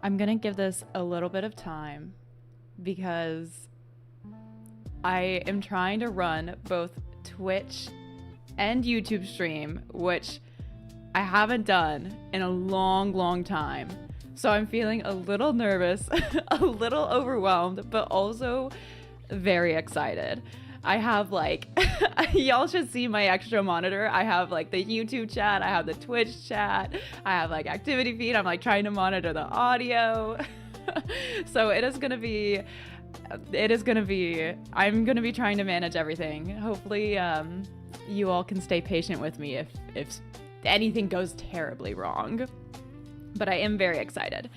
I'm gonna give this a little bit of time because I am trying to run both Twitch and YouTube stream, which I haven't done in a long time. So I'm feeling a little nervous, a little overwhelmed, but also very excited. I have like, y'all should see my extra monitor. I have like the YouTube chat, I have the Twitch chat, I have like activity feed. I'm like trying to monitor the audio. So I'm gonna be trying to manage everything. Hopefully you all can stay patient with me if anything goes terribly wrong. But I am very excited.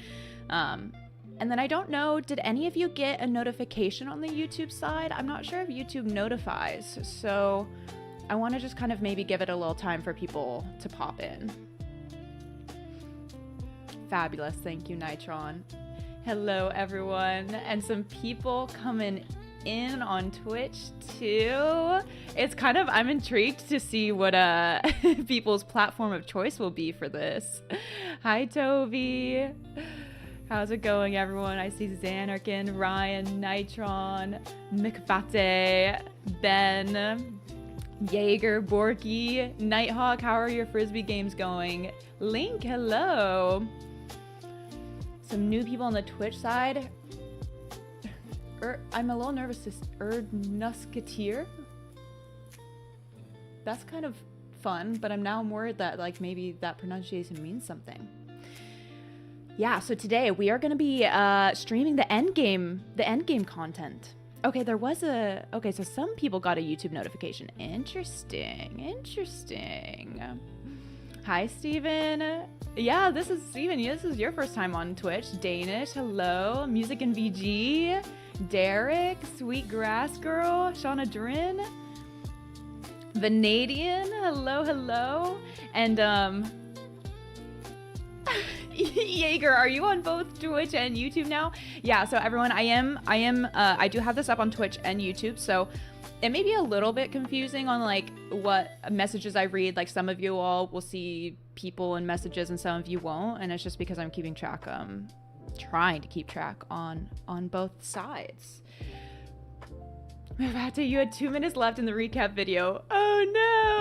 And then I don't know, did any of you get a notification on the YouTube side? I'm not sure if YouTube notifies, so I want to just kind of maybe give it a little time for people to pop in. Fabulous, thank you, Nitron. Hello, everyone, and some people coming in on Twitch too. It's kind of, I'm intrigued to see what people's platform of choice will be for this. Hi, Toby. How's it going, everyone? I see Xanarkin, Ryan, Nitron, McFate, Ben, Jaeger, Borky, Nighthawk. How are your Frisbee games going? Link, hello. Some new people on the Twitch side. I'm a little nervous to Erdnusketeer. That's kind of fun, but I'm now worried that like maybe that pronunciation means something. Yeah, so today we are going to be streaming the Endgame content. Okay, okay, so some people got a YouTube notification. Interesting. Hi, Steven. Yeah, this is Steven. This is your first time on Twitch. Danish, hello. Music and VG. Derek, Sweet Grass Girl. Shauna Drin. Vanadian, hello. And, Jaeger, are you on both Twitch and YouTube now? Yeah, so everyone, I do have this up on Twitch and YouTube, so it may be a little bit confusing on like what messages I read. Like some of you all will see people and messages and some of you won't, and it's just because I'm keeping track, trying to keep track on both sides. Mavate, you had 2 minutes left in the recap video. Oh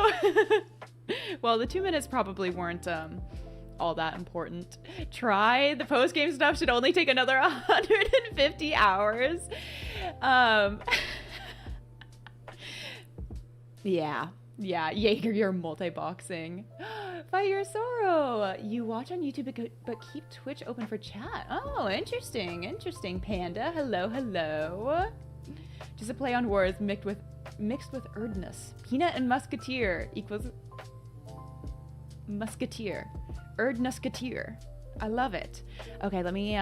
no! Well, the 2 minutes probably weren't, all that important. Try the post-game stuff should only take another 150 hours. Yeah, Jaeger, you're multi-boxing. Fire Sorrow, you watch on YouTube but keep Twitch open for chat. Oh, interesting, Panda. Hello. Just a play on words mixed with erdness. Peanut and musketeer equals musketeer. Erdnusketeer. I love it. Okay, let me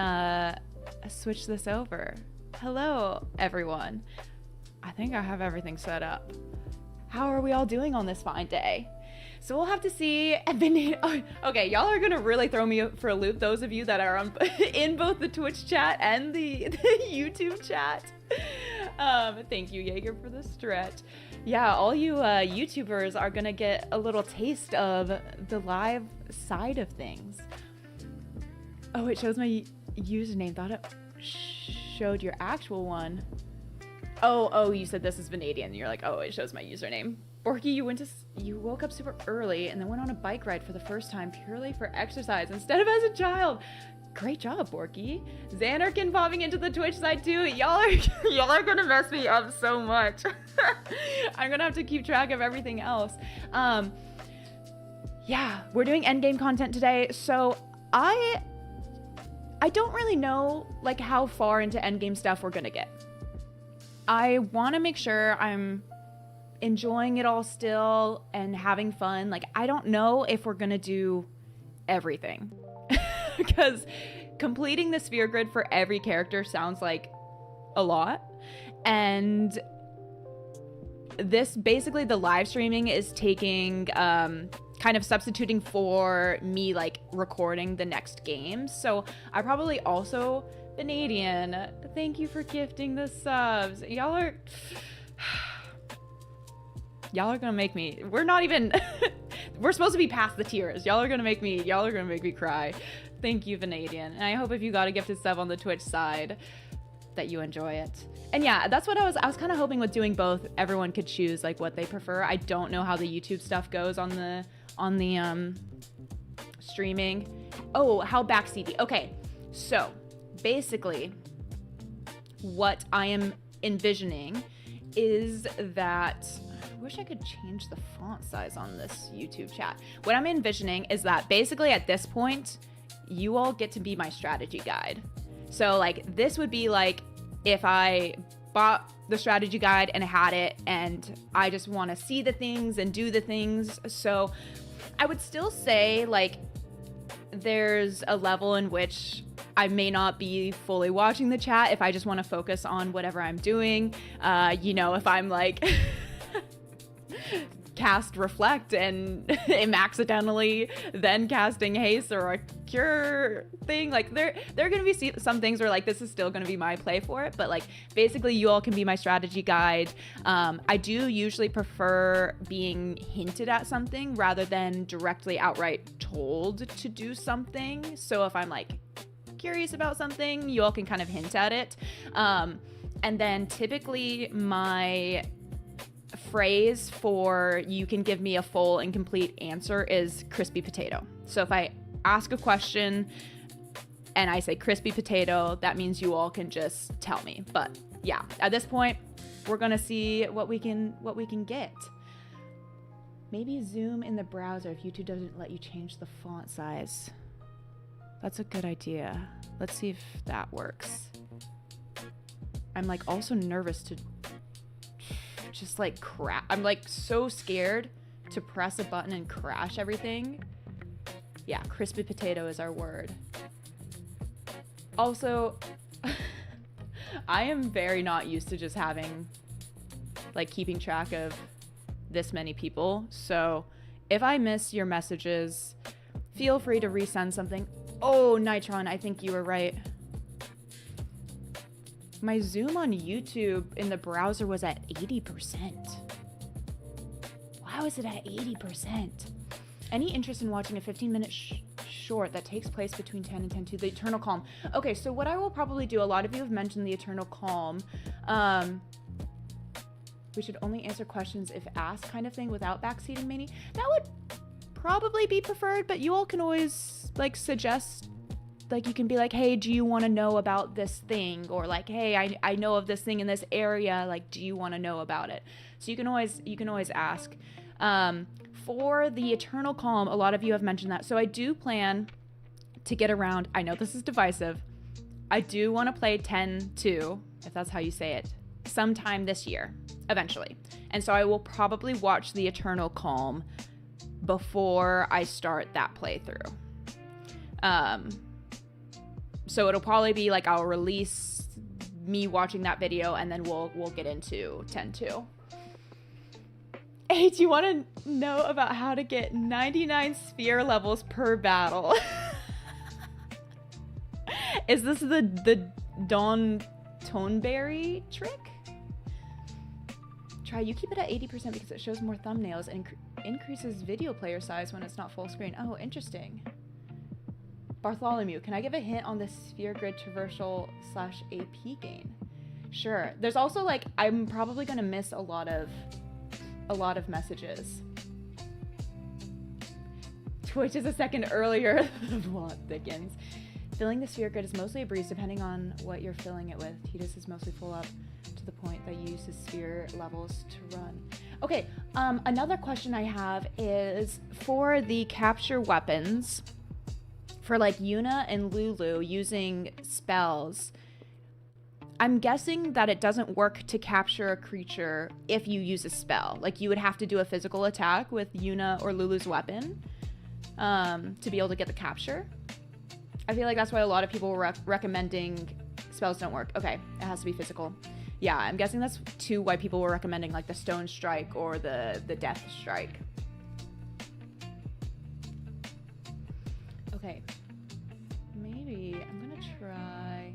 switch this over. Hello, everyone. I think I have everything set up. How are we all doing on this fine day? So we'll have to see. Okay, y'all are gonna really throw me for a loop, those of you that are in both the Twitch chat and the YouTube chat. Thank you, Jaeger, for the stretch. Yeah, all you YouTubers are gonna get a little taste of the live side of things. Oh, it shows my username. Thought it showed your actual one. Oh, you said this is Vanadian. You're like, oh, it shows my username. Borky, you woke up super early and then went on a bike ride for the first time purely for exercise instead of as a child. Great job, Borky. Xanarkin popping into the Twitch side too. Y'all are gonna mess me up so much. I'm gonna have to keep track of everything else. Yeah, we're doing Endgame content today, so I don't really know like how far into Endgame stuff we're gonna get. I want to make sure I'm enjoying it all still and having fun. Like, I don't know if we're gonna do everything. Because completing the sphere grid for every character sounds like a lot. And this, basically the live streaming is taking, kind of substituting for me like recording the next game. So I probably also, Vanadian, thank you for gifting the subs. Y'all are gonna make me, we're not even, We're supposed to be past the tears. Y'all are gonna make me cry. Thank you, Vanadian. And I hope if you got a gifted sub on the Twitch side that you enjoy it. And yeah, that's what I was kind of hoping with doing both. Everyone could choose like what they prefer. I don't know how the YouTube stuff goes on the streaming. Oh, how backseaty. Okay, so basically what I am envisioning is that I wish I could change the font size on this YouTube chat. What I'm envisioning is that basically at this point, you all get to be my strategy guide. So like this would be like if I bought the strategy guide and had it and I just want to see the things and do the things. So I would still say like there's a level in which I may not be fully watching the chat if I just want to focus on whatever I'm doing. You know, if I'm like cast reflect and am accidentally then casting haste or a cure thing, like there are gonna be some things where like this is still gonna be my play for it, but like basically you all can be my strategy guide. I do usually prefer being hinted at something rather than directly outright told to do something. So if I'm like curious about something, you all can kind of hint at it. And then typically my phrase for you can give me a full and complete answer is crispy potato. So if I ask a question and I say crispy potato, that means you all can just tell me. But yeah, at this point, we're gonna see what we can get. Maybe zoom in the browser if YouTube doesn't let you change the font size. That's a good idea. Let's see if that works. I'm like also nervous to just like I'm like so scared to press a button and crash everything. Yeah, crispy potato is our word. Also, I am very not used to just having like keeping track of this many people. So if I miss your messages, feel free to resend something. Oh, Nitron, I think you were right. My zoom on YouTube in the browser was at 80%. Why was it at 80%? Any interest in watching a 15-minute short that takes place between 10 and 10 to The Eternal Calm? Okay, so what I will probably do, a lot of you have mentioned The Eternal Calm. We should only answer questions if asked kind of thing without backseating Manny. That would probably be preferred, but you all can always like suggest. Like you can be like, hey, do you want to know about this thing? Or like, hey, I know of this thing in this area. Like, do you want to know about it? So you can always ask. For the Eternal Calm, a lot of you have mentioned that. So I do plan to get around. I know this is divisive. I do want to play 10-2, if that's how you say it, sometime this year, eventually. And so I will probably watch the Eternal Calm before I start that playthrough. So it'll probably be like I'll release me watching that video and then we'll get into 10-2. Hey, do you want to know about how to get 99 sphere levels per battle? Is this the Dawn Toneberry trick? Try, you keep it at 80% because it shows more thumbnails and increases video player size when it's not full screen. Oh, interesting. Bartholomew, can I give a hint on the sphere grid traversal / AP gain? Sure. There's also like, I'm probably gonna miss a lot of messages. Twitch is a second earlier. The plot thickens. Filling the sphere grid is mostly a breeze depending on what you're filling it with. Tidus is mostly full up to the point that you use the sphere levels to run. Okay, another question I have is for the capture weapons, for like Yuna and Lulu using spells, I'm guessing that it doesn't work to capture a creature if you use a spell. Like you would have to do a physical attack with Yuna or Lulu's weapon to be able to get the capture. I feel like that's why a lot of people were recommending spells don't work. Okay, it has to be physical. Yeah, I'm guessing that's too why people were recommending like the Stone Strike or the Death Strike. Okay, maybe I'm gonna try.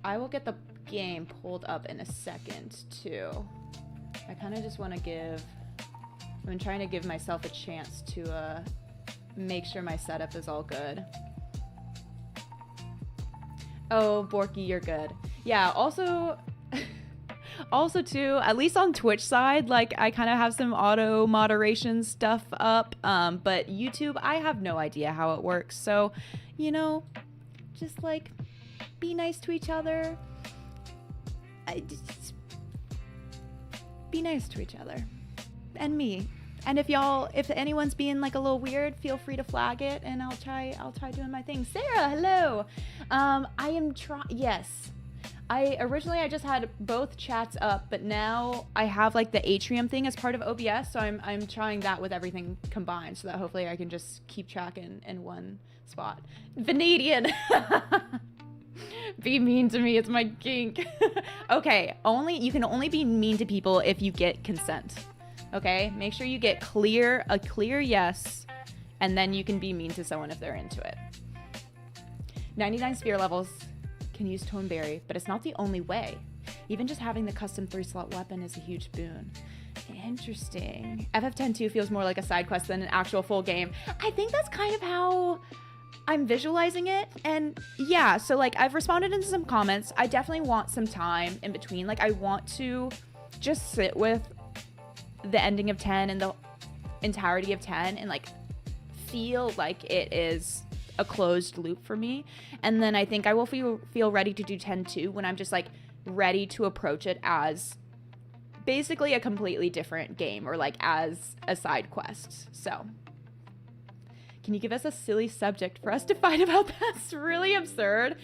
I will get the game pulled up in a second too. I kind of just want to give I'm trying to give myself a chance to make sure my setup is all good. Oh, Borky, you're good. Yeah, also too, at least on Twitch side, like I kind of have some auto moderation stuff up, but YouTube, I have no idea how it works. So, you know, just like be nice to each other. Just be nice to each other and me. And if anyone's being like a little weird, feel free to flag it, and I'll try doing my thing. Sarah, hello. Yes. I just had both chats up, but now I have like the atrium thing as part of OBS, so I'm trying that with everything combined, so that hopefully I can just keep track in one spot. Vanadian. Be mean to me, it's my kink. Okay, you can only be mean to people if you get consent. Okay, make sure you get a clear yes, and then you can be mean to someone if they're into it. 99 sphere levels can use Toneberry, but it's not the only way. Even just having the custom 3-slot weapon is a huge boon. Interesting. FF10-2 feels more like a side quest than an actual full game. I think that's kind of how I'm visualizing it. And yeah, so like I've responded into some comments. I definitely want some time in between. Like I want to just sit with the ending of 10 and the entirety of 10 and like feel like it is a closed loop for me. And then I think I will feel ready to do 10-2 when I'm just like ready to approach it as basically a completely different game, or like as a side quest. So can you give us a silly subject for us to fight about? That's really absurd.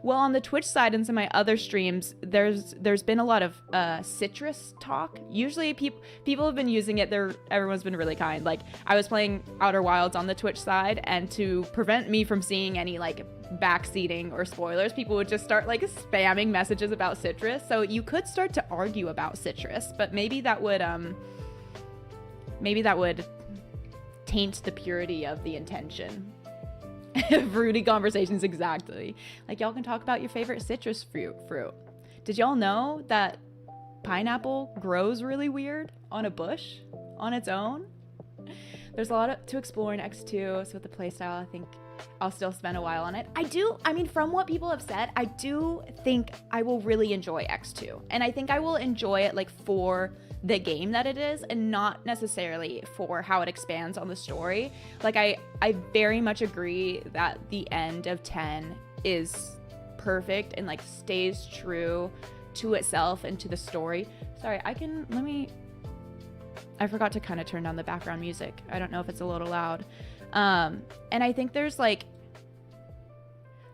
Well, on the Twitch side and some of my other streams, there's been a lot of citrus talk. Usually people have been using it. Everyone's been really kind. Like I was playing Outer Wilds on the Twitch side, and to prevent me from seeing any like backseating or spoilers, people would just start like spamming messages about citrus. So you could start to argue about citrus, but maybe that would taint the purity of the intention. Fruity conversations, exactly. Like y'all can talk about your favorite citrus fruit. Did y'all know that pineapple grows really weird on a bush on its own? There's a lot to explore in X2, so with the playstyle, I think I'll still spend a while on it. I mean, from what people have said, I do think I will really enjoy X2. And I think I will enjoy it like for the game that it is, and not necessarily for how it expands on the story. Like I very much agree that the end of 10 is perfect and like stays true to itself and to the story. Sorry, I forgot to kind of turn down the background music. I don't know if it's a little loud. And I think there's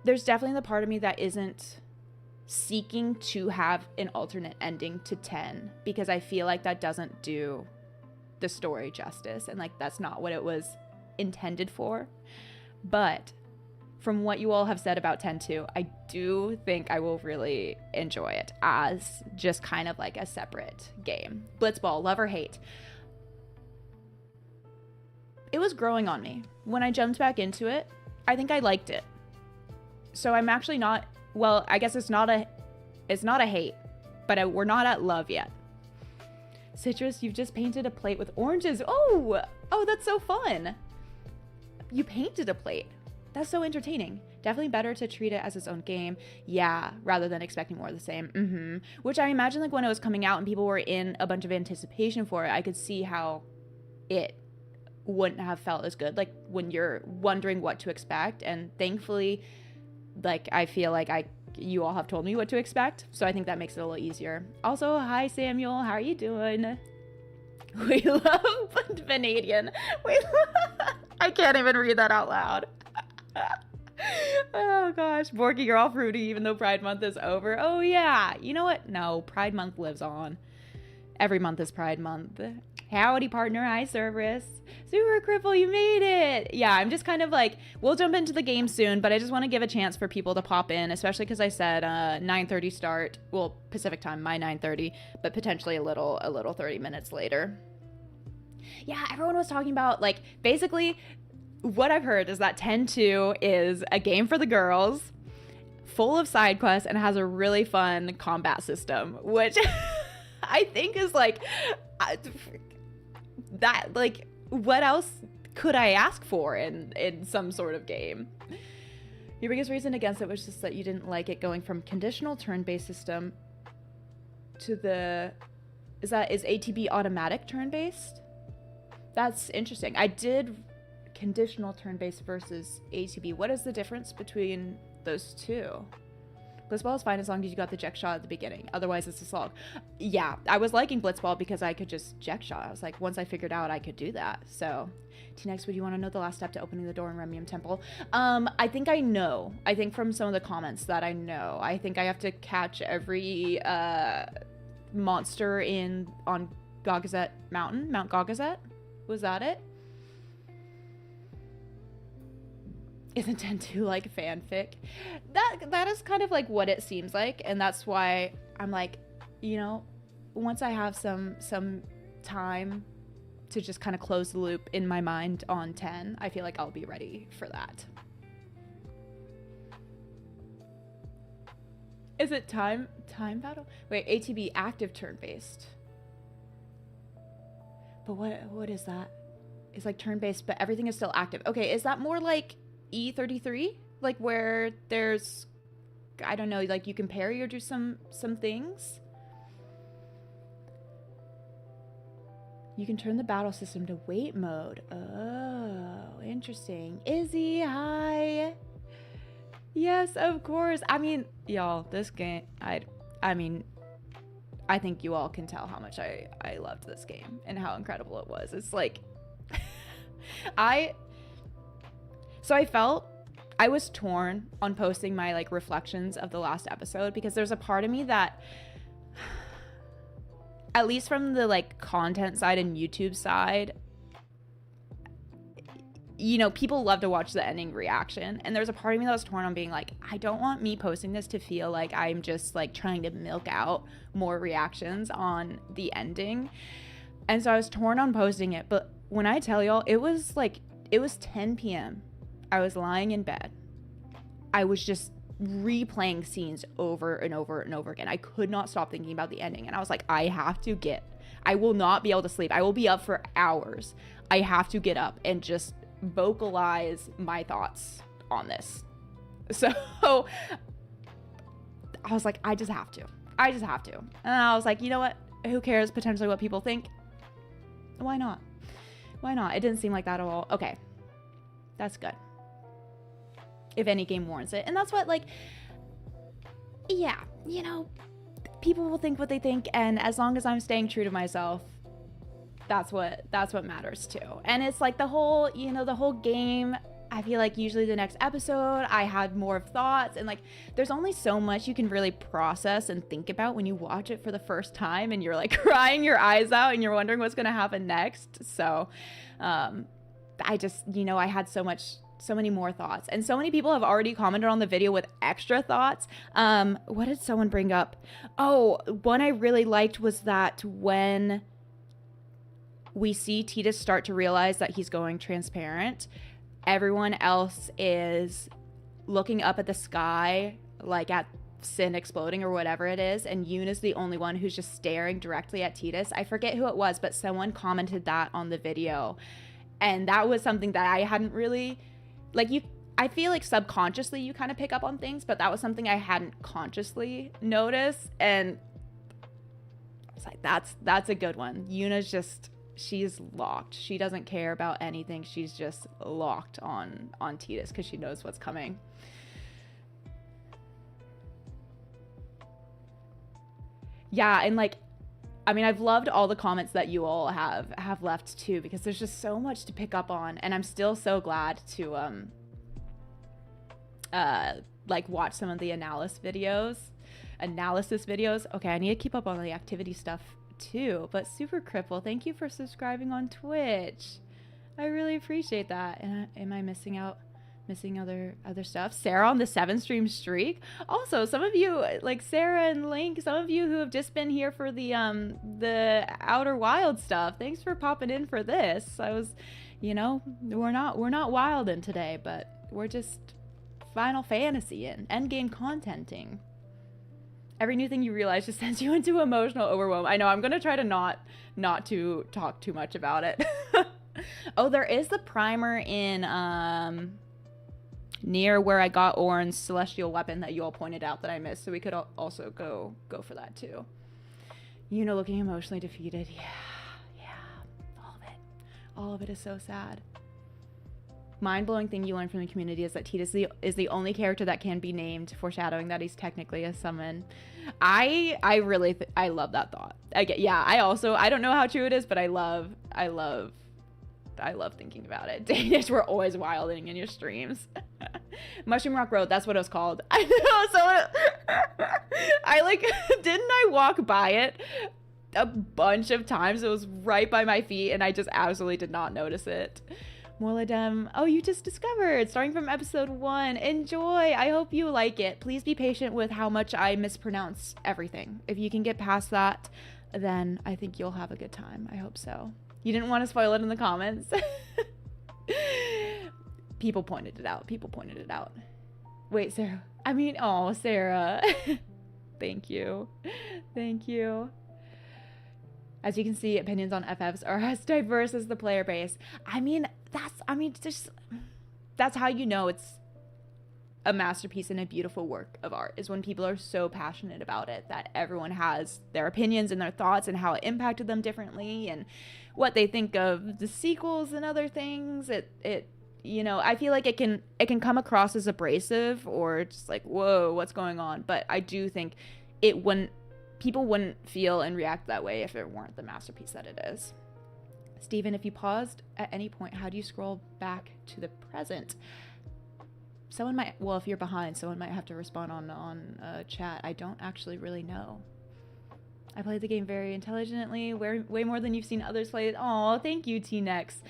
definitely the part of me that isn't seeking to have an alternate ending to 10, because I feel like that doesn't do the story justice, and like that's not what it was intended for. But from what you all have said about 10-2, I do think I will really enjoy it as just kind of like a separate game. Blitzball, love or hate? It was growing on me. When I jumped back into it, I think I liked it. So I'm actually not, well, I guess it's not a hate, but we're not at love yet. Citrus, you've just painted a plate with oranges. Oh, that's so fun. You painted a plate. That's so entertaining. Definitely better to treat it as its own game. Yeah, rather than expecting more of the same. Which I imagine like when it was coming out and people were in a bunch of anticipation for it, I could see how it wouldn't have felt as good, like when you're wondering what to expect. And thankfully, like I feel like you all have told me what to expect, so I think that makes it a little easier. Also, hi Samuel, how are you doing? We love Vanadian. I can't even read that out loud. Oh gosh, Borky, you're all fruity even though Pride Month is over. Oh yeah, you know what? No, Pride Month lives on. Every month is Pride Month. Howdy partner, hi Cerberus. Super Cripple, you made it. Yeah, I'm just kind of like, we'll jump into the game soon, but I just want to give a chance for people to pop in, especially because I said 9:30 start. Well, Pacific time, my 9:30, but potentially a little 30 minutes later. Yeah, everyone was talking about, like, basically what I've heard is that 10-2 is a game for the girls, full of side quests, and has a really fun combat system, which I think is like, that, like, what else could I ask for in some sort of game? Your biggest reason against it was just that you didn't like it going from conditional turn-based system to the... Is ATB automatic turn-based? That's interesting. I did conditional turn-based versus ATB. What is the difference between those two? Blitzball is fine as long as you got the Jek shot at the beginning. Otherwise, it's a slog. Yeah, I was liking Blitzball because I could just Jek shot. I was like, once I figured out I could do that. So, T-Nex, would you want to know the last step to opening the door in Remium Temple? I think I know. I think from some of the comments that I know. I think I have to catch every monster on Gogazet Mountain. Mount Gogazet? Was that it? Isn't 10-2 like fanfic? That is kind of like what it seems like, and that's why I'm like, you know, once I have some time to just kind of close the loop in my mind on 10, I feel like I'll be ready for that. Is it time battle? Wait, ATB active turn based. But what is that? It's like turn based, but everything is still active. Okay, is that more like E33, like where there's, I don't know, like you can parry or do some things? You can turn the battle system to wait mode. Oh, interesting. Izzy, hi. Yes, of course. I mean, y'all, this game, I mean, I think you all can tell how much I loved this game and how incredible it was. It's like, So I was torn on posting my like reflections of the last episode because there's a part of me that, at least from the like content side and YouTube side, you know, people love to watch the ending reaction. And there's a part of me that was torn on being like, I don't want me posting this to feel like I'm just like trying to milk out more reactions on the ending. And so I was torn on posting it. But when I tell y'all, it was 10 p.m. I was lying in bed. I was just replaying scenes over and over and over again. I could not stop thinking about the ending. And I was like, I will not be able to sleep. I will be up for hours. I have to get up and just vocalize my thoughts on this. So I was like, I just have to. And I was like, you know what? Who cares potentially what people think? Why not? It didn't seem like that at all. Okay. That's good. If any game warrants it. And that's what, like, yeah, you know, people will think what they think, and as long as I'm staying true to myself, that's what matters too. And it's like the whole game, I feel like usually the next episode I had more thoughts, and like there's only so much you can really process and think about when you watch it for the first time and you're like crying your eyes out and you're wondering what's gonna happen next. So I just, you know, I had so many more thoughts, and so many people have already commented on the video with extra thoughts. What did someone bring up? Oh, one I really liked was that when we see Titus start to realize that he's going transparent, everyone else is looking up at the sky, like at Sin exploding or whatever it is, and Yoon is the only one who's just staring directly at Titus. I forget who it was, but someone commented that on the video, and that was something that I hadn't really, like, I feel like subconsciously you kind of pick up on things, but that was something I hadn't consciously noticed, and I was like, that's a good one. Yuna's just, she's locked. She doesn't care about anything. She's just locked on Titus because she knows what's coming. Yeah, and like, I mean, I've loved all the comments that you all have left too, because there's just so much to pick up on, and I'm still so glad to like watch some of the analysis videos. Okay, I need to keep up on the activity stuff too. But Super Cripple, thank you for subscribing on Twitch. I really appreciate that. And am I missing other stuff? Sarah on the 7-stream streak. Also, some of you, like Sarah and Link, some of you who have just been here for the Outer Wild stuff, thanks for popping in for this. I was, you know, we're not wild in today, but we're just Final Fantasy and Endgame contenting. Every new thing you realize just sends you into emotional overwhelm. I know, I'm gonna try to not to talk too much about it. Oh, there is the primer in near where I got Orin's celestial weapon that you all pointed out that I missed, so we could also go for that too. You know, looking emotionally defeated. Yeah, all of it is so sad. Mind-blowing thing you learn from the community is that Tidus is the only character that can be named, foreshadowing that he's technically a summon. I really I love that thought. I don't know how true it is, but I love thinking about it. Danish, we're always wilding in your streams. Mushroom Rock Road, that's what it was called. I know, so I like, didn't I walk by it a bunch of times? It was right by my feet and I just absolutely did not notice it. Moladem, oh, you just discovered, starting from episode 1. Enjoy. I hope you like it. Please be patient with how much I mispronounce everything. If you can get past that, then I think you'll have a good time. I hope so. You didn't want to spoil it in the comments. People pointed it out. Wait, Sarah. Oh, Sarah. Thank you. As you can see, opinions on FFs are as diverse as the player base. That's how you know it's a masterpiece and a beautiful work of art, is when people are so passionate about it that everyone has their opinions and their thoughts and how it impacted them differently and what they think of the sequels and other things. It you know, I feel like it can come across as abrasive or just like, whoa, what's going on? But I do think people wouldn't feel and react that way if it weren't the masterpiece that it is. Steven, if you paused at any point, how do you scroll back to the present? If you're behind, someone might have to respond on chat. I don't actually really know. I played the game very intelligently, way more than you've seen others play it. Oh, thank you, T-Nex.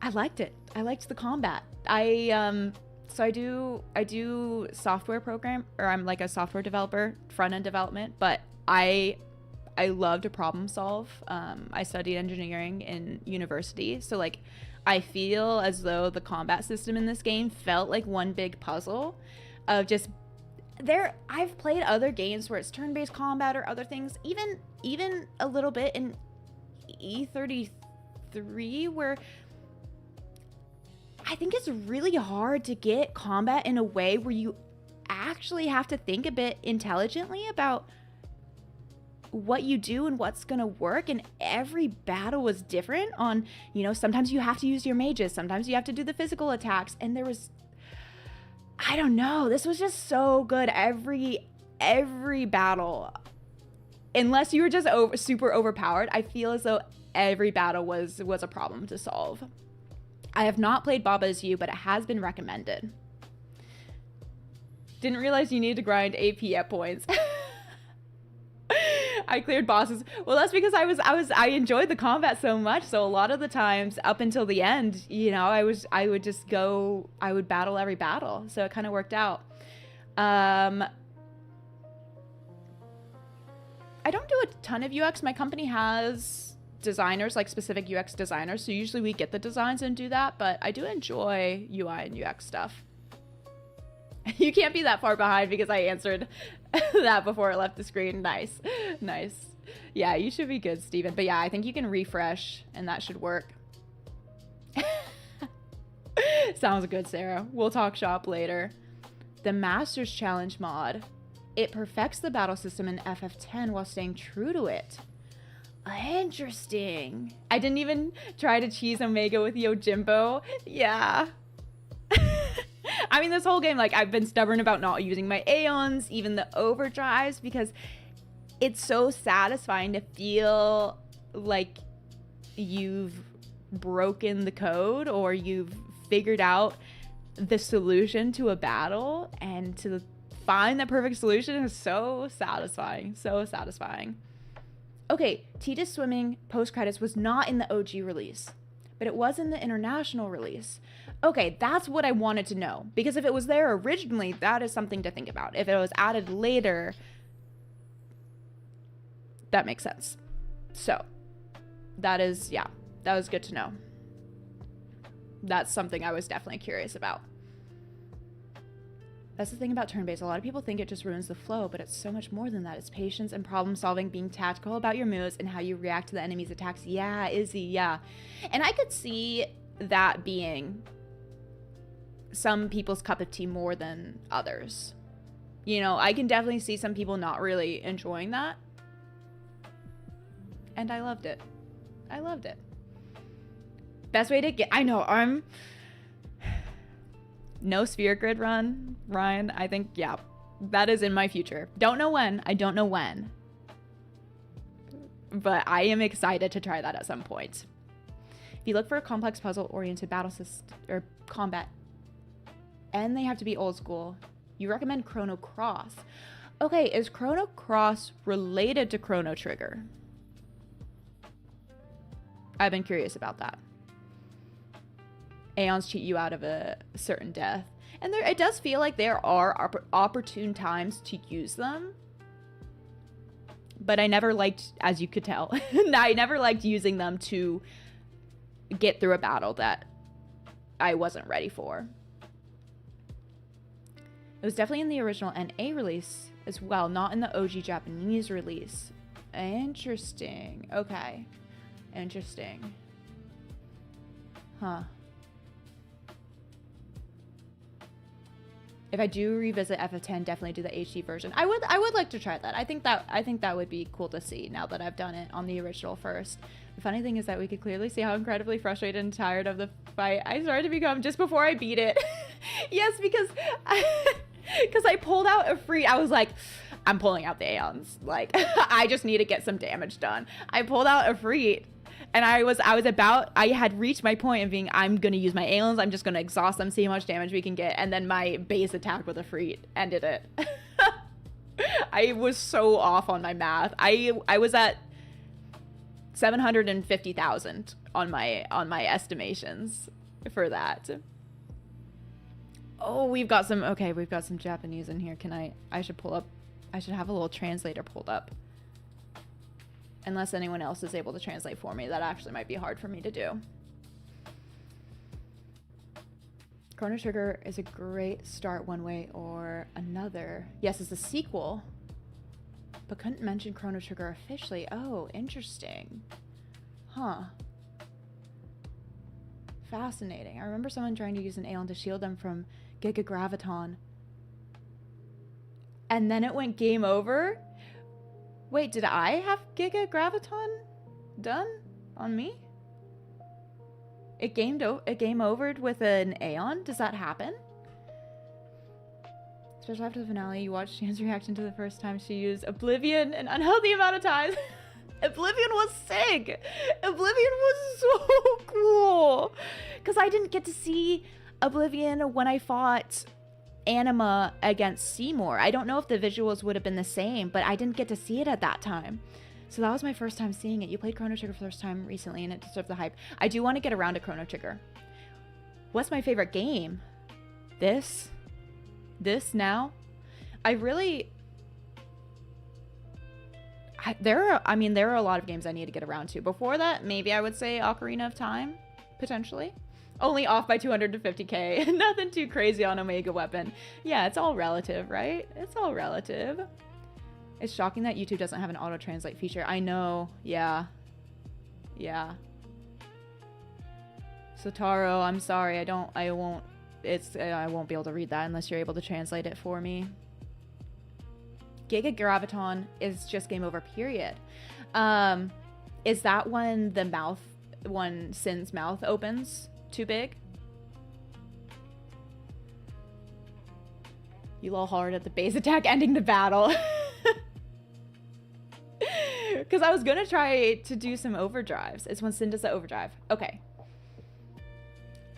I liked it. I liked the combat. So I do software program, or I'm like a software developer, front-end development, but I love to problem solve. I studied engineering in university, so like I feel as though the combat system in this game felt like one big puzzle of just I've played other games where it's turn-based combat or other things, even a little bit in E33, where I think it's really hard to get combat in a way where you actually have to think a bit intelligently about what you do and what's gonna work, and every battle was different on, you know, sometimes you have to use your mages, sometimes you have to do the physical attacks, and there was, I don't know, this was just so good. Every battle, unless you were just super overpowered, I feel as though every battle was a problem to solve. I have not played Baba Is You, but it has been recommended. Didn't realize you needed to grind AP at points. I cleared bosses. Well, that's because I enjoyed the combat so much. So a lot of the times up until the end, you know, I would battle every battle. So it kind of worked out. I don't do a ton of UX. My company has designers, like specific UX designers, so usually we get the designs and do that, but I do enjoy UI and UX stuff. You can't be that far behind because I answered that before it left the screen. Nice. Yeah, you should be good, Steven. But yeah, I think you can refresh and that should work. Sounds good, Sarah. We'll talk shop later. The Masters Challenge mod. It perfects the battle system in FF10 while staying true to it. Interesting. I didn't even try to cheese Omega with Yojimbo. Yeah. I mean, this whole game, like, I've been stubborn about not using my Aeons, even the overdrives, because it's so satisfying to feel like you've broken the code or you've figured out the solution to a battle, and to find the perfect solution is so satisfying. So satisfying. Okay, Tidus swimming post-credits was not in the OG release, but it was in the international release. Okay, that's what I wanted to know, because if it was there originally, that is something to think about. If it was added later, that makes sense. So, that was good to know. That's something I was definitely curious about. That's the thing about turn-based. A lot of people think it just ruins the flow, but it's so much more than that. It's patience and problem solving, being tactical about your moves and how you react to the enemy's attacks. Yeah, Izzy, yeah. And I could see that being some people's cup of tea more than others. You know, I can definitely see some people not really enjoying that. And I loved it. I loved it. Best way to get... I know, no sphere grid run, Ryan. I think, yeah, that is in my future. Don't know when. I don't know when. But I am excited to try that at some point. If you look for a complex puzzle-oriented battle system or combat, and they have to be old school, you recommend Chrono Cross. Okay, is Chrono Cross related to Chrono Trigger? I've been curious about that. Aeons cheat you out of a certain death. And it does feel like there are opportune times to use them. But I never liked, as you could tell, I never liked using them to get through a battle that I wasn't ready for. It was definitely in the original NA release as well, not in the OG Japanese release. Interesting. Okay. Interesting. Huh. If I do revisit FF10, definitely do the HD version. I would like to try that. I think that would be cool to see now that I've done it on the original first. The funny thing is that we could clearly see how incredibly frustrated and tired of the fight I started to become just before I beat it. Yes, because I pulled out a free. I was like, I'm pulling out the Aeons. Like, I just need to get some damage done. I pulled out a free. And I had reached my point of being, I'm going to use my Aeons. I'm just going to exhaust them, see how much damage we can get. And then my base attack with a Freet ended it. I was so off on my math. I was at 750,000 on my estimations for that. Oh, we've got some Japanese in here. I should have a little translator pulled up. Unless anyone else is able to translate for me. That actually might be hard for me to do. Chrono Trigger is a great start one way or another. Yes, it's a sequel. But couldn't mention Chrono Trigger officially. Oh, interesting. Huh. Fascinating. I remember someone trying to use an Aeon to shield them from Giga Graviton. And then it went game over? Wait, did I have Giga Graviton done on me? It game overed with an Aeon? Does that happen? Especially after the finale, you watched Jan's reaction to the first time she used Oblivion an unhealthy amount of times. Oblivion was sick. Oblivion was so cool. Because I didn't get to see Oblivion when I fought Anima against Seymour. I don't know if the visuals would have been the same, but I didn't get to see it at that time. So that was my first time seeing it. You played Chrono Trigger for the first time recently and it deserved the hype. I do want to get around to Chrono Trigger. What's my favorite game? This now? There are a lot of games I need to get around to. Before that, maybe I would say Ocarina of Time, potentially. Only off by 250k. Nothing too crazy on Omega Weapon. Yeah, it's all relative, right? It's all relative. It's shocking that YouTube doesn't have an auto-translate feature. I know. Yeah. Yeah. Sotaro, I'm sorry. I won't be able to read that unless you're able to translate it for me. Giga Graviton is just game over, period. Is that when Sin's mouth opens? Too big? You lol hard at the base attack ending the battle. Because I was gonna try to do some overdrives. It's when Sin does the overdrive. Okay.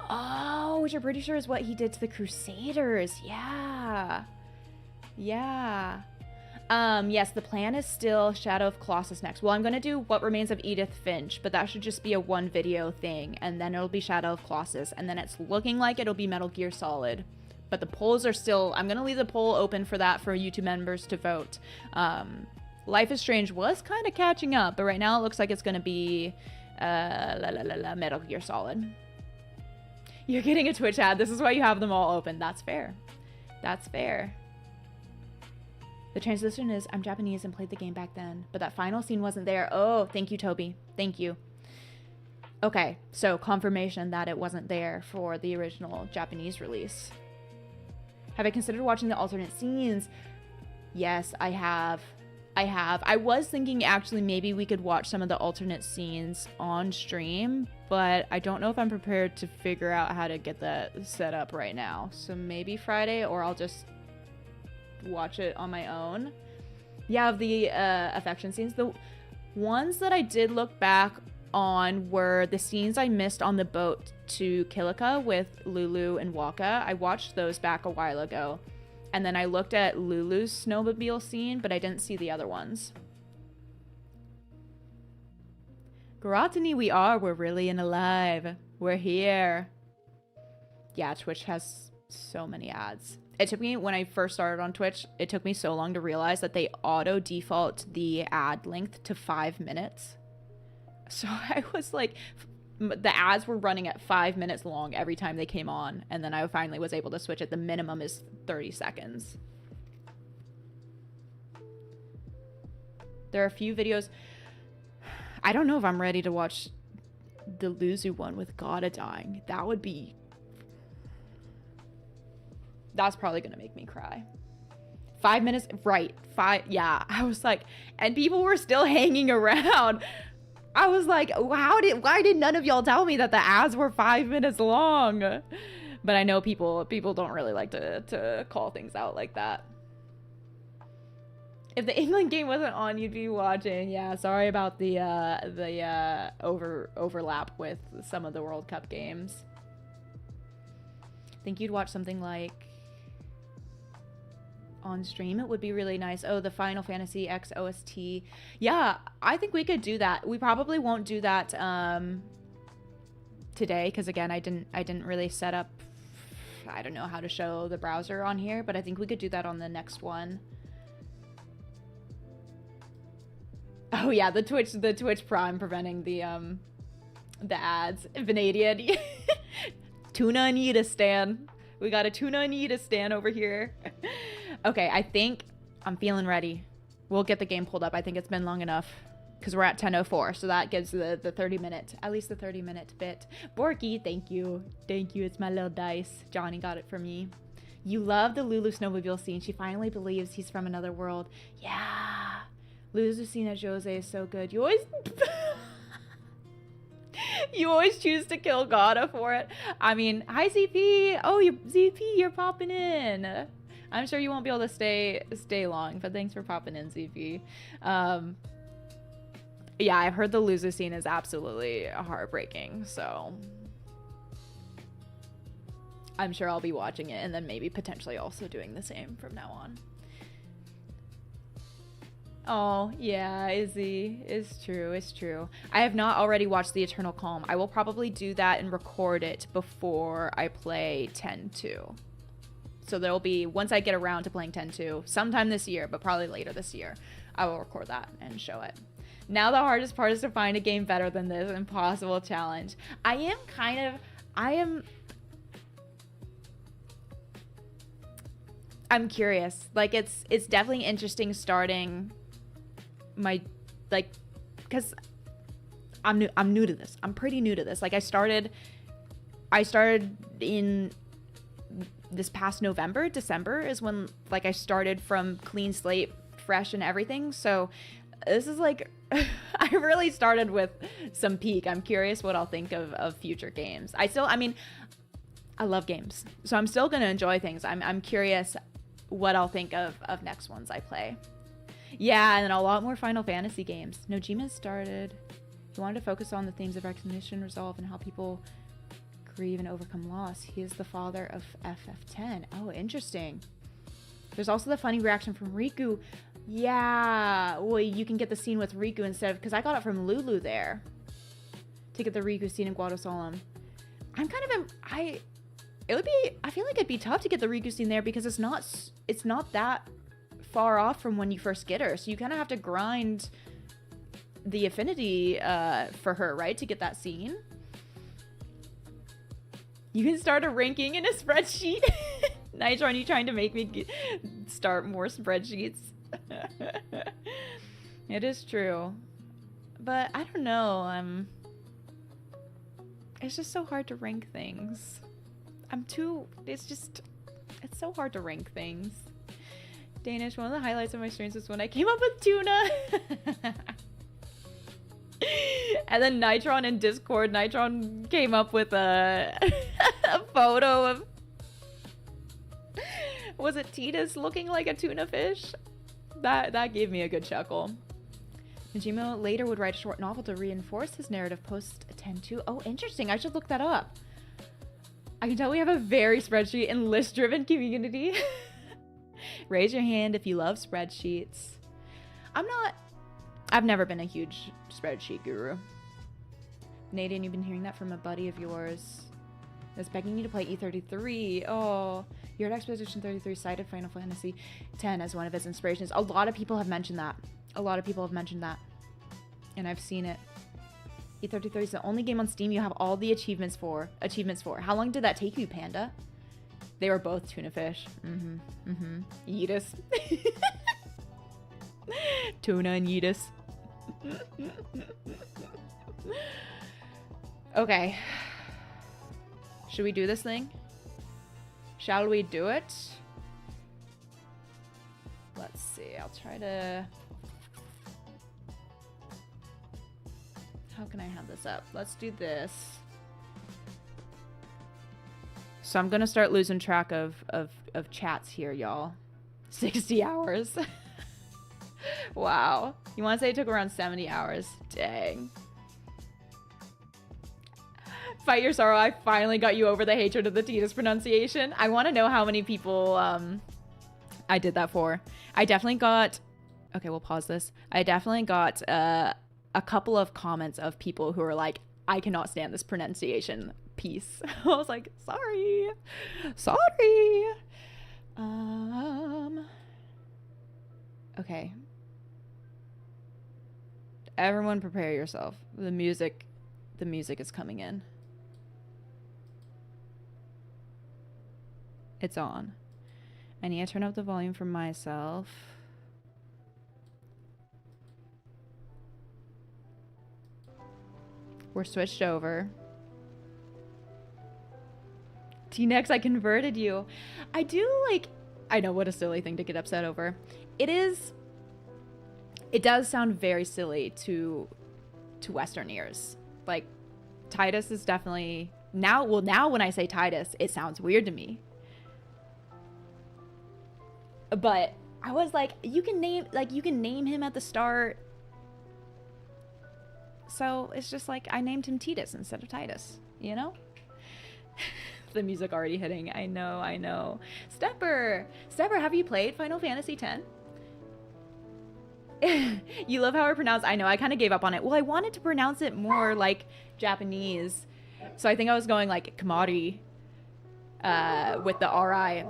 Oh, which I'm pretty sure is what he did to the Crusaders. Yeah. Yeah. Yes, the plan is still Shadow of Colossus next. Well, I'm going to do What Remains of Edith Finch, but that should just be a one video thing, and then it'll be Shadow of Colossus, and then it's looking like it'll be Metal Gear Solid. But the polls are still... I'm going to leave the poll open for that for YouTube members to vote. Life is Strange was kind of catching up, but right now it looks like it's going to be Metal Gear Solid. You're getting a Twitch ad. This is why you have them all open. That's fair. That's fair. The transition is, I'm Japanese and played the game back then, but that final scene wasn't there. Oh, thank you, Toby. Thank you. Okay, so confirmation that it wasn't there for the original Japanese release. Have I considered watching the alternate scenes? Yes, I have. I was thinking actually maybe we could watch some of the alternate scenes on stream, but I don't know if I'm prepared to figure out how to get that set up right now. So maybe Friday, or I'll just watch it on my own. Yeah, of the affection scenes. The ones that I did look back on were the scenes I missed on the boat to Kilika with Lulu and Waka. I watched those back a while ago. And then I looked at Lulu's snowmobile scene, but I didn't see the other ones. Garotany we are. We're really in alive. We're here. Yeah, Twitch has so many ads. It took me, when I first started on Twitch, it took me so long to realize that they auto default the ad length to 5 minutes. So I was like, the ads were running at 5 minutes long every time they came on, and then I finally was able to switch it. The minimum is 30 seconds. There are a few videos. I don't know if I'm ready to watch the Luzu one with Gata dying. That would be... That's probably gonna make me cry. 5 minutes, right? Yeah, I was like, and people were still hanging around. I was like, why did none of y'all tell me that the ads were 5 minutes long? But I know people don't really like to call things out like that. If the England game wasn't on, you'd be watching. Yeah, sorry about the overlap with some of the World Cup games. Think you'd watch something like on stream? It would be really nice. Oh, the Final Fantasy X OST. Yeah, I think we could do that. We probably won't do that today, because again, I didn't really set up, I don't know how to show the browser on here, but I think we could do that on the next one. Oh yeah, the Twitch Prime preventing the ads. Vanadian. Tuna Anita stan. We got a Tuna Anita stan over here. Okay, I think I'm feeling ready. We'll get the game pulled up. I think it's been long enough because we're at 10:04, so that gives the 30-minute, at least the 30-minute bit. Borky, thank you. Thank you. It's my little dice. Johnny got it for me. You love the Lulu snowmobile scene. She finally believes he's from another world. Yeah. Lulu's scene at Jose is so good. You always... You always choose to kill Gata for it. I mean, hi ZP. Oh, ZP, you're popping in. I'm sure you won't be able to stay long, but thanks for popping in, ZP. Yeah, I've heard the loser scene is absolutely heartbreaking, so I'm sure I'll be watching it and then maybe potentially also doing the same from now on. Oh, yeah, Izzy. It's true. I have not already watched The Eternal Calm. I will probably do that and record it before I play 10-2. So there'll be, once I get around to playing 10-2, sometime this year, but probably later this year, I will record that and show it. Now the hardest part is to find a game better than this impossible challenge. I'm curious. Like, it's definitely interesting starting my, like, because I'm new to this. I'm pretty new to this. Like, I started in this past December is when, like, I started from clean slate, fresh and everything. So this is like, I really started with some peak. I'm curious what I'll think of future games. I mean, I love games, so I'm still gonna enjoy things. I'm curious what I'll think of next ones I play. Yeah, and then a lot more Final Fantasy games. Nojima started. He wanted to focus on the themes of recognition, resolve, and how people grieve and overcome loss. He is the father of FF10. Oh, interesting. There's also the funny reaction from Riku. Yeah, well, you can get the scene with Riku instead of, because I got it from Lulu there. To get the Riku scene in Guadosalam. I'm kind of, I feel like it'd be tough to get the Riku scene there because it's not that far off from when you first get her. So you kind of have to grind the affinity for her, right? To get that scene. You can start a ranking in a spreadsheet. Nitron, you trying to make me start more spreadsheets? It is true. But I don't know, it's just so hard to rank things. It's so hard to rank things. Danish, one of the highlights of my streams was when I came up with tuna. And then Nitron in Discord, Nitron came up with a photo of, was it Titus looking like a tuna fish? That gave me a good chuckle. Najimo later would write a short novel to reinforce his narrative post 10-2. Oh, interesting. I should look that up. I can tell we have a very spreadsheet and list-driven community. Raise your hand if you love spreadsheets. I've never been a huge spreadsheet guru. Nadine, you've been hearing that from a buddy of yours that's begging you to play E33. Oh, your Expedition 33 cited Final Fantasy X as one of his inspirations. A lot of people have mentioned that. And I've seen it. E33 is the only game on Steam you have all the achievements for. How long did that take you, Panda? They were both tuna fish. Yeetus. Tuna and Yeetus. Okay. Should we do this thing? Shall we do it? Let's see. I'll try to... How can I have this up? Let's do this. So I'm gonna start losing track of chats here, y'all. 60 hours. Wow. You want to say it took around 70 hours? Dang. Fight your sorrow. I finally got you over the hatred of the Titus pronunciation. I want to know how many people I did that for. I definitely got... Okay, we'll pause this. I definitely got a couple of comments of people who are like, I cannot stand this pronunciation piece. I was like, sorry. Okay. Everyone prepare yourself. The music is coming in. It's on. I need to turn up the volume for myself. We're switched over. T-Nex, I converted you. I do like... I know, what a silly thing to get upset over. It does sound very silly to Western ears. Like, Titus is definitely... Now when I say Titus, it sounds weird to me. But I was like, you can name him at the start. So it's just like, I named him Titus instead of Titus, you know? The music already hitting. I know. Stepper, have you played Final Fantasy X? You love how I pronounce. I know, I kind of gave up on it. Well, I wanted to pronounce it more like Japanese. So I think I was going like Kamari with the RI.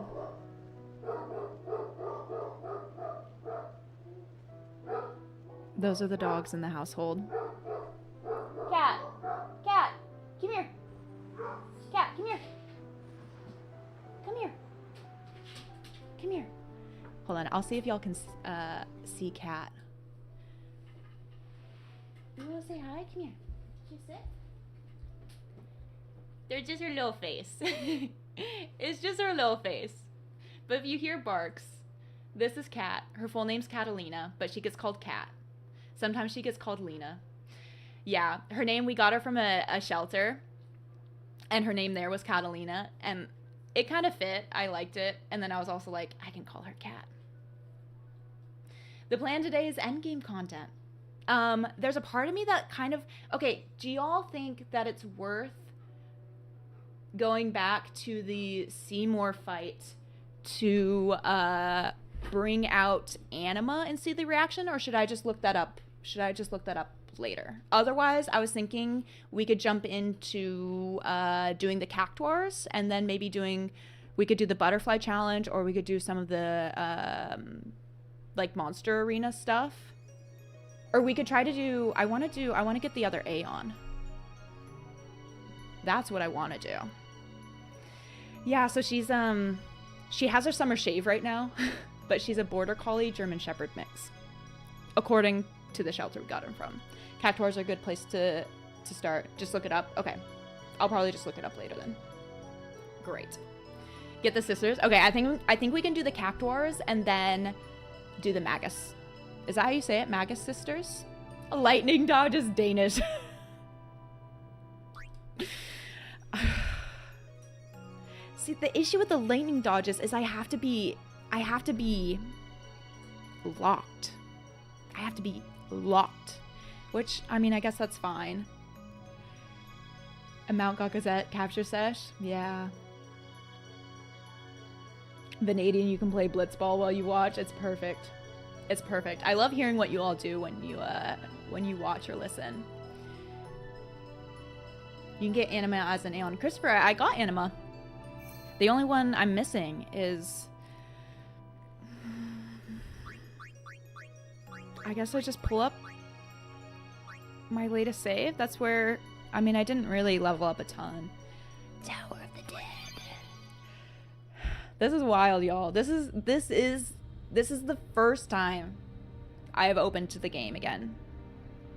Those are the dogs in the household. Cat, come here. Cat, come here. Come here. Hold on, I'll see if y'all can see Cat. You wanna say hi? Come here. Can you sit? They're just her little face. It's just her little face. But if you hear barks, this is Cat. Her full name's Catalina, but she gets called Cat. Sometimes she gets called Lena. Yeah, her name, we got her from a shelter, and her name there was Catalina, and it kind of fit. I liked it, and then I was also like, I can call her Cat. The plan today is Endgame content. There's a part of me that kind of... Okay, do y'all think that it's worth going back to the Seymour fight to bring out Anima and see the reaction, or should I just look that up? Later? Otherwise, I was thinking we could jump into doing the Cactuars, and then maybe we could do the Butterfly Challenge, or we could do some of the like Monster Arena stuff, or we could try to do. I want to get the other A on. That's what I want to do. Yeah, so she's She has her summer shave right now, but she's a border collie German shepherd mix, according to the shelter we got him from. Cactuars are a good place to start. Just look it up. Okay, I'll probably just look it up later then. Great. Get the sisters. Okay, I think we can do the Cactuars and then do the Magus. Is that how you say it? Magus sisters? Lightning dodge is Danish. See, the issue with the lightning dodges is I have to be locked. I have to be locked. Which, I mean, I guess that's fine. A Mount Gazette capture sesh? Yeah. Vanadian, you can play Blitzball while you watch. It's perfect. It's perfect. I love hearing what you all do when you watch or listen. You can get Anima as an Aeon. Christopher, I got Anima. The only one I'm missing is... I guess I just pull up my latest save. That's where... I mean, I didn't really level up a ton. Tower of the Dead. This is wild, y'all. This is the first time I have opened to the game again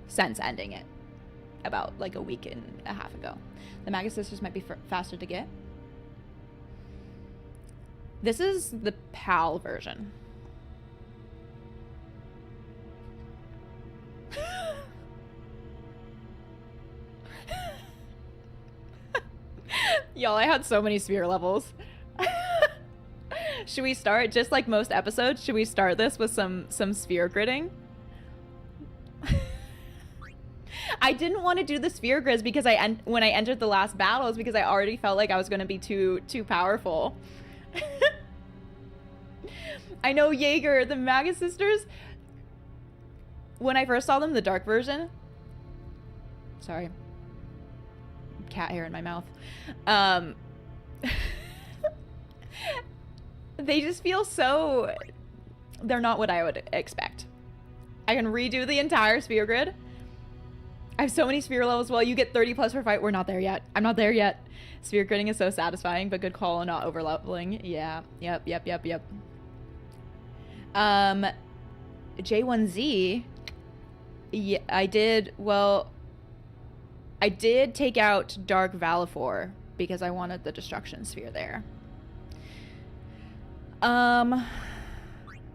since ending it about like a week and a half ago. The Magus Sisters might be faster to get. This is the PAL version. Y'all, I had so many sphere levels. Should we start, just like most episodes, should we start this with some sphere gridding? I didn't want to do the sphere grids because when I entered the last battles because I already felt like I was going to be too powerful. I know, Jaeger, the Magus Sisters, when I first saw them, the dark version, sorry, cat hair in my mouth, they just feel so, they're not what I would expect. I can redo the entire sphere grid. I have so many sphere levels. Well, you get 30 plus per fight. We're not there yet. I'm not there yet. Sphere gridding is so satisfying, but good call on not over leveling. Yeah. Yep. J1Z. Yeah, I did take out Dark Valifor because I wanted the destruction sphere there.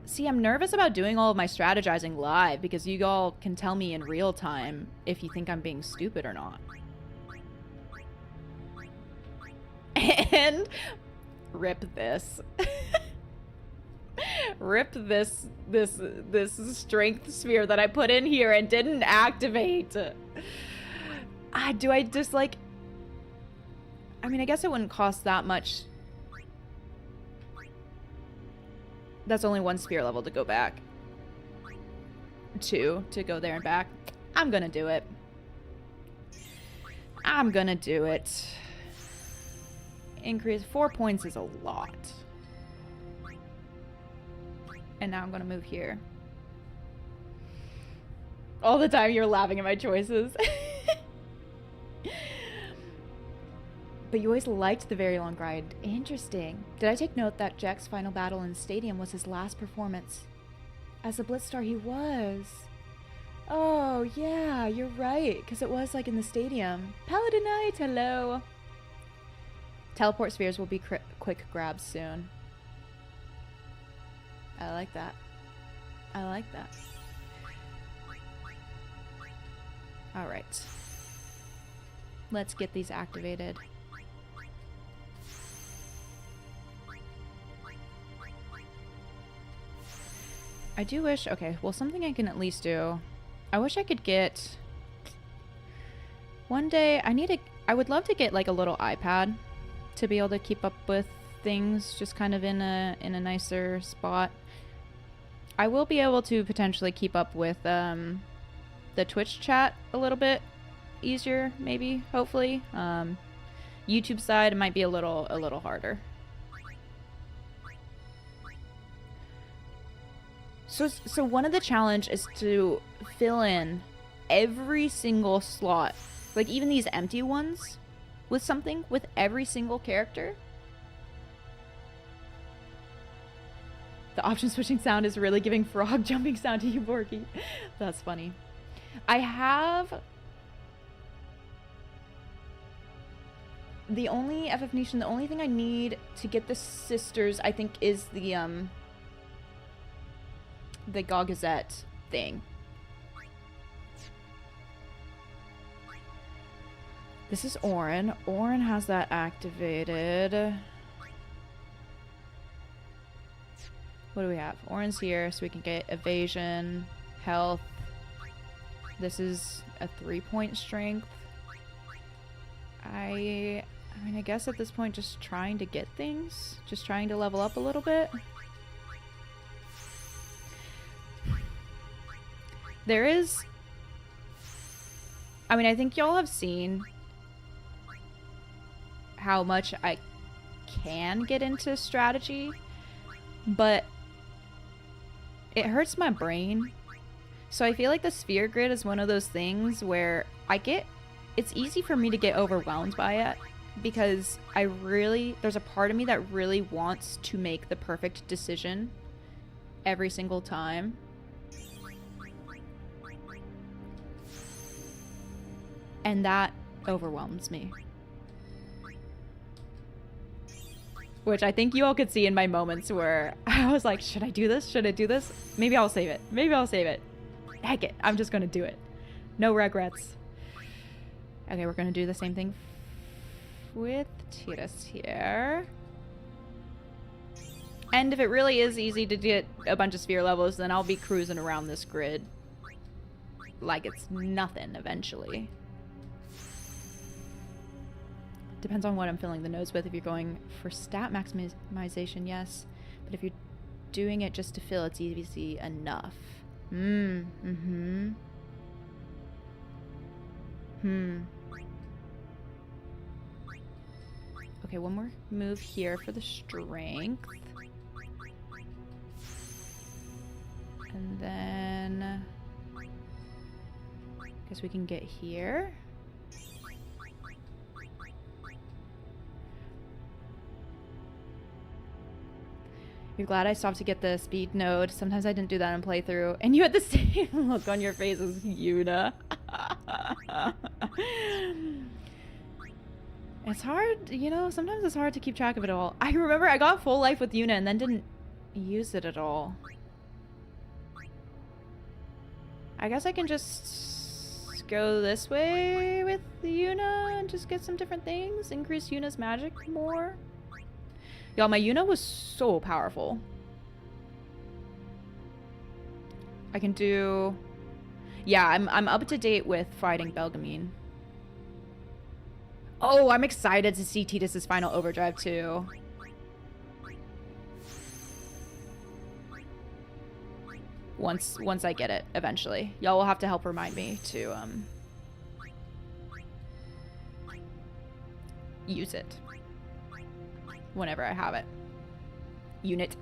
See, I'm nervous about doing all of my strategizing live because you all can tell me in real time if you think I'm being stupid or not. And rip this. Rip this strength sphere that I put in here and didn't activate. Do I just like... I mean, I guess it wouldn't cost that much. That's only one sphere level to go back. 2 to go there and back. I'm gonna do it. I'm gonna do it. Increase 4 points is a lot. And now I'm gonna move here. All the time you're laughing at my choices. But you always liked the very long grind. Interesting. Did I take note that Jack's final battle in the stadium was his last performance? As a Blitzstar, he was. Oh, yeah, you're right. Because it was like in the stadium. Paladinite, hello. Teleport spheres will be quick grabs soon. I like that. I like that. Alright. Let's get these activated. I do wish... Okay, well, something I can at least do. I wish I could get... One day, I would love to get, like, a little iPad to be able to keep up with things just kind of in a nicer spot. I will be able to potentially keep up with the Twitch chat a little bit easier, maybe, hopefully. YouTube side, it might be a little harder. So one of the challenge is to fill in every single slot, like even these empty ones, with something with every single character. The option switching sound is really giving frog jumping sound to you, Borky. That's funny. I have... The only FF Nation, the only thing I need to get the sisters, I think, is the Gauntlet thing. This is Orin. Orin has that activated. What do we have? Orin's here, so we can get evasion, health. This is a 3-point strength. I mean, I guess at this point, just trying to get things. Just trying to level up a little bit. There is... I mean, I think y'all have seen how much I can get into strategy, but it hurts my brain. So I feel like the sphere grid is one of those things where it's easy for me to get overwhelmed by it, because there's a part of me that really wants to make the perfect decision every single time. And that overwhelms me. Which I think you all could see in my moments where I was like, should I do this? Should I do this? Maybe I'll save it. Maybe I'll save it. Heck it. I'm just going to do it. No regrets. Okay, we're going to do the same thing with Tiras here. And if it really is easy to get a bunch of sphere levels, then I'll be cruising around this grid like it's nothing eventually. Depends on what I'm filling the nodes with. If you're going for stat maximization, yes. But if you're doing it just to fill, it's easy enough. Okay, one more move here for the strength. And then... guess we can get here. You're glad I stopped to get the speed node. Sometimes I didn't do that in playthrough. And you had the same look on your face as Yuna. It's hard, you know, sometimes it's hard to keep track of it all. I remember I got full life with Yuna and then didn't use it at all. I guess I can just go this way with Yuna and just get some different things. Increase Yuna's magic more. Y'all, my Yuna was so powerful. I can do... Yeah, I'm up to date with fighting Belgamine. Oh, I'm excited to see Tidus's final overdrive too. Once I get it, eventually. Y'all will have to help remind me to use it. Whenever I have it. Unit.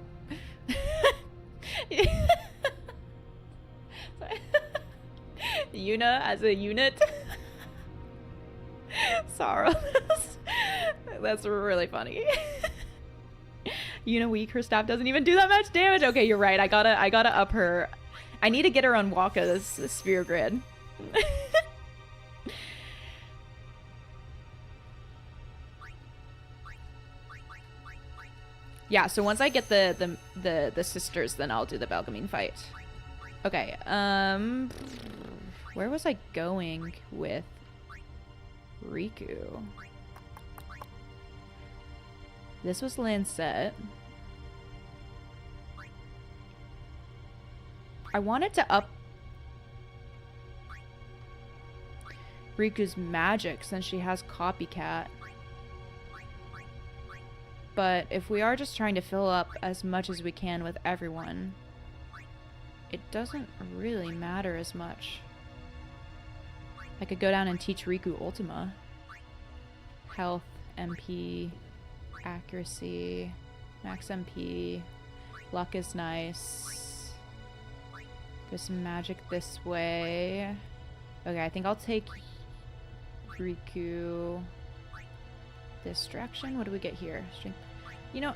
Yuna as a unit. Sorrow. That's really funny. Yuna weak, her staff doesn't even do that much damage. Okay, you're right. I gotta up her. I need to get her on Waka's sphere grid. Yeah, so once I get the sisters, then I'll do the Belgamine fight. Okay, where was I going with Riku? This was Lancet. I wanted to up Riku's magic since she has Copycat. But if we are just trying to fill up as much as we can with everyone, it doesn't really matter as much. I could go down and teach Riku Ultima. Health, MP, accuracy, max MP, luck is nice. There's some magic this way. Okay, I think I'll take Riku. Distraction? What do we get here? Strength. You know,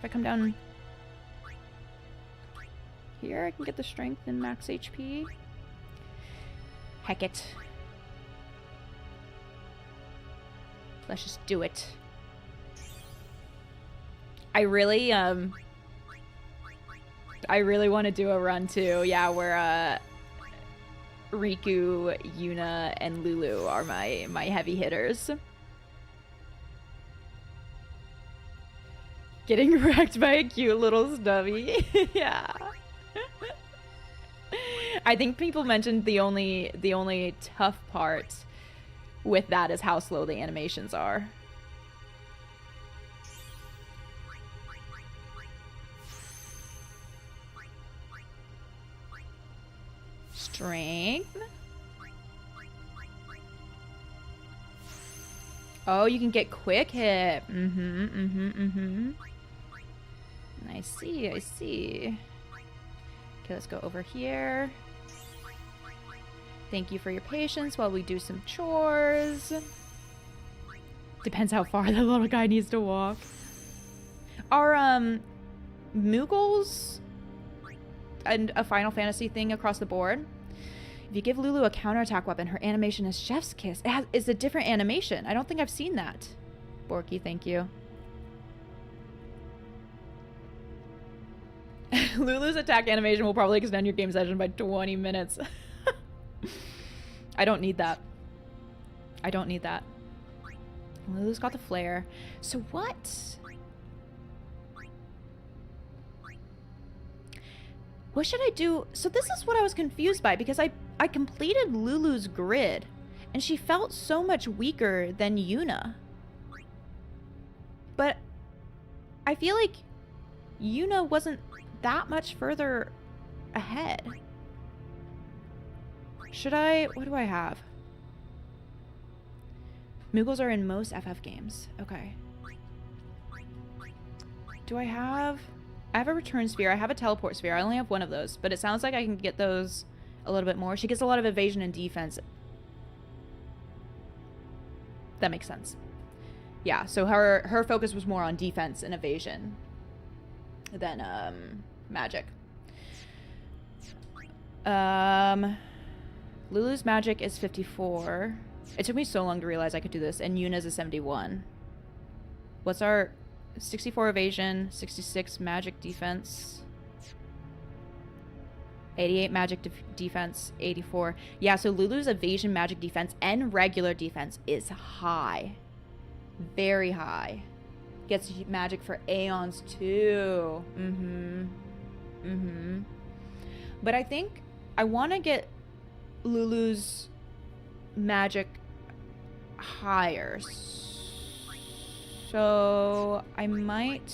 if I come down here, I can get the strength and max HP. Heck it. Let's just do it. I really want to do a run too. Yeah, where Riku, Yuna, and Lulu are my heavy hitters. Getting wrecked by a cute little stubby. Yeah. I think people mentioned the only tough part with that is how slow the animations are. Strength. Oh, you can get quick hit. I see, I see. Okay, let's go over here. Thank you for your patience while we do some chores. Depends how far the little guy needs to walk. Are, Moogles and a Final Fantasy thing across the board? If you give Lulu a counterattack weapon, her animation is Chef's Kiss. It's a different animation. I don't think I've seen that. Borky, thank you. Lulu's attack animation will probably extend your game session by 20 minutes. I don't need that. I don't need that. Lulu's got the flare. So what? What should I do? So this is what I was confused by, because I completed Lulu's grid and she felt so much weaker than Yuna. But I feel like Yuna wasn't that much further ahead. Should I... What do I have? Moogles are in most FF games. Okay. Do I have... I have a return sphere. I have a teleport sphere. I only have one of those, but it sounds like I can get those a little bit more. She gets a lot of evasion and defense. That makes sense. Yeah, so her focus was more on defense and evasion than magic. Lulu's magic is 54. It took me so long to realize I could do this, and Yuna's is 71. What's our 64 evasion, 66 magic defense, 88 magic defense, 84. Yeah, so Lulu's evasion, magic defense, and regular defense is high. Very high. Gets magic for Aeons too. But I think I want to get Lulu's magic higher. So I might...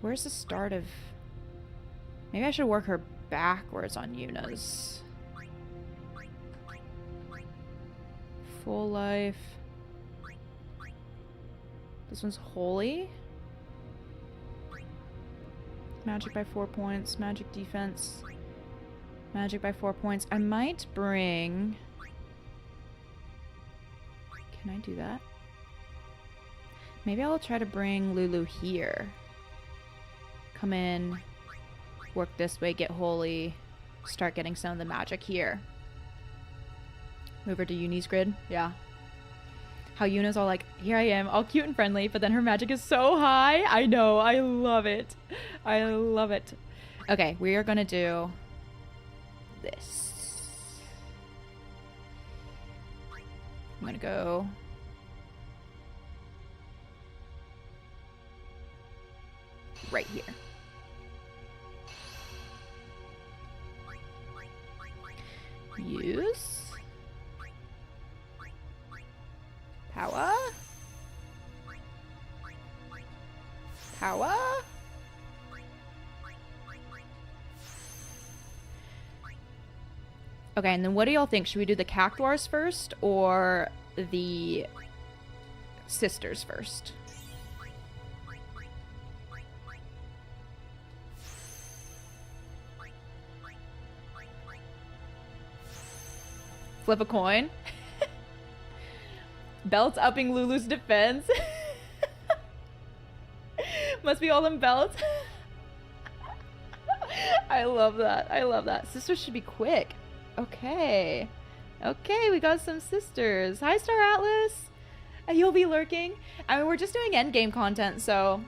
Where's the start of... Maybe I should work her backwards on Yuna's. Full life. This one's holy. Magic by 4 points. Magic defense. Magic by 4 points. I might bring... Can I do that? Maybe I'll try to bring Lulu here. Come in, work this way, get holy, start getting some of the magic here. Move her to Uni's grid. Yeah. How Yuna's all like, here I am, all cute and friendly, but then her magic is so high. I know. I love it. I love it. Okay, we are going to do this. I'm going to go... right here. Use. Power. Power. Okay, and then what do y'all think? Should we do the Cactuars first or the sisters first? Flip a coin. Belt's upping Lulu's defense. Must be all them belts. I love that. I love that. Sisters should be quick. Okay. Okay, we got some sisters. Hi, Star Atlas. You'll be lurking. I mean, we're just doing endgame content, so...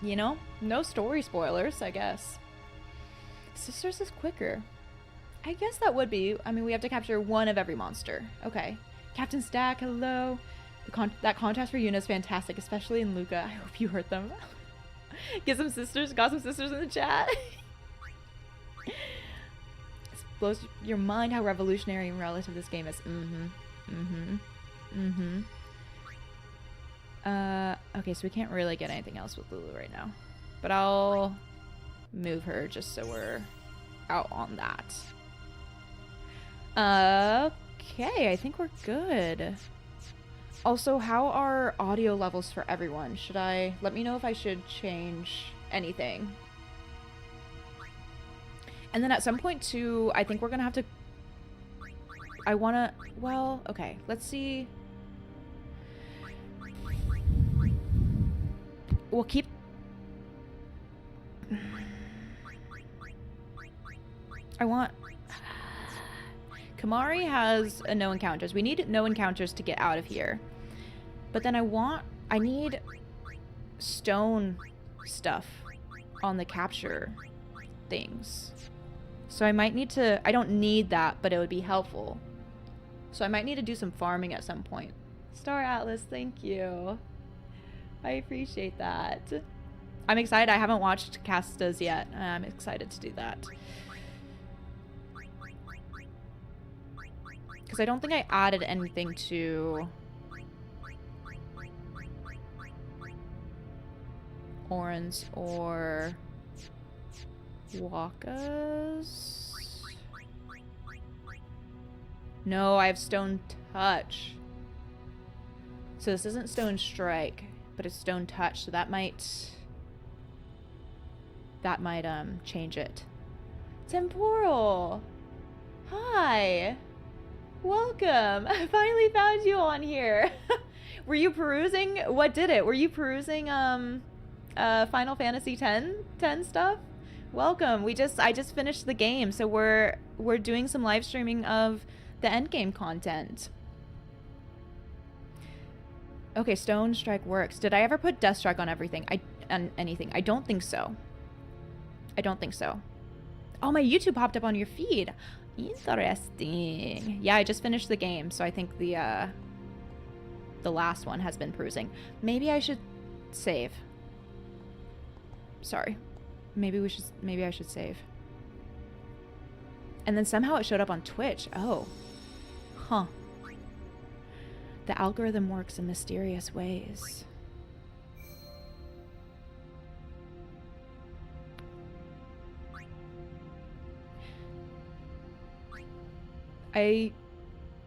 You know? No story spoilers, I guess. Sisters is quicker. I guess that would be. I mean, we have to capture one of every monster. Okay. Captain Stack, hello. That contrast for Yuna is fantastic, especially in Luca. I hope you heard them. Get some sisters. Got some sisters in the chat. It blows your mind how revolutionary and relative this game is. Okay, so we can't really get anything else with Lulu right now. But I'll move her just so we're out on that. Okay, I think we're good. Also, how are audio levels for everyone? Should I... Let me know if I should change anything. And then at some point, too, I think we're gonna have to... I wanna... Well, okay, let's see... We'll keep... I want... Kamari has a no encounters. We need no encounters to get out of here. But then I need stone stuff on the capture things. So I might need to... I don't need that, but it would be helpful. So I might need to do some farming at some point. Star Atlas, thank you. I appreciate that. I'm excited. I haven't watched Castas yet. I'm excited to do that. Because I don't think I added anything to... Orange or... Wakas? No, I have Stone Touch. So this isn't Stone Strike, but it's Stone Touch, so that might change it. Temporal! Hi! Welcome! I finally found you on here! Were you perusing? What did it? Were you perusing Final Fantasy X stuff? Welcome. I just finished the game, so we're doing some live streaming of the endgame content. Okay, Stone Strike works. Did I ever put Death Strike on everything? On anything? I don't think so. I don't think so. Oh, my YouTube popped up on your feed. Interesting. Yeah, I just finished the game, so I think the last one has been perusing. Maybe I should save. Sorry. Maybe I should save. And then somehow it showed up on Twitch. Oh. Huh. The algorithm works in mysterious ways. I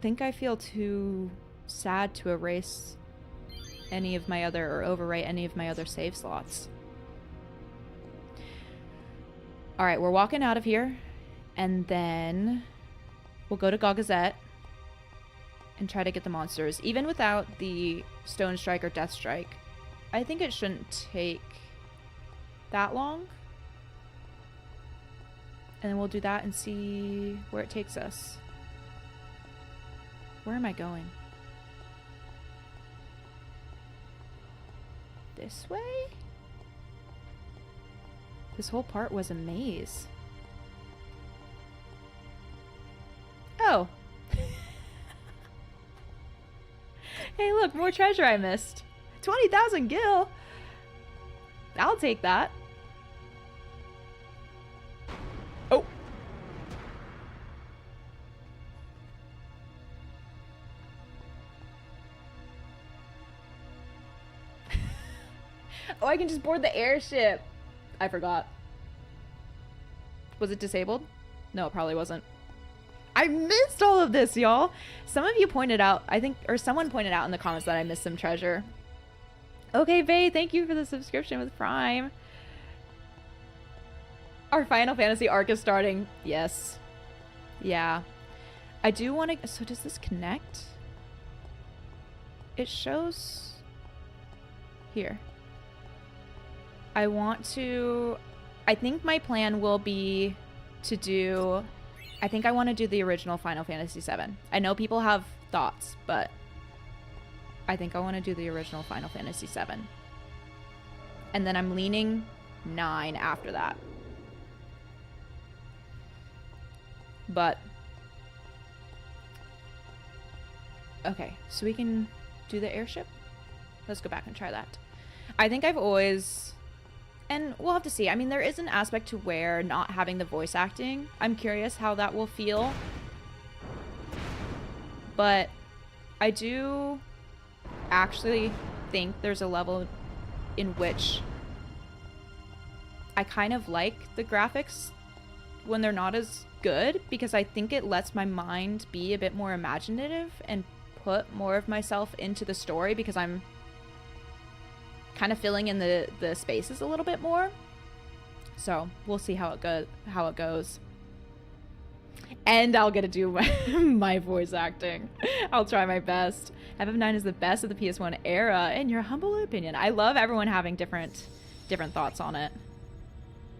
think I feel too sad to erase any of my other, or overwrite any of my other save slots. Alright, we're walking out of here, and then we'll go to Gagazette and try to get the monsters. Even without the Stone Strike or Death Strike, I think it shouldn't take that long. And then we'll do that and see where it takes us. Where am I going? This way? This whole part was a maze. Oh. Hey, look, more treasure I missed. 20,000 gil. I'll take that. Oh. Oh, I can just board the airship. I forgot. Was it disabled? No, it probably wasn't. I missed all of this, y'all. Some of you pointed out, I think, or someone pointed out in the comments that I missed some treasure. Okay, Faye, thank you for the subscription with Prime. Our Final Fantasy arc is starting. Yes. Yeah. I do want to... So does this connect? It shows... Here. I think my plan will be to do, I think I want to do the original Final Fantasy VII. I know people have thoughts, but I think I want to do the original Final Fantasy VII. And then I'm leaning 9 after that. But okay, so we can do the airship. Let's go back and try that. I think I've always, and we'll have to see. I mean, there is an aspect to where not having the voice acting, I'm curious how that will feel. But I do actually think there's a level in which I kind of like the graphics when they're not as good, because I think it lets my mind be a bit more imaginative and put more of myself into the story, because I'm kind of filling in the spaces a little bit more. So we'll see how it goes. And I'll get to do my voice acting. I'll try my best. FF9 is the best of the PS1 era, in your humble opinion. I love everyone having different thoughts on it.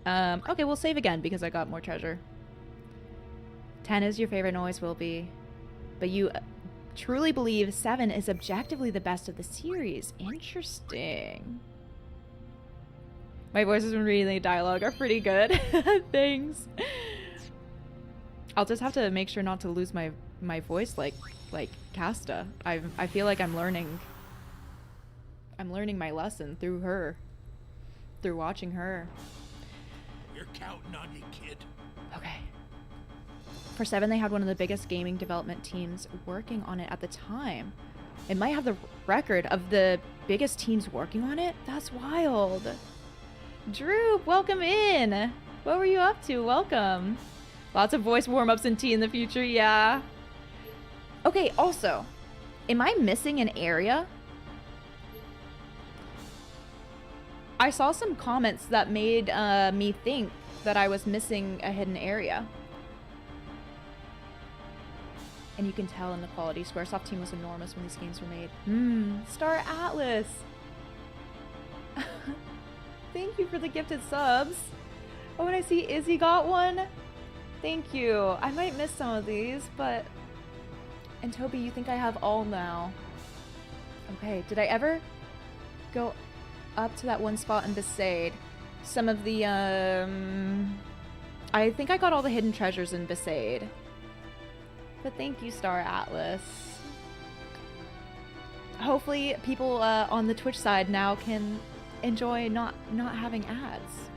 Okay, we'll save again because I got more treasure. 10 is your favorite, and always will be. But you truly believe 7 is objectively the best of the series. Interesting. My voices when reading the dialogue are pretty good. Thanks. I'll just have to make sure not to lose my voice like Casta. I feel like I'm learning my lesson through her. Through watching her. We're counting on you, kid. Okay. For 7, they had one of the biggest gaming development teams working on it at the time. It might have the record of the biggest teams working on it. That's wild. Droop, welcome in. What were you up to? Welcome. Lots of voice warm-ups and tea in the future, yeah. Okay, also, am I missing an area? I saw some comments that made me think that I was missing a hidden area. And you can tell in the quality. Squaresoft team was enormous when these games were made. Star Atlas. Thank you for the gifted subs. Oh, and I see Izzy got one. Thank you. I might miss some of these, but... And Toby, you think I have all now. Okay, did I ever go up to that one spot in Besaid? Some of the, I think I got all the hidden treasures in Besaid. But thank you, Star Atlas. Hopefully people on the Twitch side now can enjoy not having ads.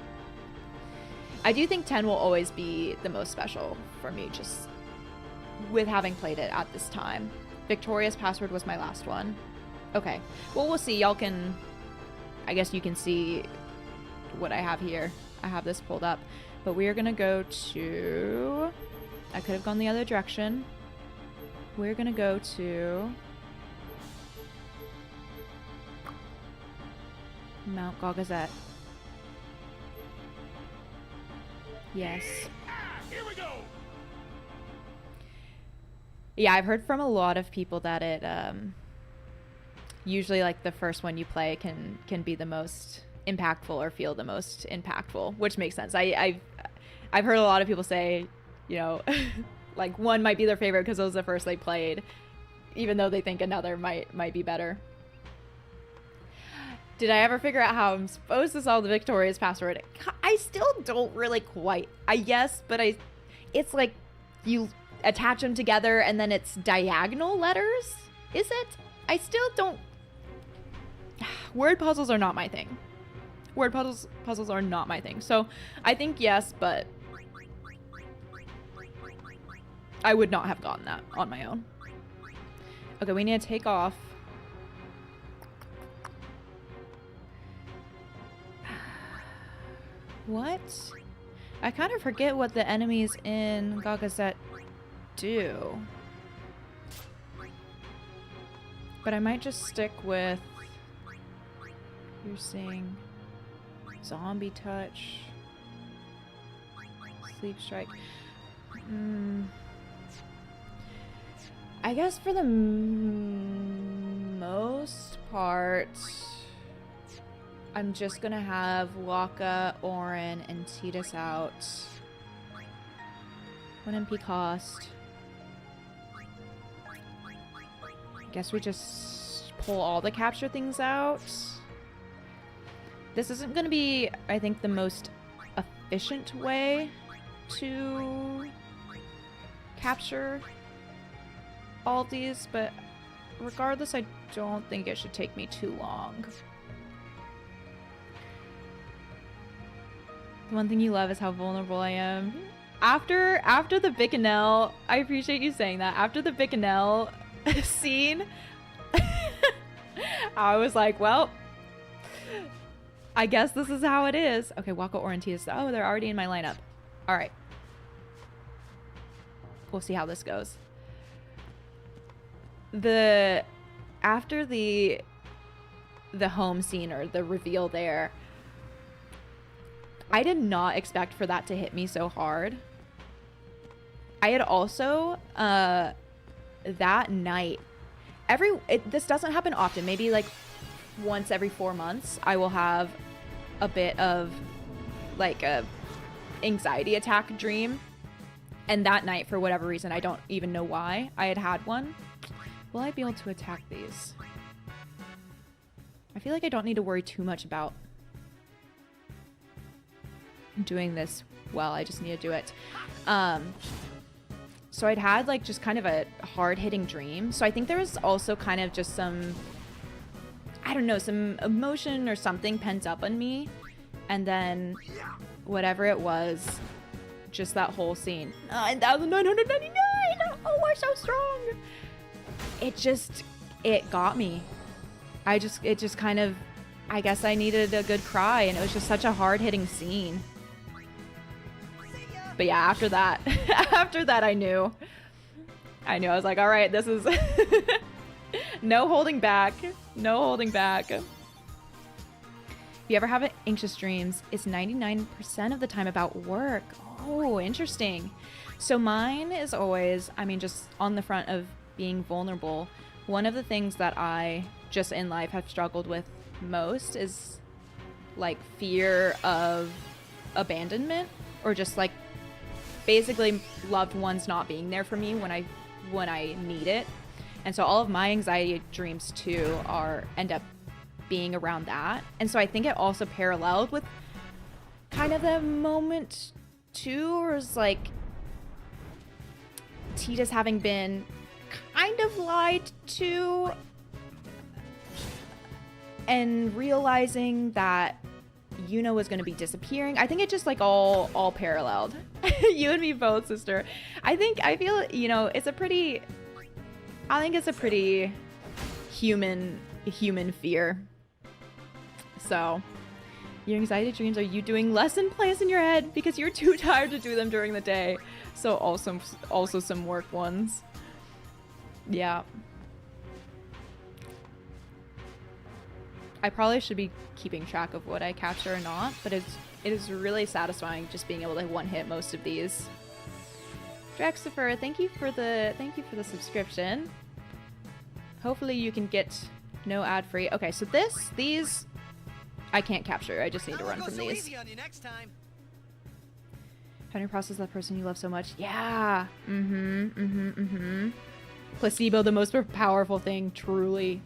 I do think 10 will always be the most special for me, just with having played it at this time. Victoria's Password was my last one. Okay, well, we'll see. Y'all can, I guess you can see what I have here. I have this pulled up, but we are gonna go to, I could have gone the other direction. We're gonna go to Mount Gogazet. Yes. Here we go. Yeah, I've heard from a lot of people that it usually like the first one you play can be the most impactful or feel the most impactful, which makes sense. I've heard a lot of people say, you know, like one might be their favorite because it was the first they played, even though they think another might be better. Did I ever figure out how I'm supposed to solve the Victoria's Password? I still don't really quite. Yes, but it's like you attach them together and then it's diagonal letters? Is it? I still don't... Word puzzles are not my thing. Word puzzles are not my thing. So I think yes, but I would not have gotten that on my own. Okay, we need to take off. What? I kind of forget what the enemies in Gogazet do. But I might just stick with... You're seeing... Zombie Touch... Sleep Strike... I guess for the most part... I'm just gonna have Waka, Orin, and Tidus out. 1 MP cost. Guess we just pull all the capture things out. This isn't gonna be, I think, the most efficient way to capture all of these, but regardless, I don't think it should take me too long. The one thing you love is how vulnerable I am. After the Bicanel, I appreciate you saying that. After the Bicanel scene, I was like, well, I guess this is how it is. Okay, Waka Orientees. Oh, they're already in my lineup. All right. We'll see how this goes. After the home scene or the reveal there, I did not expect for that to hit me so hard. I had also that night, this doesn't happen often, maybe like once every 4 months I will have a bit of like a anxiety attack dream, and that night, for whatever reason, I don't even know why, I had one. Will I be able to attack these? I feel like I don't need to worry too much about doing this well. I just need to do it. So I'd had like just kind of a hard-hitting dream. So I think there was also kind of just some, I don't know, some emotion or something pent up on me. And then whatever it was, just that whole scene. 9,999! Oh, we're so strong! It got me. It just kind of, I guess I needed a good cry, and it was just such a hard-hitting scene. But yeah, after that, I knew. I was like, all right, this is no holding back. No holding back. If you ever have anxious dreams, it's 99% of the time about work. Oh, interesting. So mine is always, I mean, just on the front of being vulnerable. One of the things that I just in life have struggled with most is like fear of abandonment, or just like basically loved ones not being there for me when I need it. And so all of my anxiety dreams too end up being around that. And so I think it also paralleled with kind of the moment too, or is like Tidus having been kind of lied to and realizing that Yuna was going to be disappearing. I think it just like all paralleled. You and me both, sister. I feel, you know, it's a pretty human fear. So, your anxiety dreams, are you doing lesson plans in your head because you're too tired to do them during the day? So also some work ones. Yeah. I probably should be keeping track of what I capture or not, but it is really satisfying just being able to one-hit most of these. Drexifer, thank you for the subscription. Hopefully you can get no ad-free. Okay, so these I can't capture. I just need to run from these. How do you process that person you love so much? Yeah. Placebo, the most powerful thing, truly.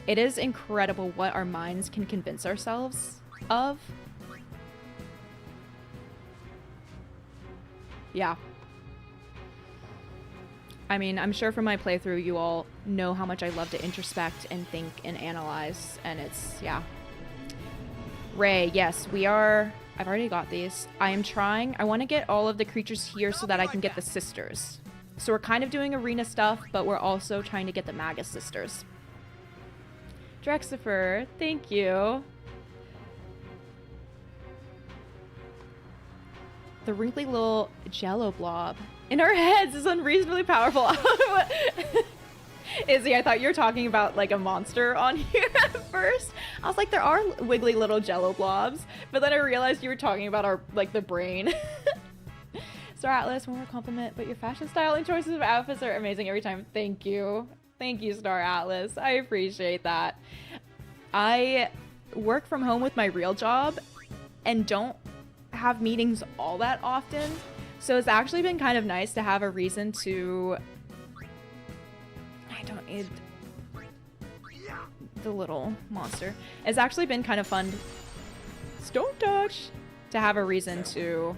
It is incredible what our minds can convince ourselves of. Yeah. I mean, I'm sure from my playthrough you all know how much I love to introspect and think and analyze, and it's, yeah. Ray, yes, we are... I've already got these. I am trying... I want to get all of the creatures here so that I can get the sisters. So we're kind of doing arena stuff, but we're also trying to get the Magus sisters. Drexifer, thank you. The wrinkly little jello blob in our heads is unreasonably powerful. Izzy, I thought you were talking about like a monster on here at first. I was like, there are wiggly little jello blobs, but then I realized you were talking about our, like, the brain. Star Atlas, one more compliment, but your fashion styling choices of outfits are amazing every time. Thank you. Thank you, Star Atlas. I appreciate that. I work from home with my real job and don't have meetings all that often. So it's actually been kind of nice to have a reason to... I don't need the little monster. It's actually been kind of fun. Don't touch! To have a reason to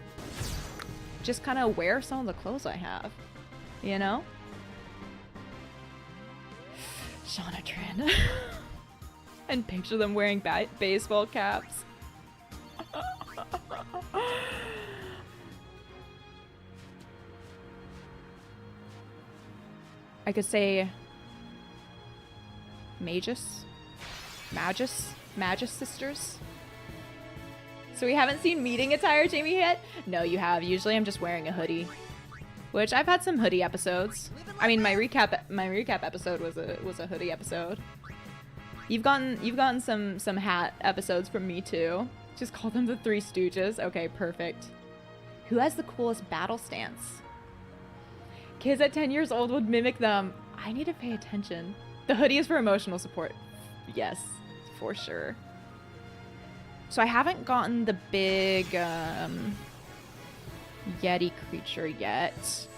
just kind of wear some of the clothes I have. You know? Jonathan. And picture them wearing baseball caps. I could say Magus sisters. So we haven't seen meeting attire Jamie yet? No, you have. Usually I'm just wearing a hoodie. Which I've had some hoodie episodes. I mean, my recap episode was a hoodie episode. You've gotten some hat episodes from me too. Just call them the Three Stooges. Okay, perfect. Who has the coolest battle stance? Kids at 10 years old would mimic them. I need to pay attention. The hoodie is for emotional support. Yes, for sure. So I haven't gotten the big Yeti creature yet.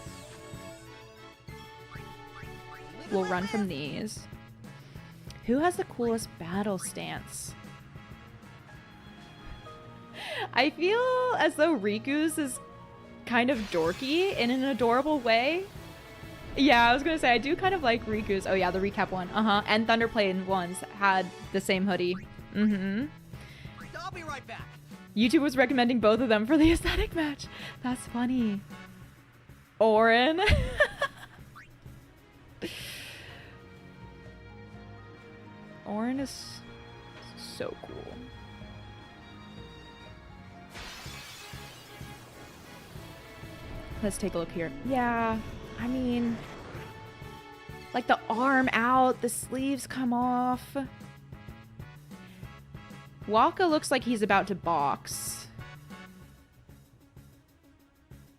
We'll run from these. Who has the coolest battle stance? I feel as though Riku's is kind of dorky in an adorable way. Yeah, I was gonna say, I do kind of like Riku's. Oh yeah, the recap one. And Thunderplane ones had the same hoodie. I'll be right back. YouTube was recommending both of them for the aesthetic match. That's funny. Orin. Orin is so cool. Let's take a look here. Yeah, I mean, like the arm out, the sleeves come off. Waka looks like he's about to box.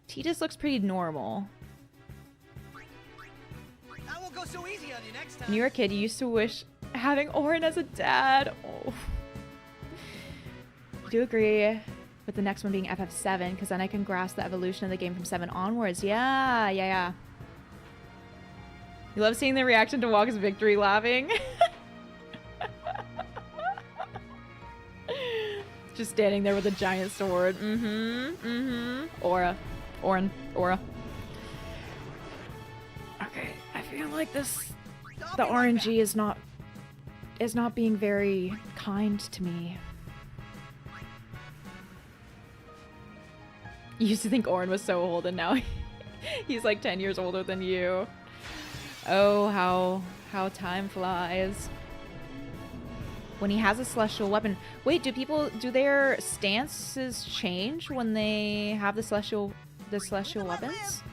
Tidus looks pretty normal. I won't go so easy on you next time. When you were a kid, you used to wish having Orin as a dad. Oh. I do agree with the next one being FF7, because then I can grasp the evolution of the game from 7 onwards. Yeah. You love seeing the reaction to Waka's victory laughing. Just standing there with a giant sword. Aura. Orin. Aura. Okay, I feel like this... The RNG is not being very kind to me. You used to think Orin was so old, and now he's like 10 years older than you. Oh, how time flies. When he has a celestial weapon. Wait, do their stances change when they have the celestial weapons?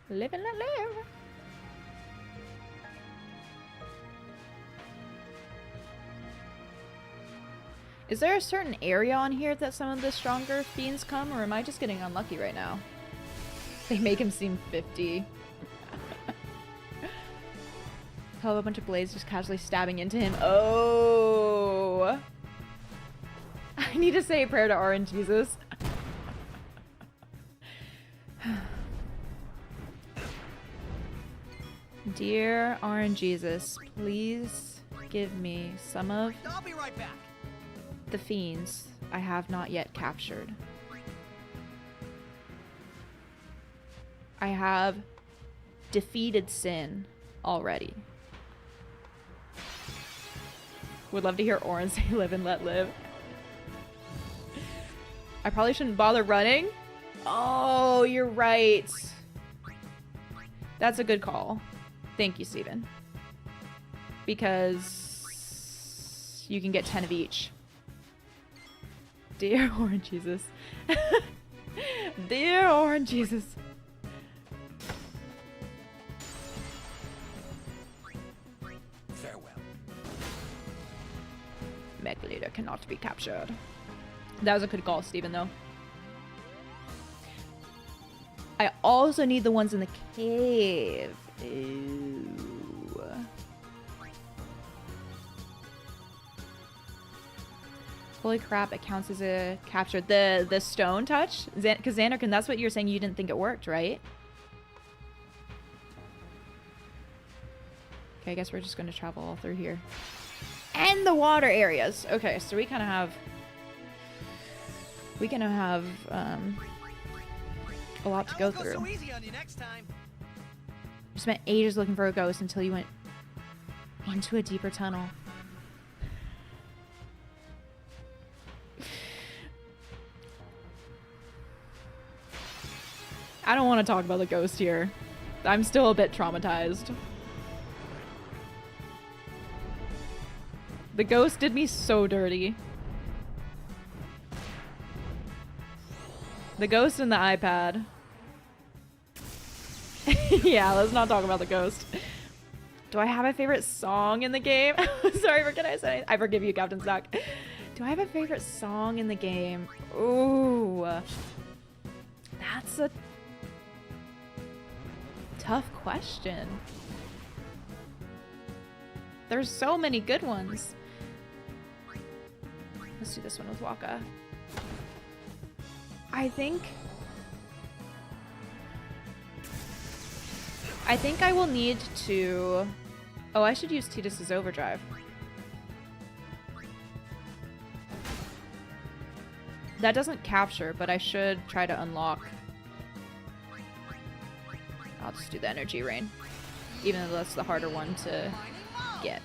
Live and let live. Is there a certain area on here that some of the stronger fiends come, or am I just getting unlucky right now? They make him seem 50. Have a bunch of blades just casually stabbing into him. Oh! I need to say a prayer to Orange Jesus. Dear Orange Jesus, please give me some of I'll be right back. the fiends I have not yet captured. I have defeated sin already. Would love to hear Orin say live and let live. I probably shouldn't bother running. Oh, you're right. That's a good call. Thank you, Steven. Because you can get 10 of each. Dear Orange Jesus. Dear Orange Jesus. Farewell. Mech leader cannot be captured. That was a good call, Steven, though. I also need the ones in the cave. Ooh. Holy crap, it counts as a capture. The stone touch? Because Xanarkin, that's what you're saying, you didn't think it worked, right? Okay, I guess we're just going to travel all through here. And the water areas. Okay, so we kind of have... We kind of have a lot to go through. So easy on you next time. You spent ages looking for a ghost until you went into a deeper tunnel. I don't want to talk about the ghost here. I'm still a bit traumatized. The ghost did me so dirty. The ghost and the iPad. Yeah, let's not talk about the ghost. Do I have a favorite song in the game? Sorry, what can I say? I forgive you, Captain Stock. Do I have a favorite song in the game? Ooh. That's a tough question. There's so many good ones. Let's do this one with Waka. I think I will need to... Oh, I should use Tidus's Overdrive. That doesn't capture, but I should try to unlock. I'll just do the Energy Rain, even though that's the harder one to get.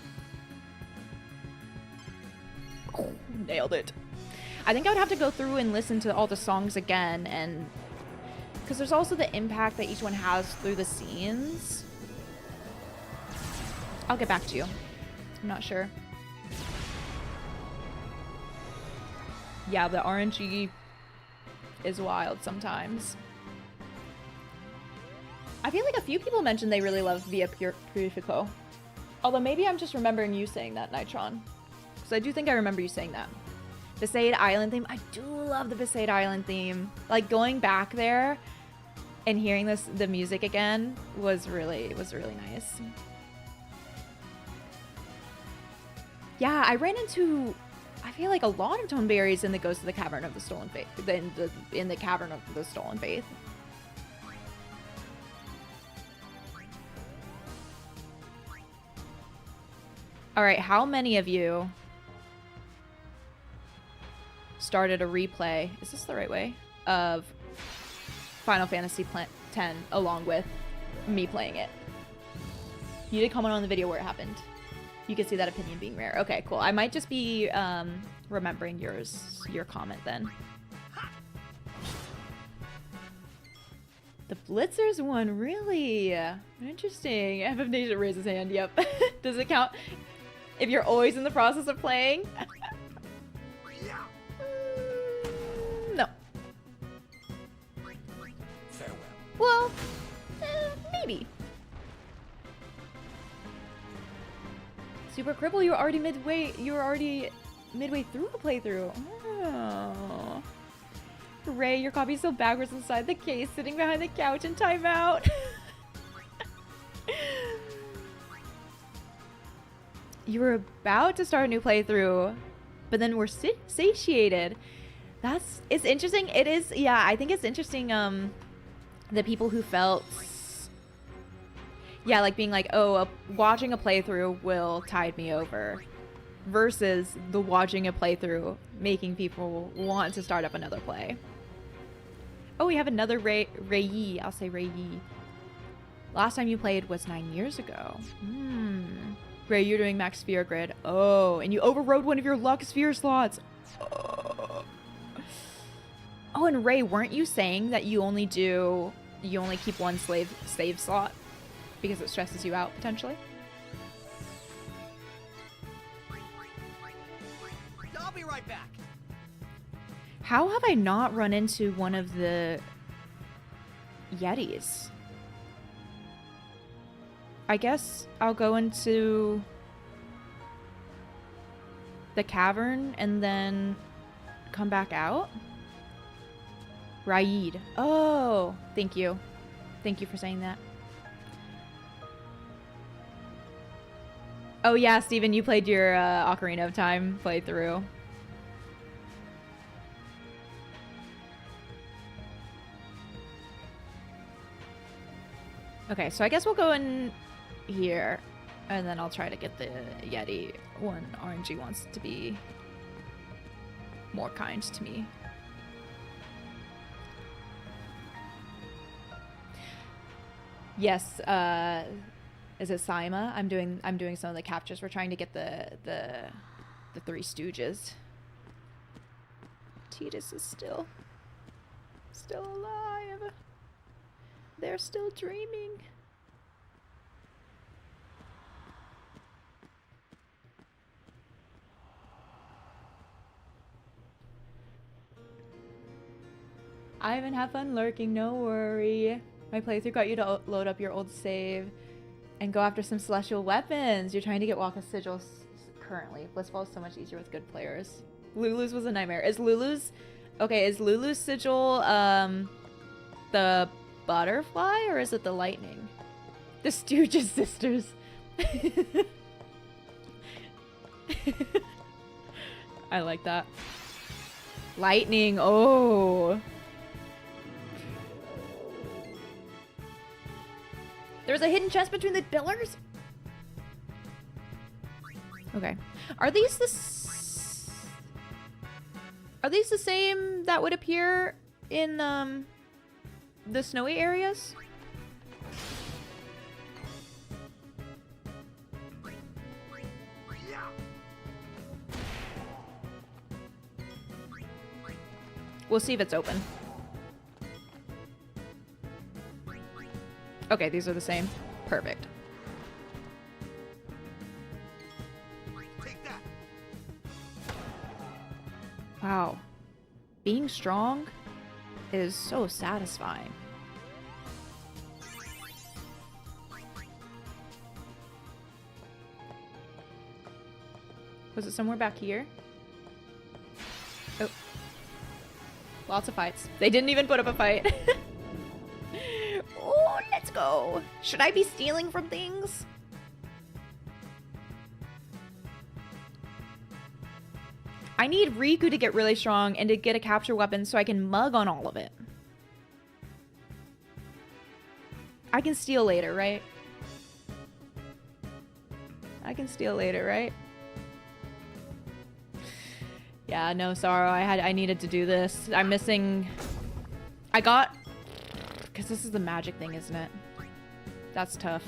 Oh, nailed it. I think I would have to go through and listen to all the songs again, and because there's also the impact that each one has through the scenes. I'll get back to you. I'm not sure. Yeah, the RNG is wild sometimes. I feel like a few people mentioned they really love Via Purifico. Although maybe I'm just remembering you saying that, Nitron. Because I do think I remember you saying that. Besaid Island theme. I do love the Besaid Island theme. Like going back there and hearing the music again was really nice. Yeah, I ran into, I feel like a lot of Toneberries in the Ghost of the Cavern of the Stolen Faith. In the Cavern of the Stolen Faith. All right, how many of you started a replay, is this the right way, of Final Fantasy X along with me playing it? You did comment on the video where it happened. You can see that opinion being rare. Okay, cool. I might just be remembering your comment then. The Blitzers one, really? Interesting. FF Nation raises hand, yep. Does it count if you're always in the process of playing? No. Farewell. Well, maybe. Super Cripple, you're already midway through a playthrough. Oh. Ray, your copy's still backwards inside the case, sitting behind the couch in timeout. You were about to start a new playthrough, but then we're satiated. It's interesting. It is, yeah, I think it's interesting, the people who felt, yeah, like being like, oh, watching a playthrough will tide me over, versus the watching a playthrough making people want to start up another play. Oh, we have another Ray-Yi. I'll say Ray-Yi. Last time you played was 9 years ago. Ray, you're doing max sphere grid. Oh, and you overrode one of your luck sphere slots. Oh, and Ray, weren't you saying that you only keep one save slot because it stresses you out potentially? I'll be right back. How have I not run into one of the Yetis? I guess I'll go into the cavern and then come back out. Raid. Oh, thank you. Thank you for saying that. Oh yeah, Steven, you played your Ocarina of Time playthrough. Okay, so I guess we'll go in here, and then I'll try to get the Yeti when RNG wants to be more kind to me. Yes, is it Saima? I'm doing some of the captures. We're trying to get the Three Stooges. Titus is still alive. They're still dreaming. Ivan, have fun lurking, no worry. My playthrough got you to load up your old save and go after some celestial weapons. You're trying to get Waka's sigil currently. Blissfall is so much easier with good players. Lulu's was a nightmare. Is Lulu's sigil the butterfly or is it the lightning? The Stooges sisters. I like that. Lightning. Oh. There's a hidden chest between the pillars? Okay. Are these the same that would appear in the snowy areas? We'll see if it's open. Okay, these are the same. Perfect. Take that. Wow. Being strong is so satisfying. Was it somewhere back here? Oh. Lots of fights. They didn't even put up a fight. Oh, let's go. Should I be stealing from things? I need Riku to get really strong and to get a capture weapon so I can mug on all of it. I can steal later, right? I can steal later, right? Yeah, no, sorrow. I needed to do this. I'm missing... I got... Because this is the magic thing, isn't it? That's tough.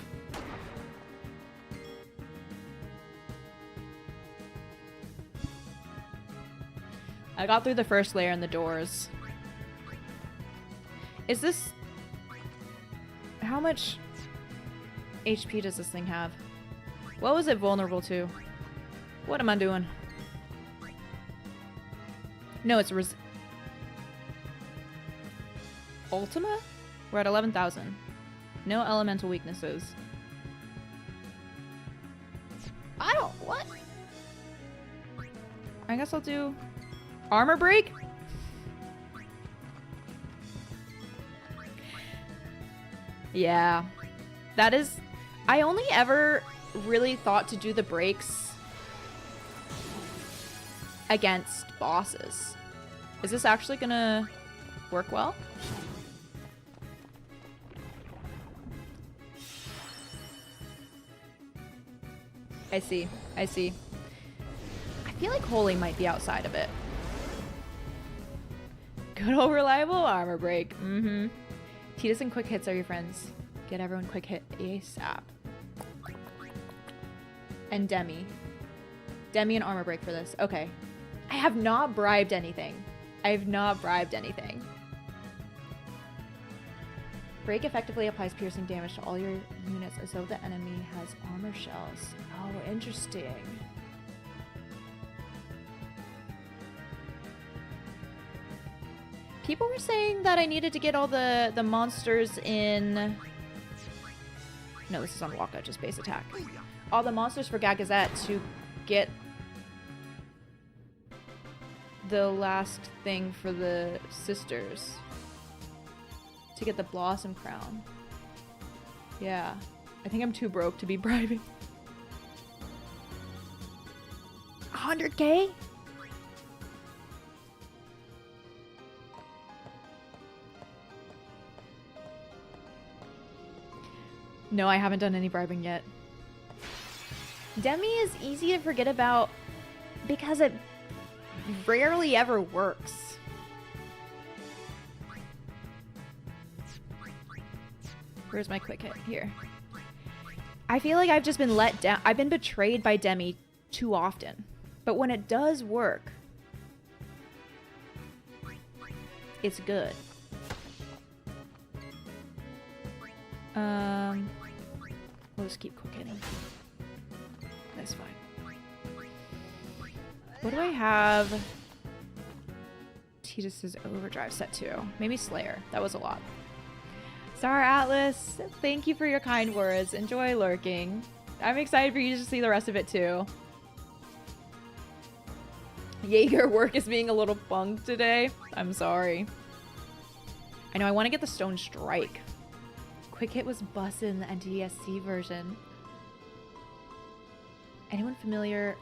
I got through the first layer in the doors. Is this... How much HP does this thing have? What was it vulnerable to? What am I doing? No, it's Ultima? We're at 11,000. No elemental weaknesses. I don't... What? I guess I'll do... Armor break? Yeah. That is... I only ever really thought to do the breaks against bosses. Is this actually gonna work well? I see. I see. I feel like Holy might be outside of it. Good old reliable armor break. Mm-hmm. Titus and quick hits are your friends. Get everyone quick hit ASAP. And Demi. Demi and armor break for this. Okay. I have not bribed anything. I have not bribed anything. Break effectively applies piercing damage to all your units as though the enemy has armor shells. Oh, interesting. People were saying that I needed to get all the monsters in... No, this is on Waka, just base attack. All the monsters for Gagazette to get the last thing for the sisters. To get the Blossom Crown. Yeah. I think I'm too broke to be bribing. 100K? No, I haven't done any bribing yet. Demi is easy to forget about because it rarely ever works. Where's my quick hit? Here. I feel like I've just been let down. I've been betrayed by Demi too often. But when it does work, it's good. We'll just keep quick hitting. That's fine. What do I have? Titus's overdrive set to. Maybe Slayer. That was a lot. Star Atlas, thank you for your kind words. Enjoy lurking. I'm excited for you to see the rest of it too. Jaeger work is being a little bunk today. I'm sorry. I know I want to get the Stone Strike. Quick Hit was busted in the NTSC version. Anyone familiar?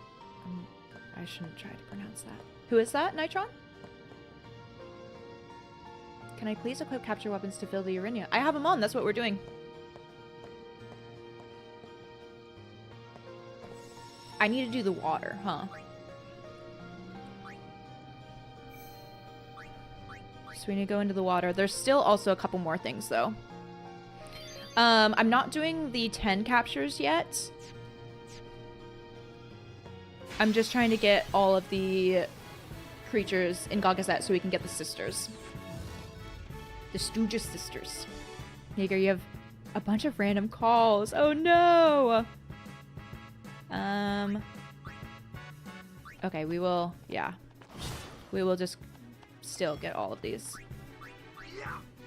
I shouldn't try to pronounce that. Who is that, Nitron? Can I please equip capture weapons to fill the Urinia? I have them on. That's what we're doing. I need to do the water, huh? So we need to go into the water. There's still also a couple more things, though. I'm not doing the 10 captures yet. I'm just trying to get all of the creatures in Gagazet so we can get the sisters. The Stooges sisters. Jaeger, you have a bunch of random calls. Oh no! Okay, we will, yeah. We will just still get all of these.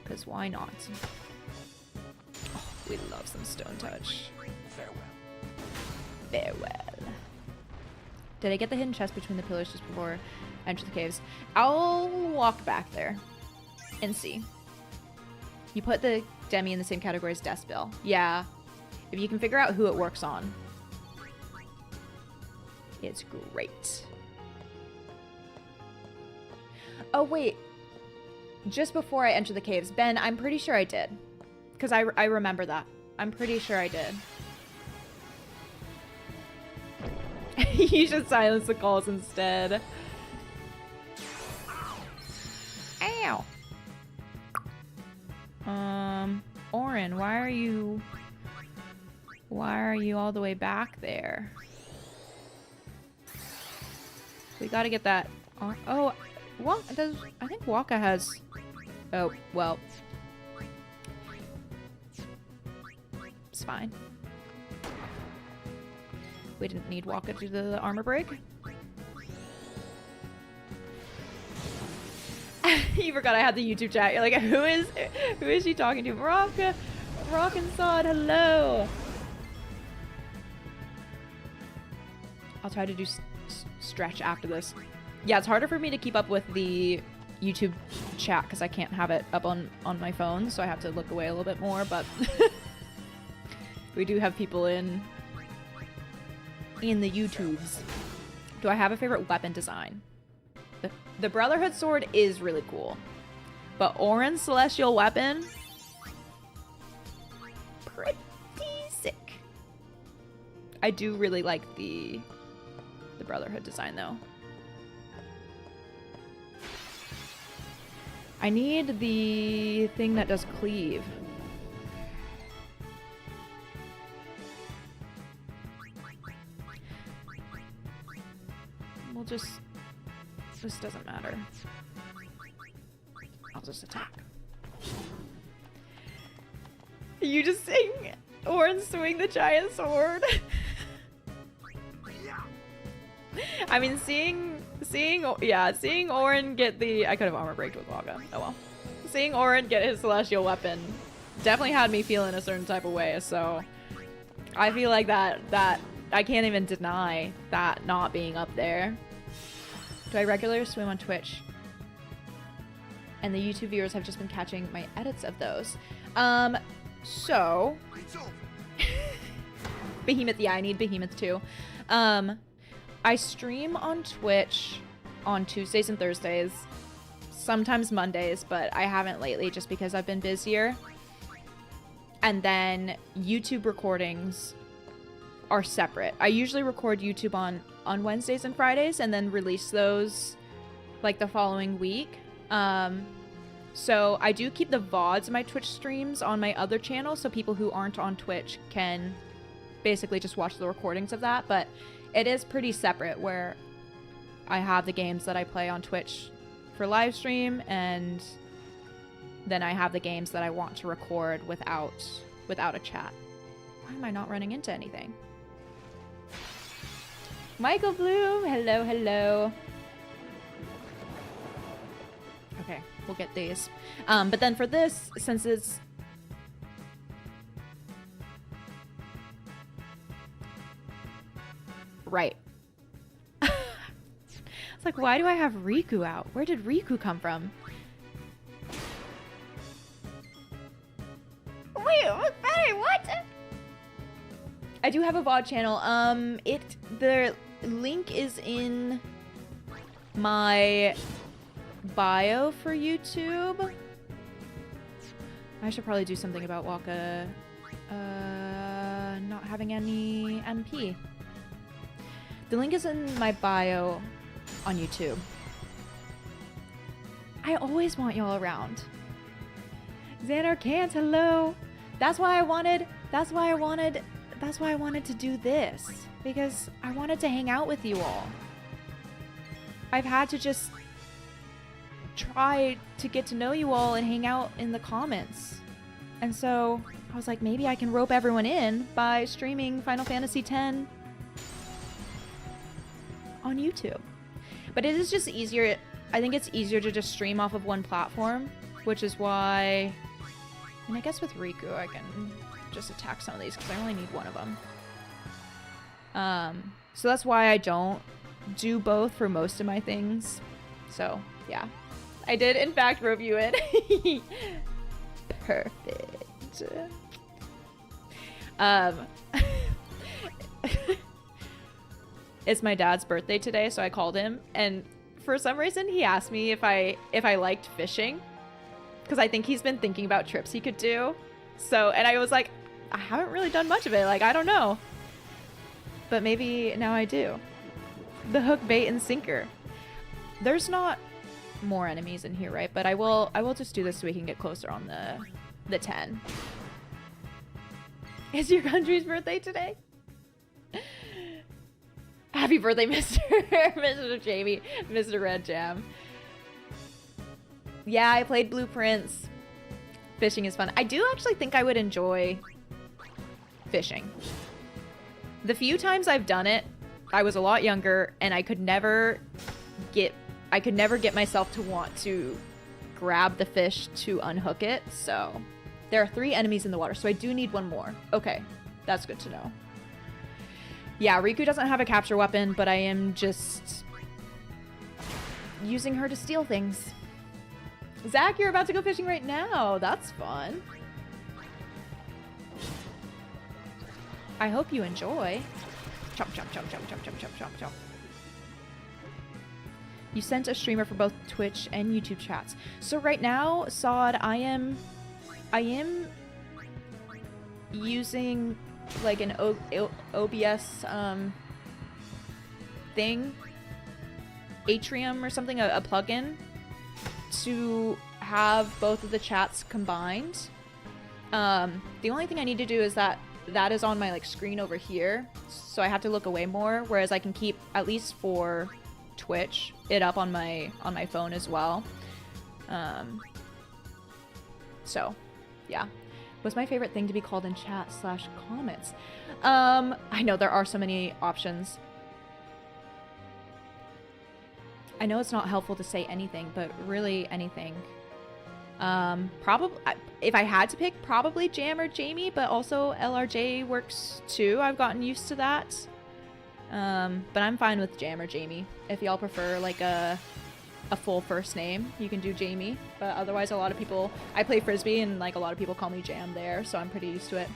Because why not? Oh, we love some Stone Touch. Farewell. Farewell. Did I get the hidden chest between the pillars just before I enter the caves? I'll walk back there and see. You put the Demi in the same category as Deathbill. Yeah. If you can figure out who it works on, it's great. Oh, wait. Just before I enter the caves. Ben, I'm pretty sure I did. Because I remember that. I'm pretty sure I did. You should silence the calls instead. Ow. Orin, why are you all the way back there? We gotta get that. Oh, well, I think Waka has. Oh, well, it's fine. We didn't need Waka to do the armor break. You forgot I had the YouTube chat. You're like, who is she talking to? Rock and Sod, hello. I'll try to do stretch after this. Yeah, it's harder for me to keep up with the YouTube chat because I can't have it up on my phone, so I have to look away a little bit more, but we do have people in the YouTubes. Do I have a favorite weapon design? The Brotherhood sword is really cool, but Orin's celestial weapon, pretty sick. I do really like the Brotherhood design though. I need the thing that does cleave. We'll just... This doesn't matter. I'll just attack. You just sing Orin swing the giant sword. I mean, seeing Orin get the... I could have armor breaked with Waka. Oh well. Seeing Orin get his celestial weapon definitely had me feeling a certain type of way, so I feel like that I can't even deny that not being up there. Do I regularly swim on Twitch? And the YouTube viewers have just been catching my edits of those. So... Behemoth, yeah, I need Behemoth too. I stream on Twitch on Tuesdays and Thursdays, sometimes Mondays, but I haven't lately just because I've been busier. And then YouTube recordings are separate. I usually record YouTube on Wednesdays and Fridays and then release those like the following week. So I do keep the VODs of my Twitch streams on my other channel so people who aren't on Twitch can basically just watch the recordings of that. But it is pretty separate where I have the games that I play on Twitch for live stream, and then I have the games that I want to record without a chat. Why am I not running into anything? Michael Bloom, hello, hello. Okay, we'll get these. But then for this, since it's... Right. It's like, why do I have Riku out? Where did Riku come from? Wait, what? I do have a VOD channel. The link is in my bio for YouTube. I should probably do something about Waka not having any MP. The link is in my bio on YouTube. I always want y'all around. Xander Cans, hello. That's why I wanted to do this, because I wanted to hang out with you all. I've had to just try to get to know you all and hang out in the comments. And so I was like, maybe I can rope everyone in by streaming Final Fantasy X on YouTube. But it is just easier. I think it's easier to just stream off of one platform, which is why... And I guess with Riku, I can just attack some of these because I only need one of them. So that's why I don't do both for most of my things. So, yeah. I did, in fact, review it. Perfect. It's my dad's birthday today, so I called him, and for some reason he asked me if I liked fishing, because I think he's been thinking about trips he could do. So, and I was like, I haven't really done much of it, like, I don't know, but maybe now I do. The hook, bait, and sinker. There's not more enemies in here, right? But I will just do this so we can get closer on the 10. Is your country's birthday today? Happy birthday, Mr. Jamie, Mr. Red Jam. Yeah, I played Blueprints. Fishing is fun. I do actually think I would enjoy fishing. The few times I've done it, I was a lot younger, and I could never get myself to want to grab the fish to unhook it. So there are 3 enemies in the water, so I do need one more. Okay, that's good to know. Yeah, Riku doesn't have a capture weapon, but I am just using her to steal things. Zach, you're about to go fishing right now. That's fun. I hope you enjoy. Chomp, chomp, chomp, chomp, chomp, chomp, chomp, chomp, chomp. You sent a streamer for both Twitch and YouTube chats. So right now, Sod, I am using like an OBS thing, Atrium or something, a plugin to have both of the chats combined. The only thing I need to do is that is on my like screen over here, so I have to look away more, whereas I can keep, at least for Twitch, it up on my phone as well. So yeah. What's my favorite thing to be called in chat / comments? I know there are so many options. I know it's not helpful to say anything, but really anything. Probably, if I had to pick, probably Jam or Jamie, but also LRJ works too. I've gotten used to that. But I'm fine with Jam or Jamie. If y'all prefer like a full first name, you can do Jamie. But otherwise, a lot of people, I play Frisbee and like a lot of people call me Jam there, so I'm pretty used to it.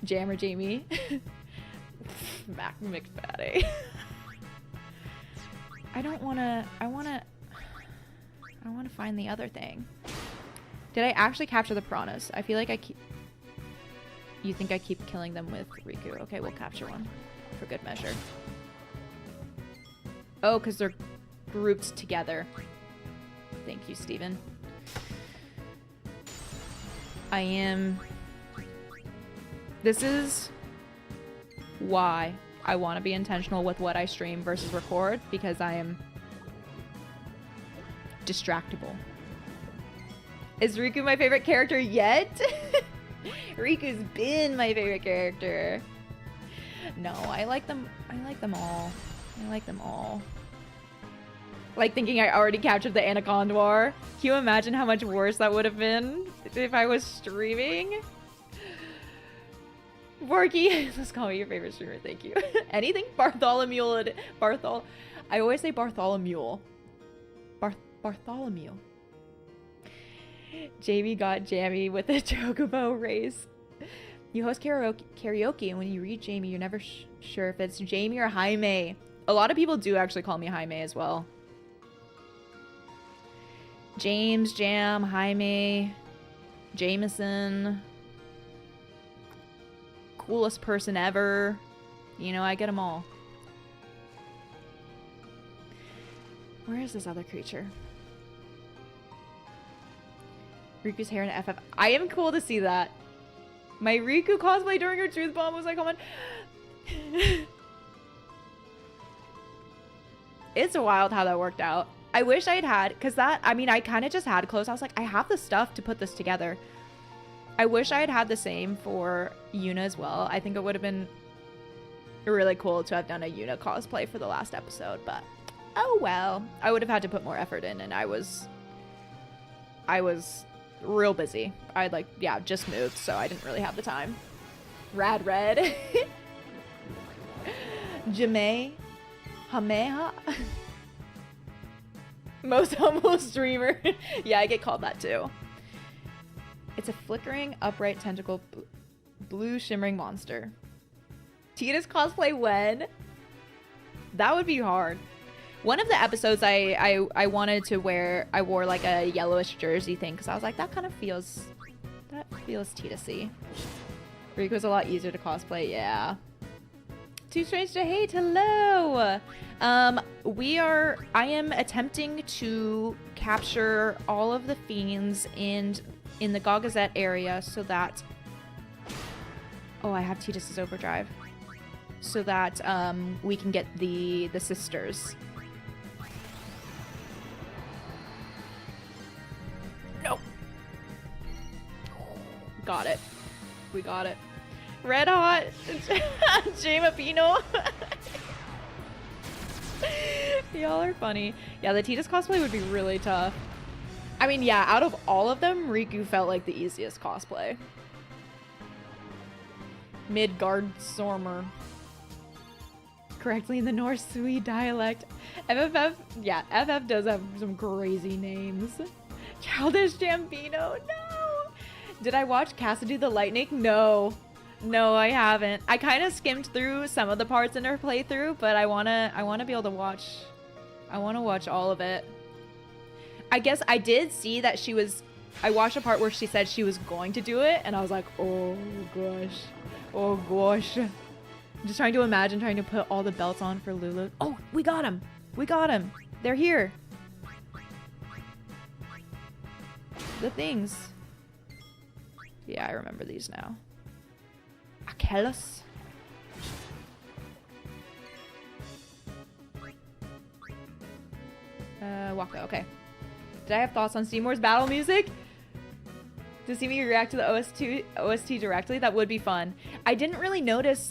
Jam or Jamie. Mac McFaddy. I want to find the other thing. Did I actually capture the piranhas? I feel like You think I keep killing them with Riku? Okay, we'll capture one for good measure. Oh, because they're grouped together. Thank you, Steven. This is why I want to be intentional with what I stream versus record, because I am distractible. Is Riku my favorite character yet? Riku's been my favorite character. No, I like them all. I like them all. Like thinking I already captured the Anacondoir. Can you imagine how much worse that would have been if I was streaming? Borky, let's call me your favorite streamer, thank you. Anything Bartholomew. I always say Bartholomew. Bartholomew. Jamie got jammy with the Chocobo race. You host karaoke, and when you read Jamie, you're never sure if it's Jamie or Jaime. A lot of people do actually call me Jaime as well. James, Jam, Jaime, Jameson. Coolest person ever. You know, I get them all. Where is this other creature? Riku's hair in FF. I am cool to see that. My Riku cosplay during her truth bomb was like, oh my. It's wild how that worked out. I wish I'd had, because that, I mean, I kind of just had clothes. I was like, I have the stuff to put this together. I wish I had had the same for Yuna as well. I think it would have been really cool to have done a Yuna cosplay for the last episode, but oh well. I would have had to put more effort in, and I was real busy. I'd like, yeah, just moved, so I didn't really have the time. Rad Red. Jame. Hameha. Most humble streamer. Yeah, I get called that too. It's a flickering, upright tentacle, blue shimmering monster. Tita's cosplay when? That would be hard. One of the episodes I wanted to wear, I wore like a yellowish jersey thing because I was like, that feels Tita-y. Riku's a lot easier to cosplay, yeah. Too strange to hate, hello! I am attempting to capture all of the fiends in the Gagazet area so that... Oh, I have Titus's overdrive. So that we can get the sisters. No. Got it. We got it. Red Hot Jamapino. Y'all are funny. Yeah, the Titus cosplay would be really tough. I mean, yeah, out of all of them, Riku felt like the easiest cosplay. Midgard Sormer. Correctly in the Norse Swede dialect. FF, yeah, FF does have some crazy names. Childish Gambino, no! Did I watch Cassidy the Lightning? No. No, I haven't. I kind of skimmed through some of the parts in her playthrough, but I wanna be able to watch. I wanna watch all of it. I guess I did see that she was. I watched a part where she said she was going to do it, and I was like, oh gosh, oh gosh. I'm just trying to imagine trying to put all the belts on for Lulu. Oh, we got him. We got him. They're here. The things. Yeah, I remember these now. Achilles. Waka, okay. Did I have thoughts on Seymour's battle music? To see me react to the OST directly? That would be fun. I didn't really notice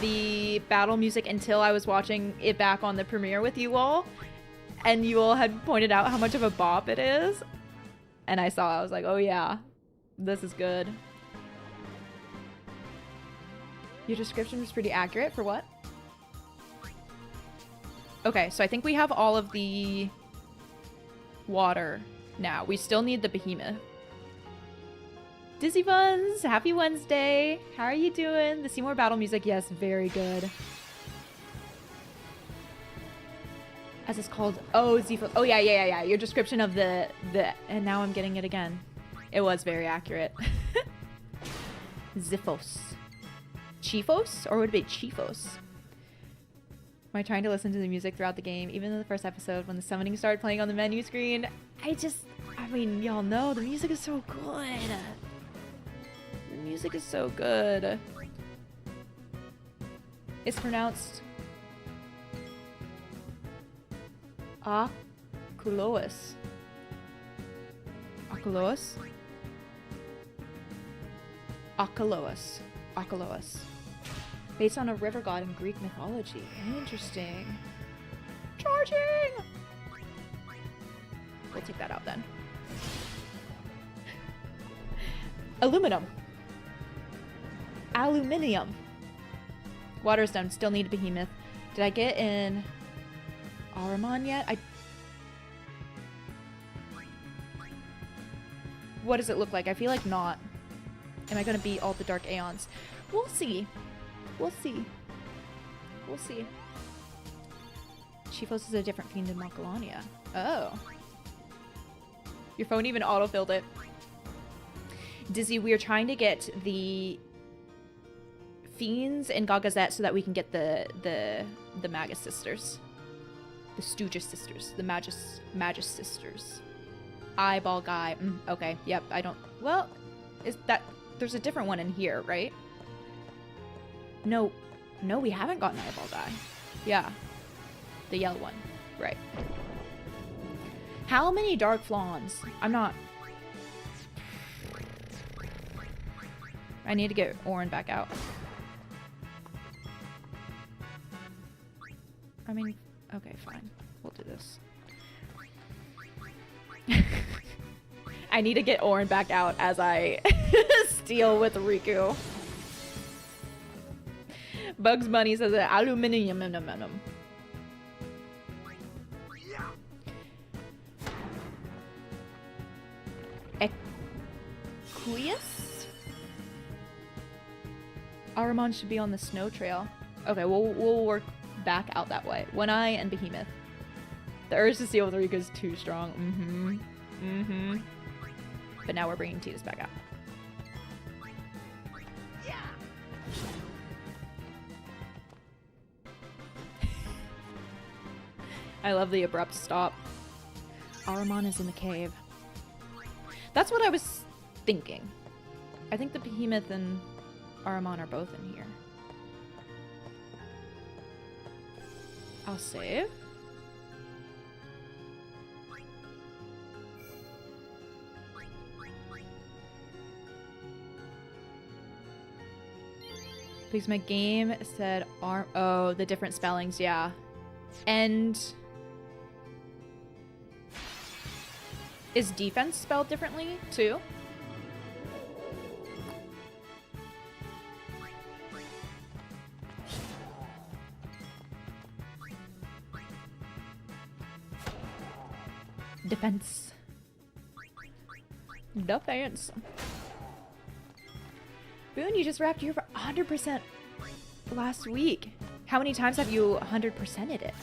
the battle music until I was watching it back on the premiere with you all. And you all had pointed out how much of a bop it is. And I was like, oh yeah, this is good. Your description was pretty accurate for what? Okay, so I think we have all of the water now. We still need the behemoth. Dizzy Buns, happy Wednesday. How are you doing? The Seymour battle music, yes, very good. As it's called, oh, Zephyr. Oh yeah. Your description of the, and now I'm getting it again. It was very accurate. Ziphos. Chiefos? Or would it be Chiefos? Am I trying to listen to the music throughout the game? Even in the first episode, when the summoning started playing on the menu screen, I mean, y'all know, the music is so good. The music is so good. It's pronounced Akulois. Akulois? Akalos. Akalos. Based on a river god in Greek mythology. Interesting. Charging! We'll take that out then. Aluminum. Aluminium. Waterstone. Still need a behemoth. Did I get in Ahriman yet? What does it look like? I feel like not. Am I gonna beat all the Dark Aeons? We'll see. We'll see. We'll see. Chiefos is a different fiend in Macalania. Oh. Your phone even autofilled it. Dizzy, we are trying to get the fiends in Gagazet so that we can get the Magus sisters. The Stooges sisters. The Magus sisters. Eyeball guy. Okay, yep, I don't... Well, is that... There's a different one in here, right? No, we haven't gotten eyeball guy. Yeah. The yellow one. Right. How many dark flawns? I'm not... I need to get Orin back out. I mean, okay, fine. We'll do this. I need to get Orin back out as I steal with Riku. Bugs Bunny says that aluminium. Equius? Ahriman should be on the snow trail. Okay, we'll work back out that way. One Eye and Behemoth. The urge to steal with Riku is too strong. But now we're bringing Tidus back out. Yeah. I love the abrupt stop. Ahriman is in the cave. That's what I was thinking. I think the Behemoth and Ahriman are both in here. I'll save. Please, my game said oh, the different spellings, yeah. And is defense spelled differently too? Defense. Defense. Boone, you just wrapped you for 100% last week. How many times have you 100%ed it?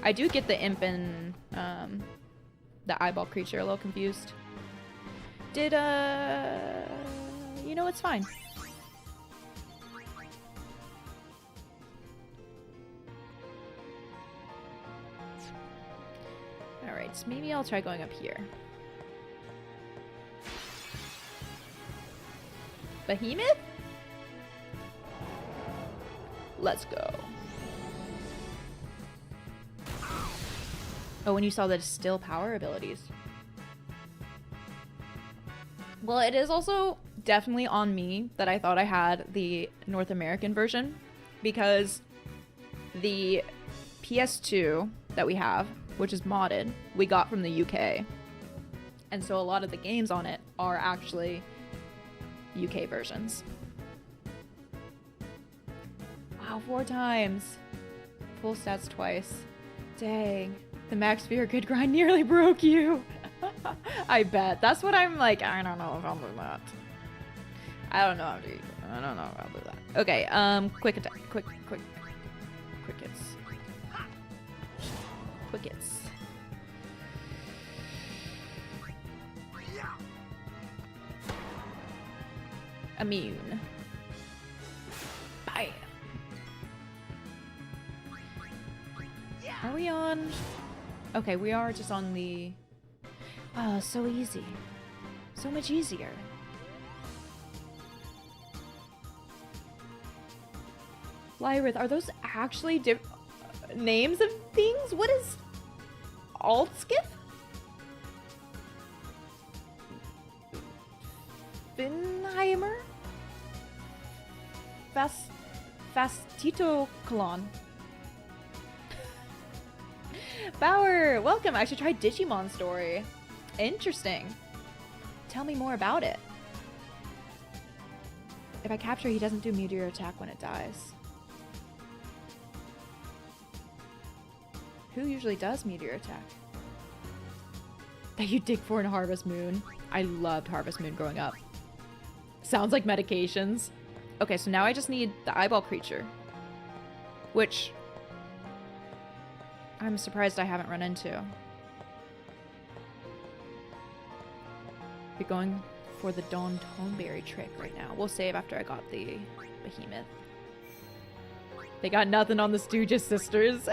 I do get the imp and the eyeball creature a little confused. Did you know, it's fine. Alright, so maybe I'll try going up here. Behemoth? Let's go. Oh, when you saw the still power abilities. Well, it is also definitely on me that I thought I had the North American version, because the PS2 that we have, which is modded, we got from the UK. And so a lot of the games on it are actually UK versions. Wow, 4 times. Full stats twice. Dang. The max fear good grind nearly broke you. I bet. That's what I'm like, I don't know if I'll do that. I don't know how to do I don't know if I'll do that. Okay, quick attack. Quick hits. Quick hits. Immune. Bam. Are we on? Okay, we are just on the... Oh, so easy. So much easier. Lyrith, are those actually names of things? What is Altskiff? Finheimer? Fastito Colon. Bauer, welcome. I actually tried Digimon Story. Interesting. Tell me more about it. If I capture, he doesn't do meteor attack when it dies. Who usually does meteor attack? That you dig for in Harvest Moon. I loved Harvest Moon growing up. Sounds like medications. Okay, so now I just need the eyeball creature. Which... I'm surprised I haven't run into. We're going for the Dawn Toneberry trick right now. We'll save after I got the behemoth. They got nothing on the Stooges sisters.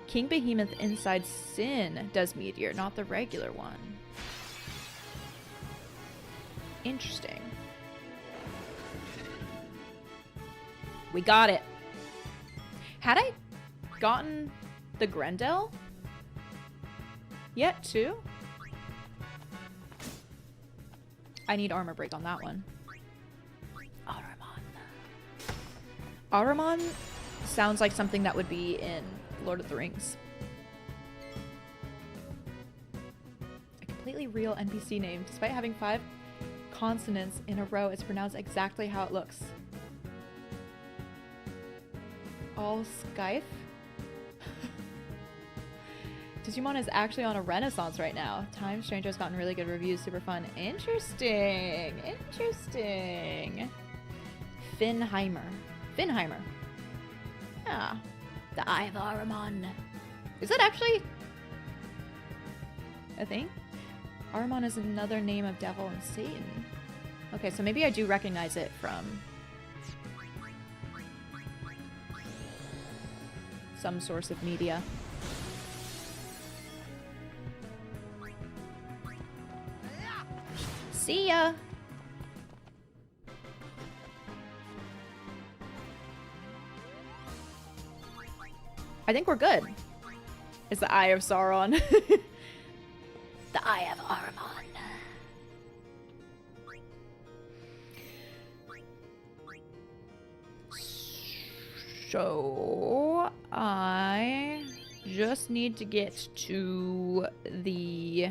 King Behemoth inside Sin does meteor, not the regular one. Interesting. We got it. Had I gotten the Grendel yet too? I need armor break on that one. Ahriman sounds like something that would be in Lord of the Rings. A completely real NPC name. Despite having 5 consonants in a row, it's pronounced exactly how it looks. All Skype? Digimon is actually on a renaissance right now. Time Stranger has gotten really good reviews. Super fun. Interesting. Interesting. Finheimer. Yeah. The Eye of Ahriman. Is that actually a thing? Ahriman is another name of devil and Satan. Okay, so maybe I do recognize it from some source of media. See ya! I think we're good. It's the Eye of Sauron. The Eye of Ahriman. So I just need to get to the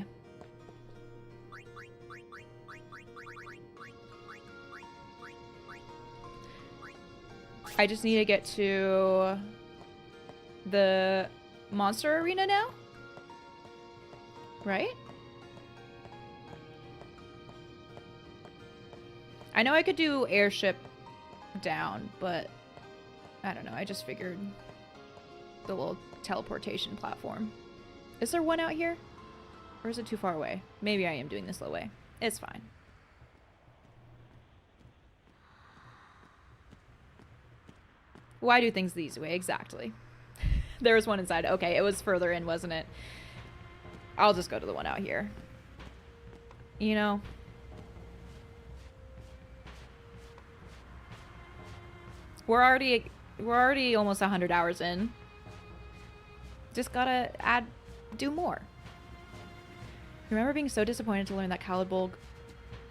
the monster arena now? Right? I know I could do airship down, but I don't know. I just figured the little teleportation platform. Is there one out here? Or is it too far away? Maybe I am doing this slow way. It's fine. Why do things the easy way? Exactly. There was one inside. Okay, it was further in, wasn't it? I'll just go to the one out here. You know? We're already almost 100 hours in. Just gotta do more. Remember being so disappointed to learn that Caladbolg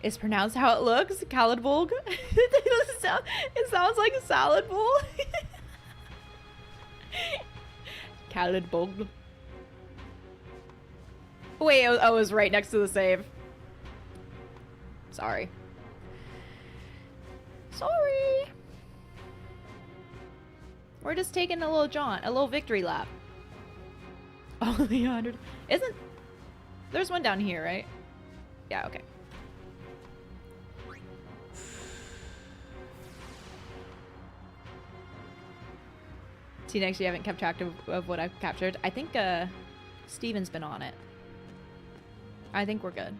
is pronounced how it looks? Caladbolg? It sounds like a salad bowl. Caladbolg. Wait, it was right next to the save. Sorry. Sorry. We're just taking a little jaunt, a little victory lap. Only 100. Isn't... There's one down here, right? Yeah, okay. See, next you haven't kept track of what I've captured. I think Steven's been on it. I think we're good.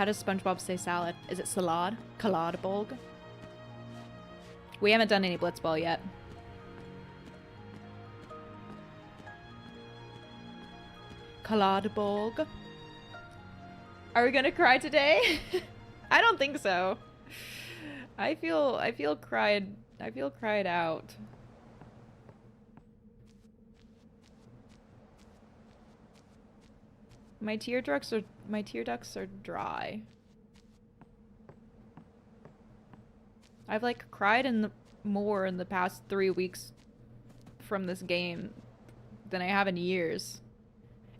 How does SpongeBob say salad? Is it salad? Kaladbolg? We haven't done any blitzball yet. Kaladbolg. Are we gonna cry today? I don't think so. I feel cried out. My tear ducts are dry. I've like cried more in the past 3 weeks from this game than I have in years.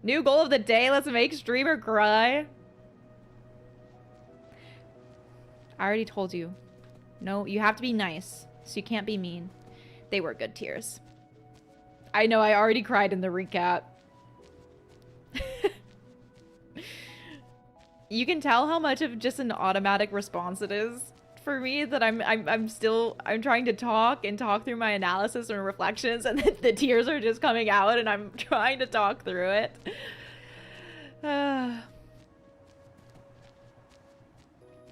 New goal of the day, let's make streamer cry. I already told you. No, you have to be nice, so you can't be mean. They were good tears. I know, I already cried in the recap. You can tell how much of just an automatic response it is for me that I'm trying to talk through my analysis and reflections, and the tears are just coming out and I'm trying to talk through it.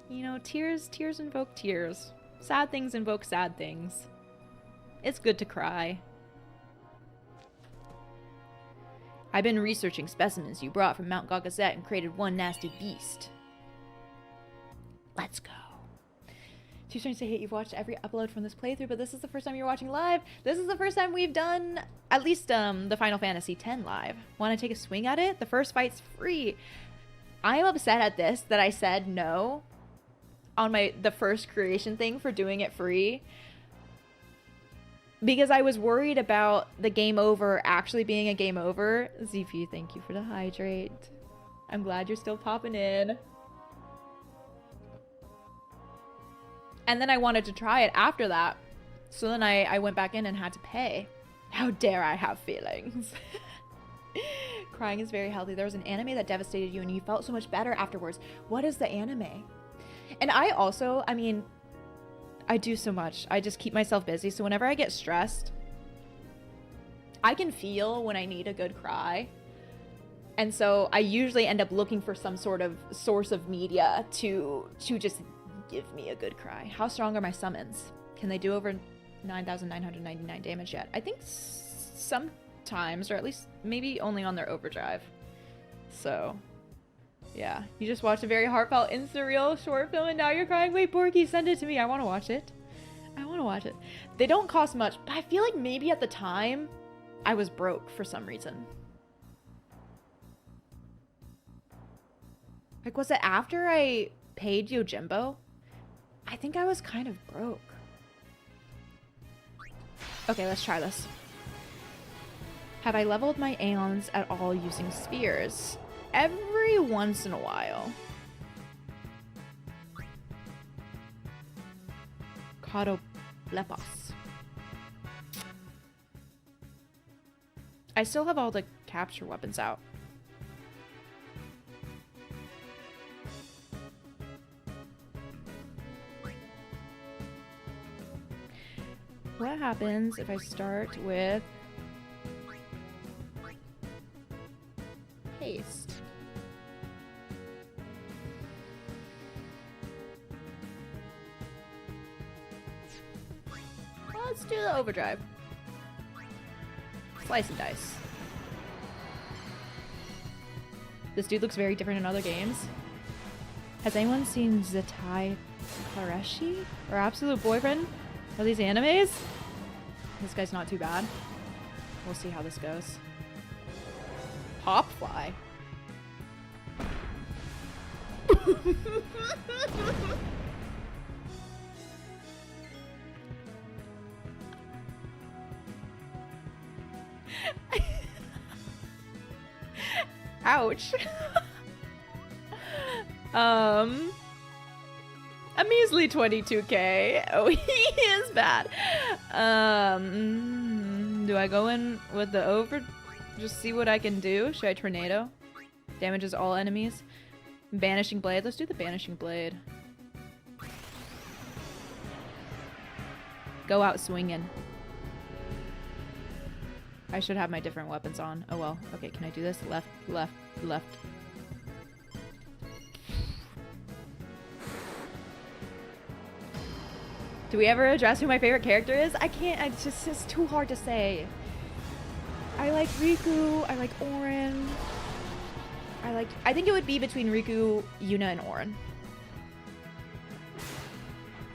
You know, tears invoke tears. Sad things invoke sad things. It's good to cry. I've been researching specimens you brought from Mount Gagazet and created one nasty beast. Let's go. Too strange to hate you've watched every upload from this playthrough, but this is the first time you're watching live. This is the first time we've done at least the Final Fantasy X live. Want to take a swing at it? The first fight's free. I'm upset at this that I said no on the first creation thing for doing it free, because I was worried about the game over actually being a game over. ZP, thank you for the hydrate. I'm glad you're still popping in. And then I wanted to try it after that. So then I went back in and had to pay. How dare I have feelings? Crying is very healthy. There was an anime that devastated you and you felt so much better afterwards. What is the anime? And I also, I mean, I do so much. I just keep myself busy. So whenever I get stressed, I can feel when I need a good cry. And so I usually end up looking for some sort of source of media to just give me a good cry. How strong are my summons? Can they do over 9,999 damage yet? I think sometimes, or at least maybe only on their overdrive. So yeah, you just watched a very heartfelt Insta-Reel short film and now you're crying. Wait, Borky, send it to me. I want to watch it. I want to watch it. They don't cost much, but I feel like maybe at the time I was broke for some reason. Like, was it after I paid Yojimbo? I think I was kind of broke. Okay, let's try this. Have I leveled my Aeons at all using spheres? Every once in a while. Lepos. I still have all the capture weapons out. What happens if I start with haste? Let's do the overdrive. Slice and dice. This dude looks very different in other games. Has anyone seen Zetai Klareshi or Absolute Boyfriend? Are these animes? This guy's not too bad. We'll see how this goes. Hopfly. Ouch. A measly 22k. Oh, he is bad. Do I go in with the over? Just see what I can do. Should I tornado? Damages all enemies. Banishing blade. Let's do the banishing blade. Go out swinging. I should have my different weapons on. Oh well. Okay, can I do this? Left, left, left. Do we ever address who my favorite character is? I can't. It's too hard to say. I like Riku. I like Auron. I think it would be between Riku, Yuna, and Auron.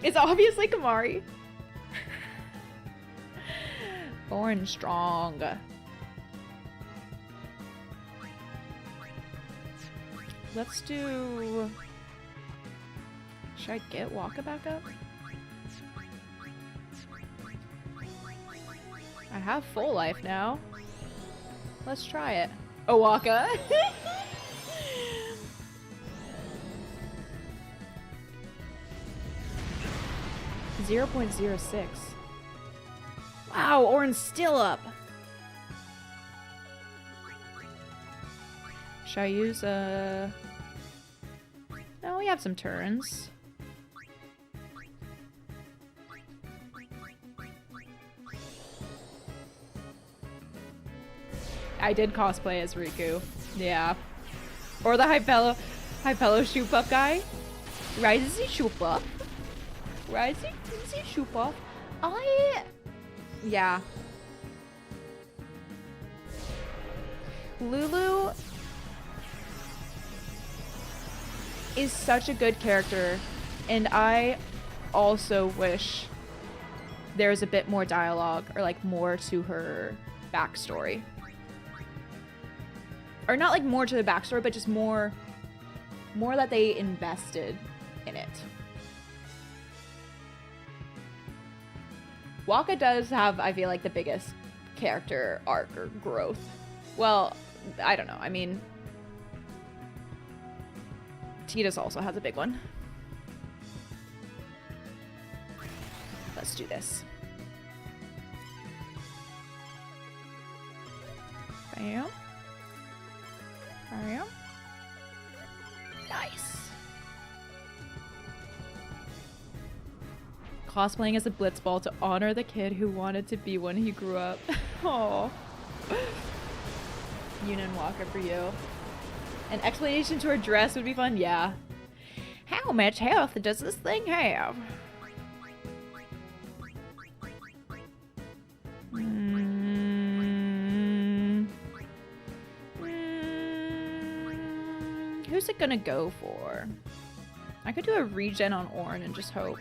It's obviously Kamari. Auron's strong. Let's do... Should I get Waka back up? I have full life now. Let's try it. Oh, Waka. 0.06. Wow, Auron's still up. Should I use No, we have some turns. I did cosplay as Riku. Yeah. Or the Hypello shoot up guy. Risey shoot up. Risey shoot up. Yeah. Lulu is such a good character, and I also wish there's a bit more dialogue or like more to her backstory. Or not like more to the backstory, but just more that they invested in it. Waka does have, I feel like, the biggest character arc or growth. Well, I don't know. I mean, Tidus also has a big one. Let's do this. Bam. Bam. Nice. Cosplaying as a blitzball to honor the kid who wanted to be when he grew up. Aww. Yuna and Walker for you. An explanation to her dress would be fun. Yeah. How much health does this thing have? Who's it gonna go for? I could do a regen on Auron and just hope.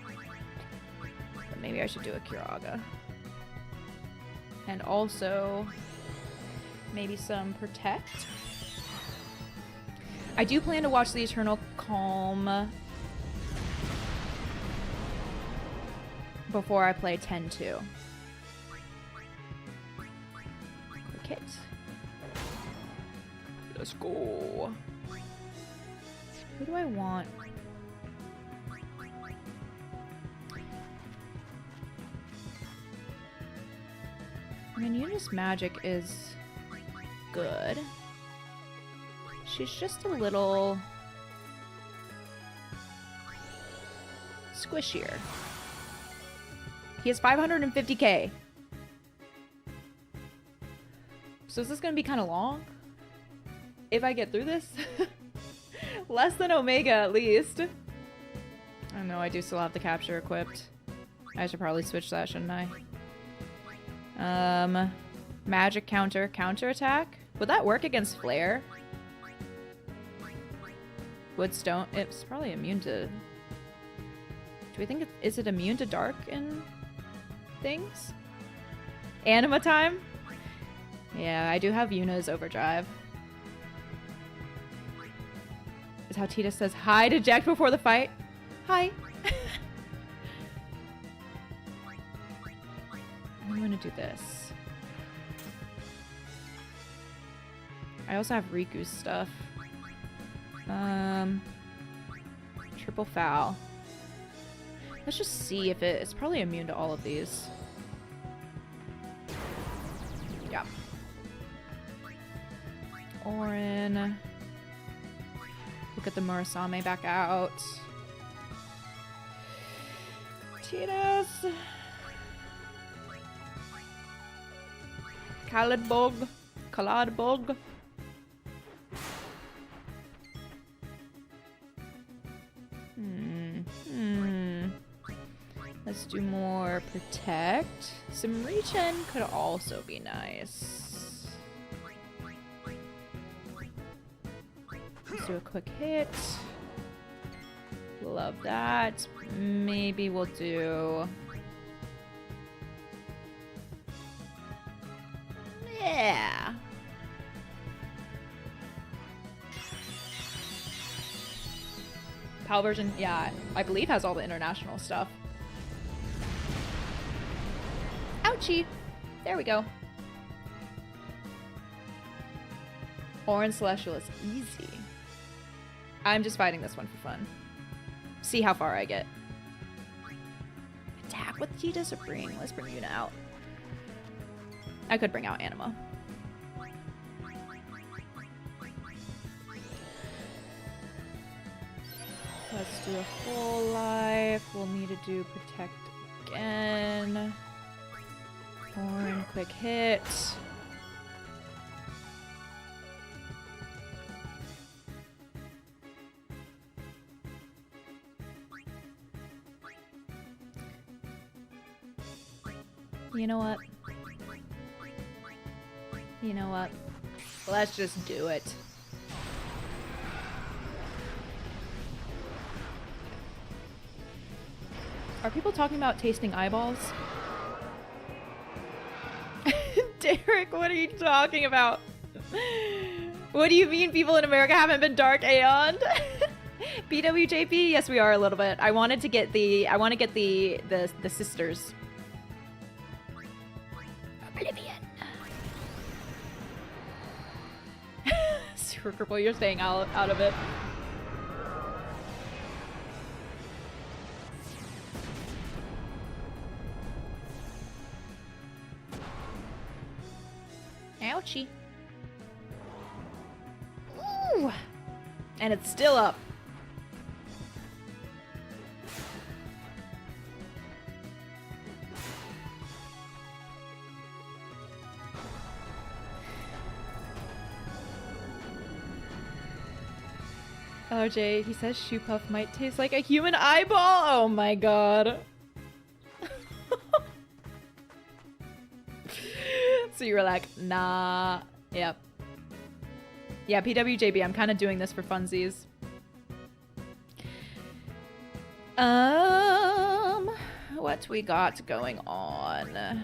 But maybe I should do a Kiraga. And also maybe some Protect. I do plan to watch the Eternal Calm before I play 10-2. Quick hit. Let's go. Who do I want? I mean, Yuna's magic is good. She's just a little squishier. He has 550k. So is this gonna be kind of long? If I get through this? Less than Omega at least. I know I do still have the capture equipped. I should probably switch that, shouldn't I? Magic counter attack. Would that work against Flare? Woodstone. It's probably immune to... Do we think is it immune to dark and things? Anima time? Yeah, I do have Yuna's overdrive. Is how Tidus says hi to Jack before the fight. Hi. I'm gonna do this. I also have Riku's stuff. Triple foul. Let's just see if it's probably immune to all of these. Yeah. Auron. Look at the Murasame back out. Tidus. Kaladbog. Let's do Protect. Some regen could also be nice. Let's do a quick hit. Love that. Maybe we'll do... Yeah. PAL version, yeah, I believe has all the international stuff. Ouchie. There we go. Orange Celestial is easy. I'm just fighting this one for fun. See how far I get. Attack with G does it bring? Let's bring Yuna out. I could bring out Anima. Let's do a full life. We'll need to do protect again. Horn, quick hit. You know what? You know what? Let's just do it. Are people talking about tasting eyeballs? Derek, what are you talking about? What do you mean people in America haven't been Dark Aeon? BWJP? Yes, we are a little bit. I wanted to get the sisters. Oblivion. Super cripple, you're staying out of it. Ouchie. Ooh. And it's still up. Oh, Jay, he says Shoe Puff might taste like a human eyeball. Oh my god. So you were like, nah. Yep. Yeah, PWJB, I'm kind of doing this for funsies. What we got going on?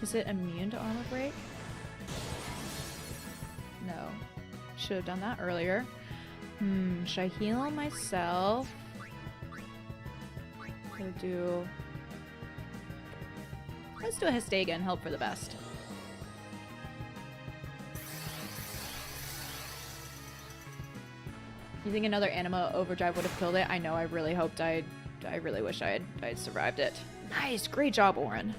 Is it immune to armor break? No. Should have done that earlier. Should I heal myself? Let's do a Hestega and hope for the best. You think another Anima Overdrive would have killed it? I know, I really hoped I really wish I'd survived it. Nice, great job, Orin.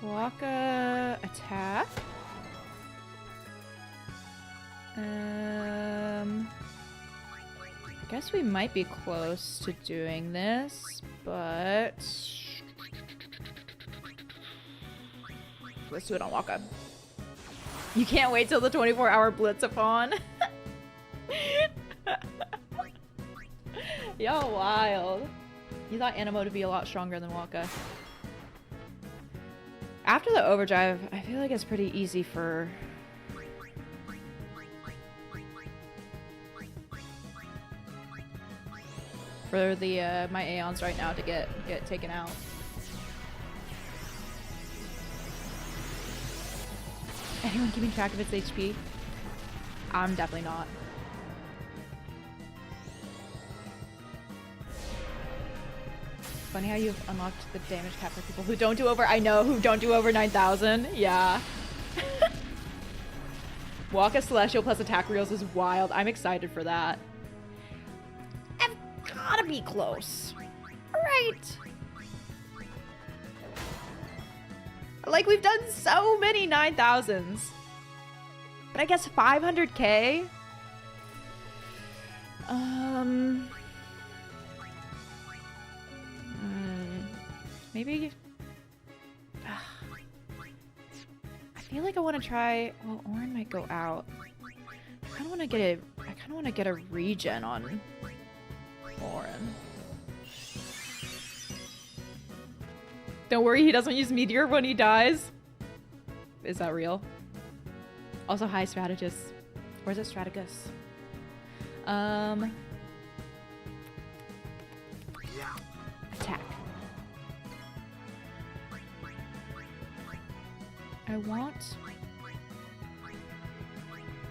Waka attack. I guess we might be close to doing this, but let's do it on Waka. You can't wait till the 24-hour blitz upon. Y'all wild. You thought Animo to be a lot stronger than Waka. After the overdrive, I feel like it's pretty easy for the my Aeons right now to get taken out. Anyone keeping track of its HP? I'm definitely not. Funny how you've unlocked the damage cap for people who don't do over. I know, who don't do over 9,000. Yeah. Waka Celestial plus attack reels is wild. I'm excited for that. I've gotta be close. Alright. Like, we've done so many 9,000s. But I guess 500k? Maybe... I feel like I want to try... Well, Orin might go out. I kind of want to get a... I kind of want to get a regen on Orin. Don't worry, he doesn't use Meteor when he dies. Is that real? Also, hi, Strategist. Or is it Strategos? Attack. I want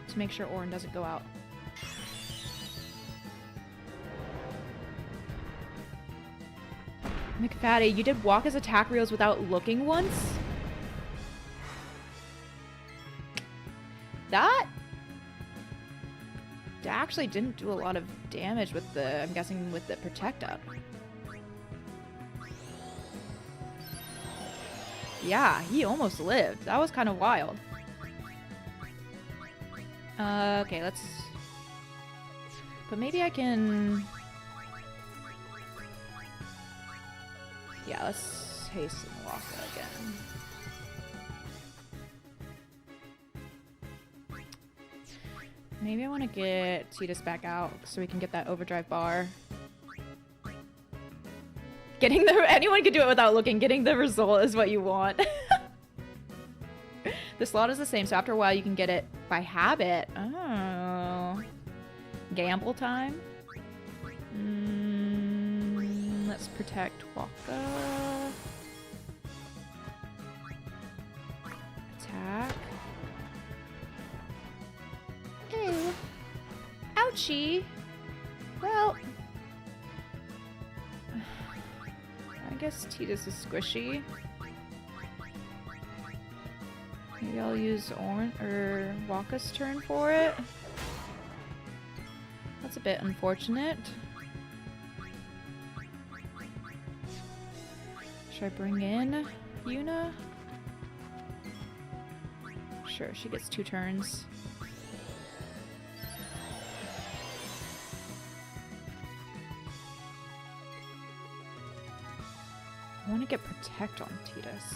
to make sure Orin doesn't go out. McFaddy, you did walk as attack reels without looking once? That actually didn't do a lot of damage with the, I'm guessing with the protect up. Yeah, he almost lived. That was kind of wild. Okay, let's... But maybe I can... Yeah, let's hasten Waka again. Maybe I want to get Titus back out so we can get that overdrive bar. Getting the... Anyone can do it without looking. Getting the result is what you want. The slot is the same, so after a while you can get it by habit. Oh. Gamble time? Let's protect Waka. Attack. Ew. Ouchie. Well... I guess Titus is squishy. Maybe I'll use Orin or Waka's turn for it. That's a bit unfortunate. Should I bring in Yuna? Sure, she gets 2 turns. I want to get Protect on Titus.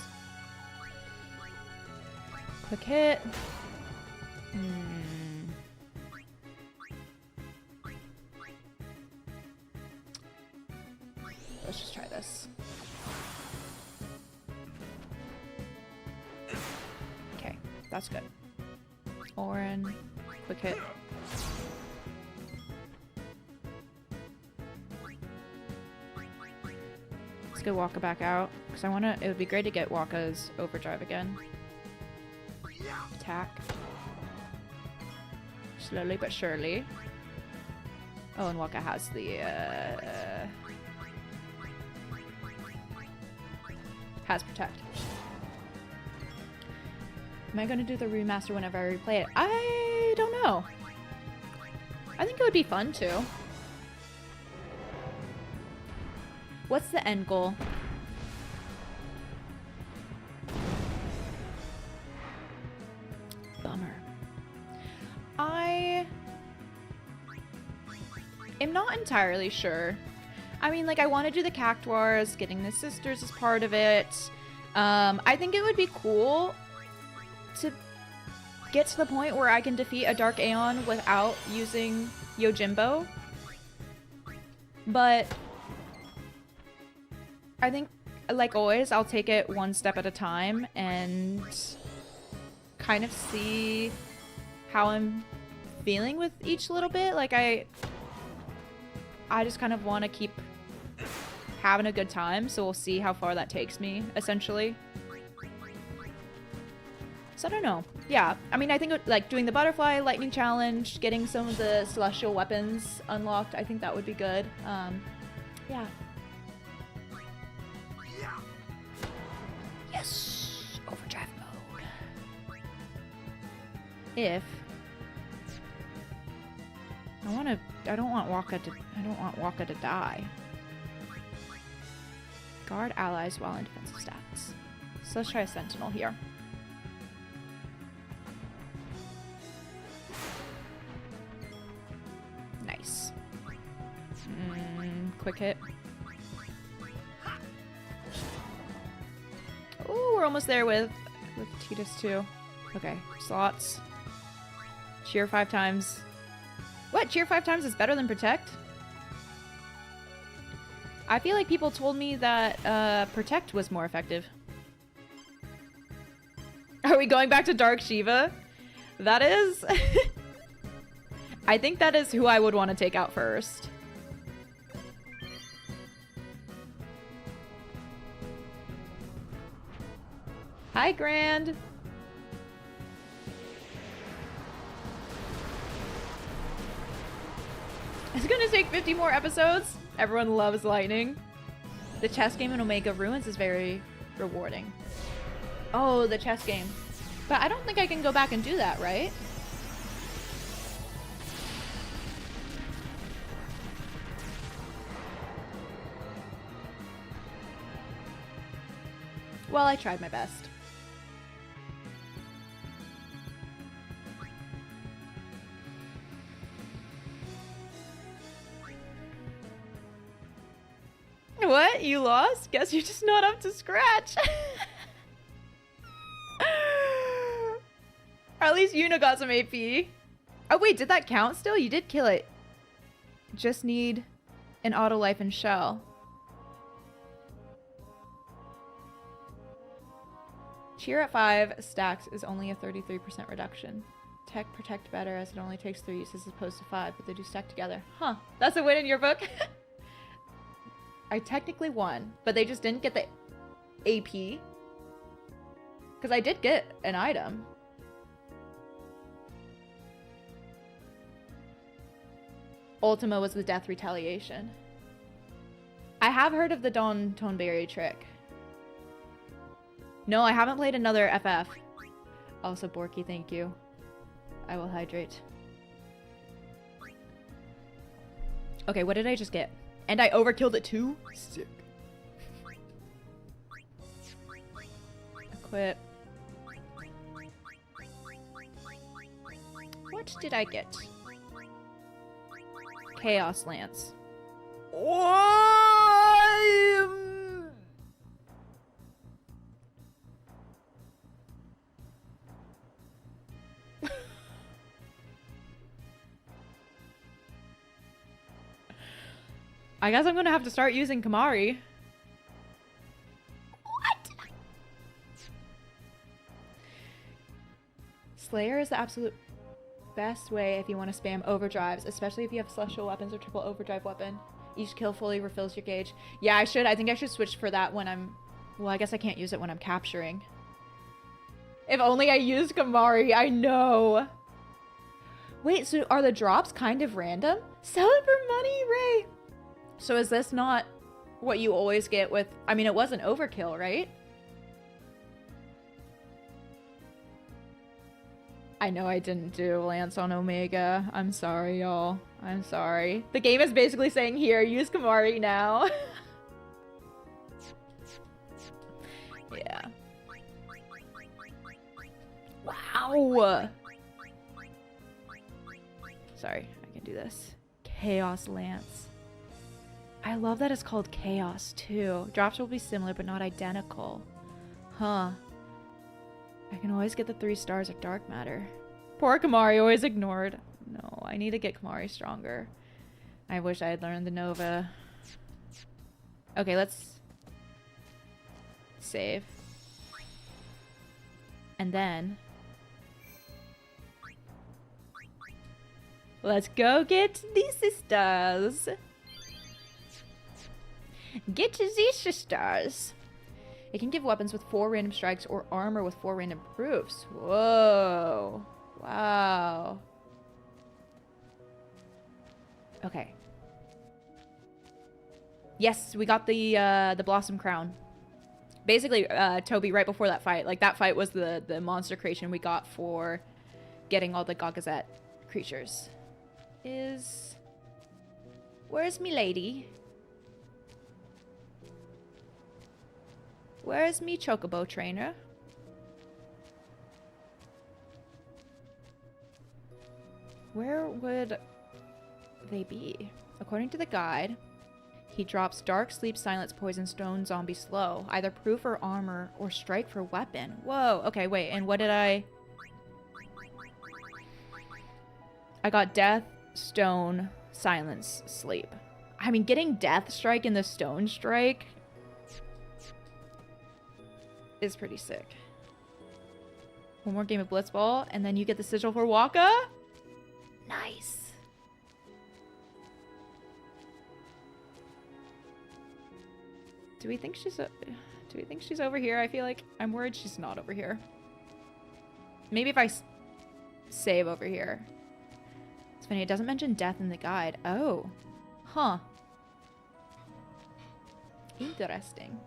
Quick hit. Let's just try this. Okay, that's good. Orin, quick hit. Let's get Waka back out, because I want to... It would be great to get Waka's overdrive again. Attack. Slowly but surely. Oh, and Waka has the, has Protect. Am I going to do the remaster whenever I replay it? I don't know. I think it would be fun, too. What's the end goal? Bummer. I am not entirely sure. I mean, like, I want to do the Cactuars, getting the sisters as part of it. I think it would be cool to get to the point where I can defeat a Dark Aeon without using Yojimbo. But I think, like always, I'll take it one step at a time and kind of see how I'm feeling with each little bit. Like, I just kind of want to keep having a good time, so we'll see how far that takes me, essentially. So I don't know. Yeah, I mean, I think like doing the butterfly lightning challenge, getting some of the celestial weapons unlocked, I think that would be good. Yeah. Yes, overdrive mode. If I don't want Waka to die. Guard allies while in defensive stats. So let's try a Sentinel here. Nice. almost there with Titus too. Okay, slots. Cheer 5 times. What? Cheer 5 times is better than Protect? I feel like people told me that Protect was more effective. Are we going back to Dark Shiva? That is... I think that is who I would want to take out first. Hi, Grand. It's gonna take 50 more episodes. Everyone loves lightning. The chess game in Omega Ruins is very rewarding. Oh, the chess game. But I don't think I can go back and do that, right? Well, I tried my best. What? You lost? Guess you're just not up to scratch. Or at least Yuna got some AP. Oh wait, did that count still? You did kill it. Just need an auto life and shell. Cheer at 5 stacks is only a 33% reduction. Tech Protect better as it only takes 3 uses as opposed to 5, but they do stack together. Huh, that's a win in your book. I technically won, but they just didn't get the AP. Because I did get an item. Ultima was the death retaliation. I have heard of the Dawn Toneberry trick. No, I haven't played another FF. Also, Borky, thank you. I will hydrate. Okay, what did I just get? And I overkilled it too? Sick. Equip. What did I get? Chaos Lance. I guess I'm gonna have to start using Kamari. What? Slayer is the absolute best way if you want to spam overdrives, especially if you have celestial weapons or triple overdrive weapon. Each kill fully refills your gauge. Yeah, I should. I think I should switch for that when I'm... Well, I guess I can't use it when I'm capturing. If only I used Kamari. I know. Wait, so are the drops kind of random? Sell it for money, Ray. So is this not what you always get with... I mean, it was an overkill, right? I know I didn't do Lance on Omega. I'm sorry, y'all. I'm sorry. The game is basically saying, here, use Kamari now. Yeah. Wow! Sorry, I can do this. Chaos Lance. I love that it's called Chaos, too. Drops will be similar, but not identical. Huh. I can always get the 3 stars of Dark Matter. Poor Kamari, always ignored. No, I need to get Kamari stronger. I wish I had learned the Nova. Okay, let's... save. And then... let's go get these sisters. Get these sisters. It can give weapons with 4 random strikes or armor with 4 random proofs. Whoa. Wow. Okay. Yes, we got the Blossom Crown. Basically, Toby, right before that fight, like that fight was the monster creation we got for getting all the Gagazet creatures. Where's me lady? Where's me Chocobo trainer? Where would they be? According to the guide, He drops dark, sleep, silence, poison, stone, zombie, slow. Either proof or armor, or strike for weapon. Whoa, okay, wait, and what did I got death, stone, silence, sleep. I mean, getting death strike in the stone strike is pretty sick. One more game of Blitzball, and then you get the sigil for Waka. Nice. Do we think she's over here? I feel like I'm worried she's not over here. Maybe if I save over here. It's funny, it doesn't mention death in the guide. Oh. Huh. Interesting.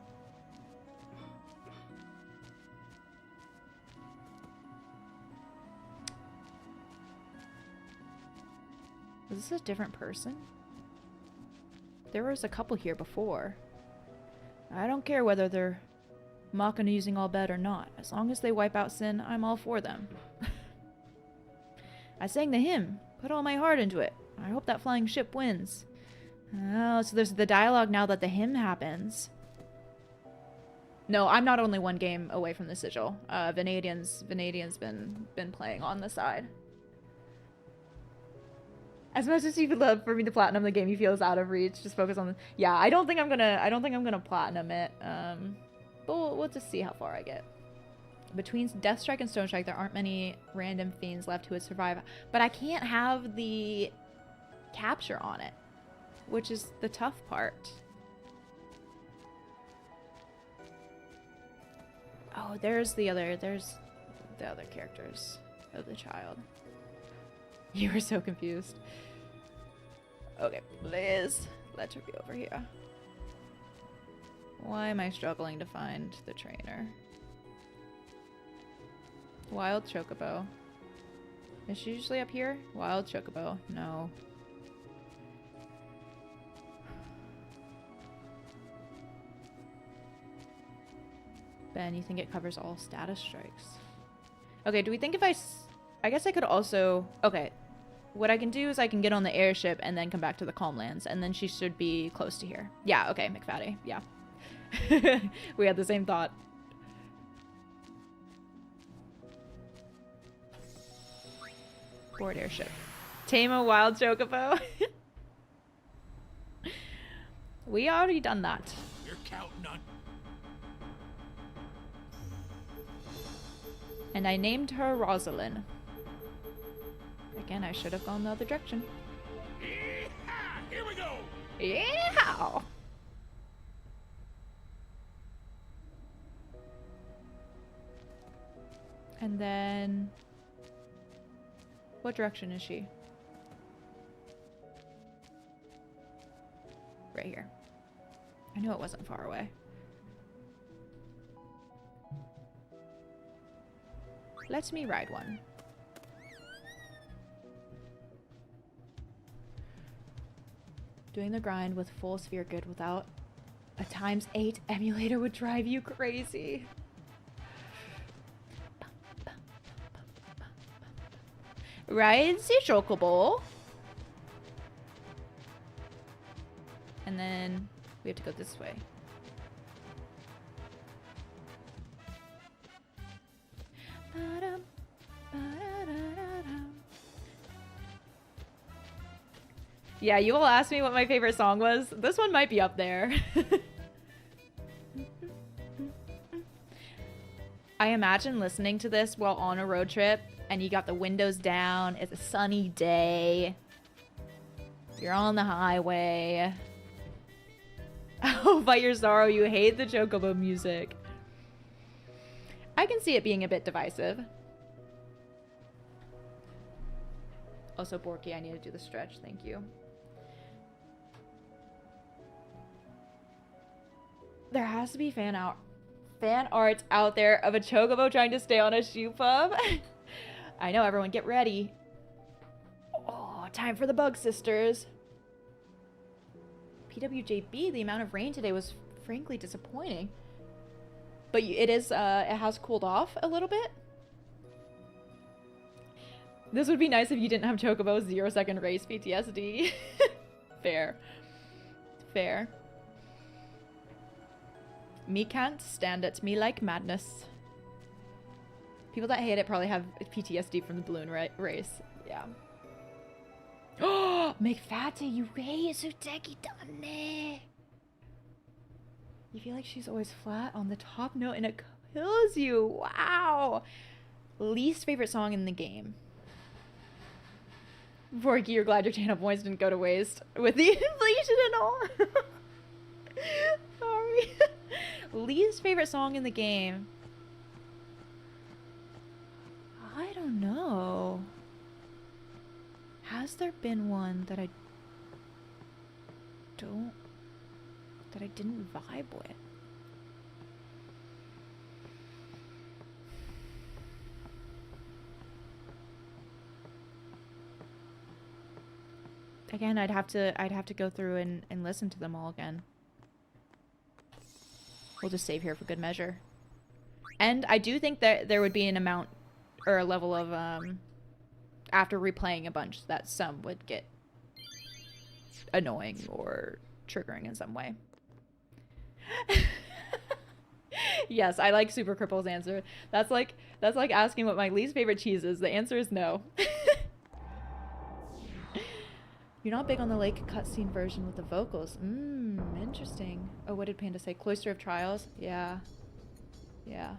Was this a different person? There was a couple here before. I don't care whether they're mocking using all bad or not. As long as they wipe out sin, I'm all for them. I sang the hymn. Put all my heart into it. I hope that flying ship wins. Oh, so there's the dialogue now that the hymn happens. No, I'm not only one game away from the sigil. Vanadian's been playing on the side. As much as you would love for me to platinum the game you feel is out of reach, just focus on the... Yeah, I don't think I'm gonna platinum it. But we'll just see how far I get. Between Deathstrike and Stone Strike, there aren't many random fiends left who would survive. But I can't have the capture on it, which is the tough part. Oh, there's the other characters of the child. You were so confused. Okay, Liz, let her be over here. Why am I struggling to find the trainer? Wild Chocobo. Is she usually up here? Wild Chocobo. No. Ben, you think it covers all status strikes? Okay, do we think if I guess I could also... Okay. What I can do is I can get on the airship and then come back to the Calmlands, and then she should be close to here. Yeah, okay, McFaddy. Yeah. We had the same thought. Board airship. Tame a wild chocobo. We already done that. You're counting on. And I named her Rosalind. Again, I should have gone the other direction. Yeehaw! Here we go. Yeah. And then... What direction is she? Right here. I knew it wasn't far away. Let me ride one. Doing the grind with full sphere good without a ×8 emulator would drive you crazy. Ride the chocobo. And then we have to go this way. Yeah, you all asked me what my favorite song was. This one might be up there. I imagine listening to this while on a road trip and you got the windows down. It's a sunny day. You're on the highway. Oh, fight your sorrow. You hate the chocobo music. I can see it being a bit divisive. Also, Borky, I need to do the stretch. Thank you. There has to be fan art out there of a chocobo trying to stay on a shoe pub. I know, everyone get ready. Oh, time for the Bug Sisters. PWJB, the amount of rain today was frankly disappointing. But it has cooled off a little bit. This would be nice if you didn't have chocobo 0-second race PTSD. Fair. Fair. Me can't stand it. Me like madness. People that hate it probably have PTSD from the balloon race. Yeah. Oh, McFatty, you raise Uteki Dane. You feel like she's always flat on the top note and it kills you. Wow. Least favorite song in the game. Vorky, you're glad your channel points didn't go to waste with the inflation and all. Sorry. Least favorite song in the game. I don't know. Has there been one that I didn't vibe with? Again, I'd have to go through and listen to them all again. We'll just save here for good measure. And I do think that there would be an amount or a level of after replaying a bunch that some would get annoying or triggering in some way. Yes, I like Super Cripple's answer. That's like asking what my least favorite cheese is. The answer is no. You're not big on the lake cutscene version with the vocals. Interesting. Oh, what did Panda say? Cloister of Trials? Yeah. Yeah.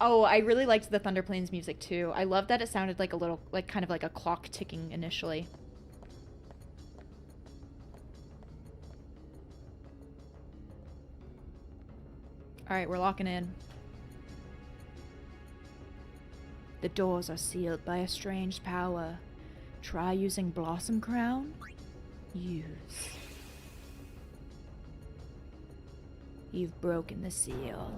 Oh, I really liked the Thunder Plains music too. I love that it sounded like a little, like kind of like a clock ticking initially. Alright, we're locking in. The doors are sealed by a strange power. Try using Blossom Crown? Use. You've broken the seal.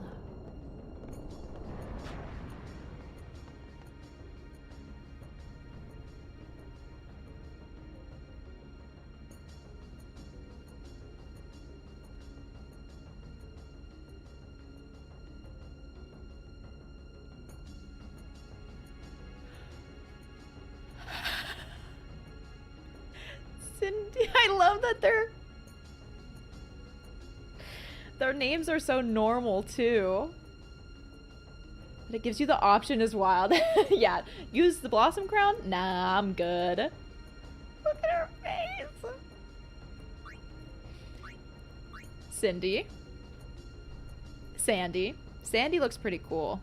I love that their names are so normal too. But it gives you the option as wild. Yeah, use the Blossom Crown? Nah, I'm good. Look at her face. Cindy. Sandy. Sandy looks pretty cool.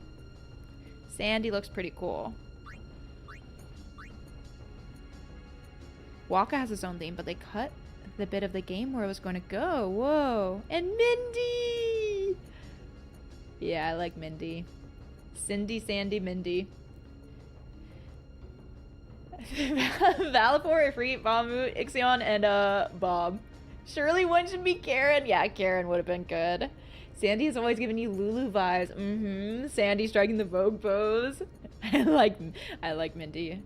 Sandy looks pretty cool. Waka has his own theme, but they cut the bit of the game where it was going to go. Whoa. And Mindy! Yeah, I like Mindy. Cindy, Sandy, Mindy. Valipore, Ifrit, Bahamut, Ixion, and Bob. Surely one should be Karen. Yeah, Karen would have been good. Sandy's always giving you Lulu vibes. Sandy striking the Vogue pose. I like Mindy.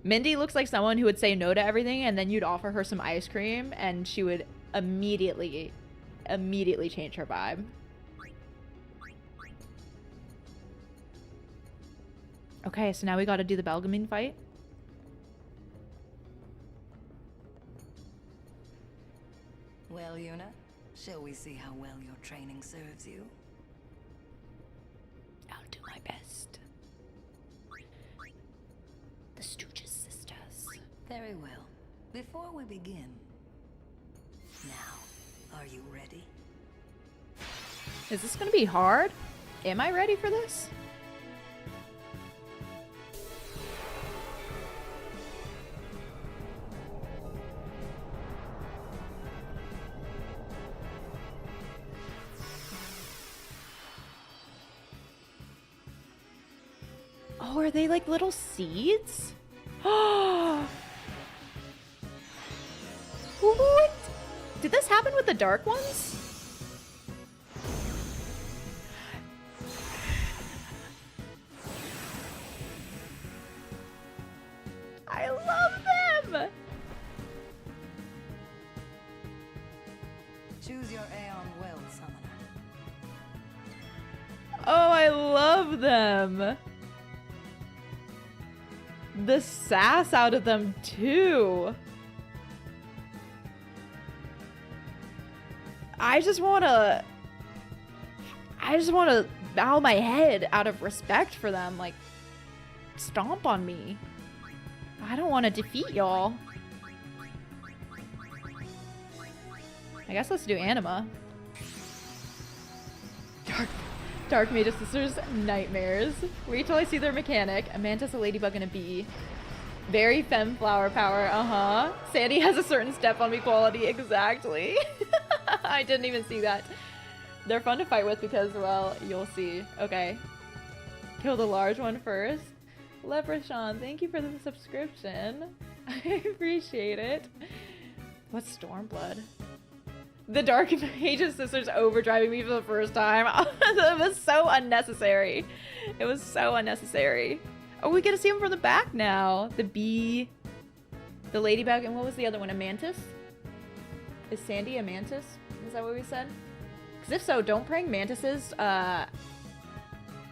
Mindy looks like someone who would say no to everything and then you'd offer her some ice cream and she would immediately change her vibe. Okay, so now we gotta do the Belgamine fight. Well, Yuna, shall we see how well your training serves you? I'll do my best. The Stooges sisters. Very well. Before we begin, now, are you ready? Is this gonna be hard? Am I ready for this? Oh, are they like little seeds? Oh! What? Did this happen with the dark ones? I love them! Choose your Aeon well, summoner. Oh, I love them! The sass out of them I just wanna bow my head out of respect for them. Like, stomp on me. I don't want to defeat y'all. I guess let's do Anima. Dark Mage's Sisters nightmares. Wait till I see their mechanic. A mantis, a ladybug, and a bee. Very femme flower power. Sandy has a certain step on me quality. Exactly. I didn't even see that. They're fun to fight with because, well, you'll see. Okay. Kill the large one first. Leprechaun, thank you for the subscription. I appreciate it. What's Stormblood? The Dark Mage's Sisters overdriving me for the first time. It was so unnecessary. It was so unnecessary. Oh, we get to see him from the back now. The bee, the ladybug, and what was the other one? A mantis? Is Sandy a mantis? Is that what we said? Because if so, don't praying mantises,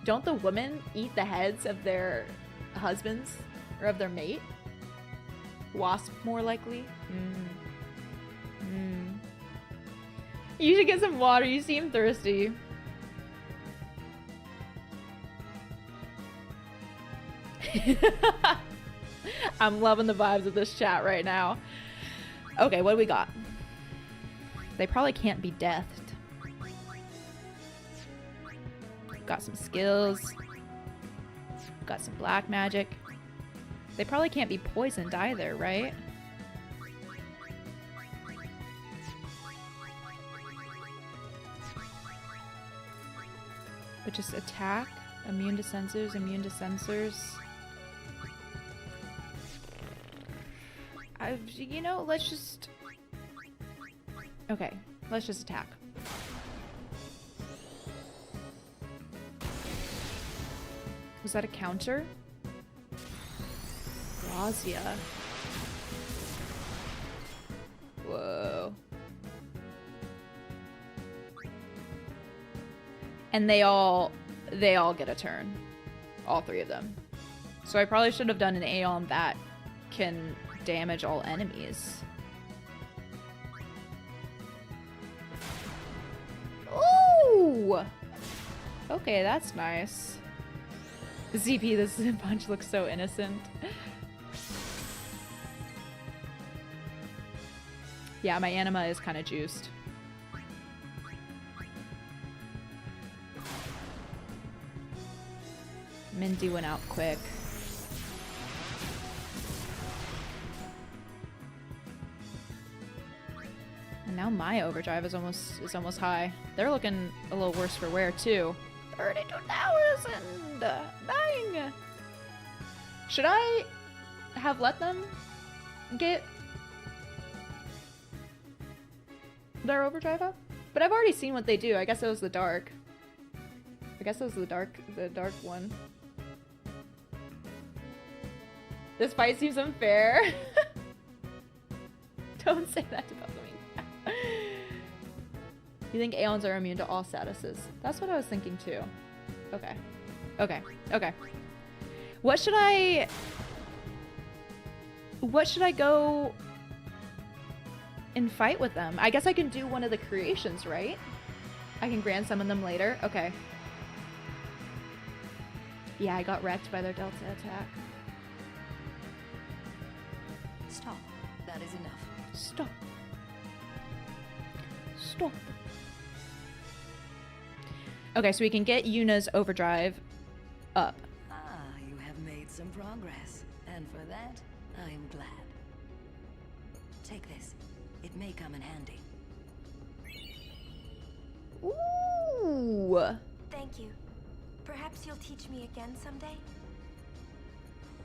don't the women eat the heads of their husbands or of their mate? Wasp, more likely. You should get some water. You seem thirsty. I'm loving the vibes of this chat right now. Okay, what do we got? They probably can't be deathed. Got some skills. Got some black magic. They probably can't be poisoned either, right? But just attack, immune to sensors, immune to sensors. You know, let's just... Okay, let's just attack. Was that a counter? Razia. Whoa. And they all get a turn. All three of them. So I probably should have done an Aeon that can damage all enemies. Ooh! Okay, that's nice. ZP, this punch looks so innocent. Yeah, my anima is kind of juiced. Mindy went out quick. And now my overdrive is almost high. They're looking a little worse for wear too. 32,000! Bang! Should I have let them get their overdrive up? But I've already seen what they do. I guess it was the dark. I guess it was the dark one. This fight seems unfair. Don't say that about me. You think Aeons are immune to all statuses? That's what I was thinking too. Okay. Okay. Okay. What should I go and fight with them? I guess I can do one of the creations, right? I can grand summon them later. Okay. Yeah, I got wrecked by their Delta attack. Stop. That is enough. Stop. Stop. Okay, so we can get Yuna's overdrive up. Ah, you have made some progress. And for that, I am glad. Take this. It may come in handy. Ooh. Thank you. Perhaps you'll teach me again someday?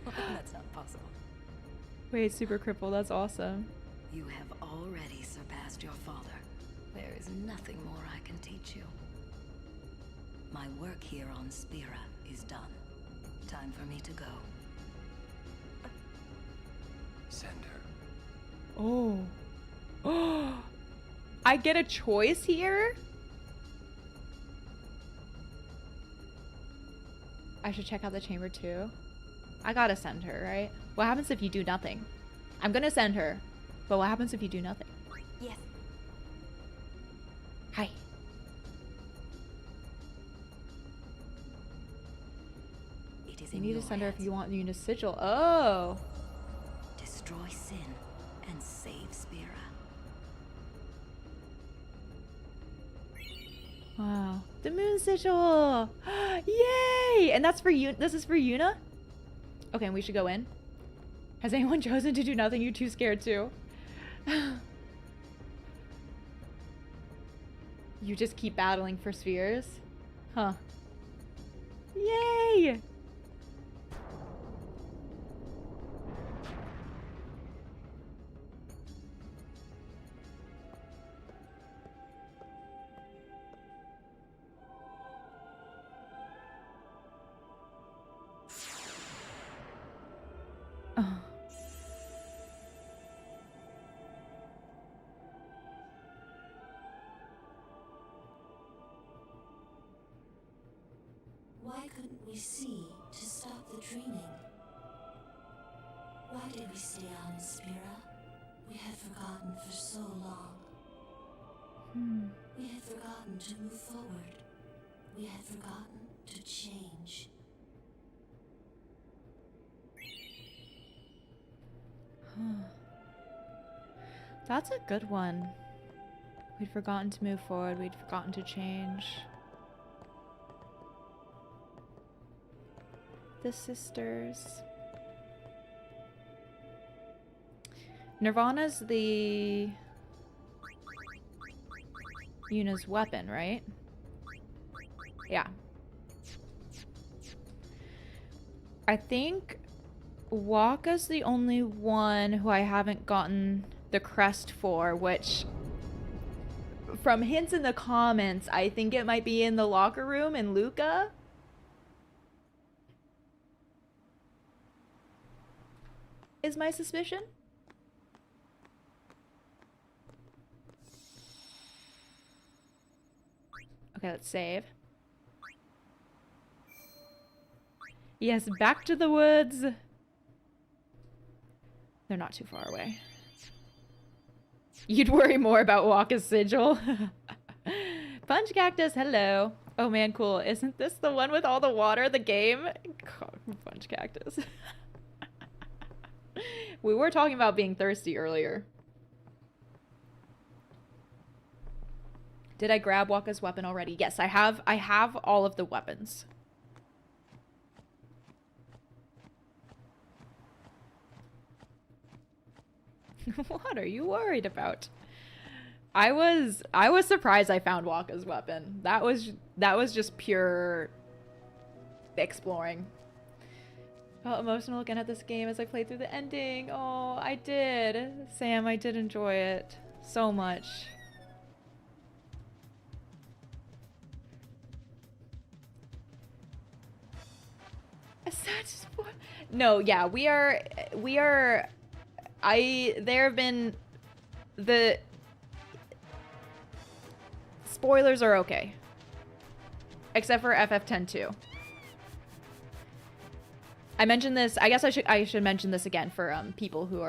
That's not possible. Wait, super cripple, that's awesome. You have already surpassed your father. There is nothing more I can teach you. My work here on Spira is done. Time for me to go. Send her. Oh. Oh. I get a choice here? I should check out the chamber too. I gotta send her, right? What happens if you do nothing? I'm gonna send her, but what happens if you do nothing? Yes. is You in need your to send her if hands. you want Yuna's sigil. Oh! Destroy sin and save Spira. Wow. The moon sigil! Yay! And that's for you. This is for Yuna? Okay, and we should go in. Has anyone chosen to do nothing? You're too scared to. You just keep battling for spheres? Huh. Yay! Oh. Why couldn't we see to stop the dreaming? Why did we stay on in Spira? We had forgotten for so long. We had forgotten to move forward. We had forgotten to change. That's a good one. We'd forgotten to move forward. We'd forgotten to change. The sisters. Nirvana's the Yuna's weapon, right? Yeah. I think Waka's the only one who I haven't gotten the crest for, which from hints in the comments, I think it might be in the locker room in Luca. Is my suspicion. Okay, let's save. Yes, back to the woods. They're not too far away. You'd worry more about Waka's sigil. Punch Cactus, hello. Oh man, cool. Isn't this the one with all the water, the game? Punch Cactus. We were talking about being thirsty earlier. Did I grab Waka's weapon already? Yes, I have all of the weapons. What are you worried about? I was surprised I found Waka's weapon. That was just pure exploring. Felt emotional looking at this game as I played through the ending. Oh, I did. Sam, I did enjoy it so much. No, yeah, we are there have been the spoilers are okay. Except for FF10-2. I mentioned this, I guess I should mention this again for people who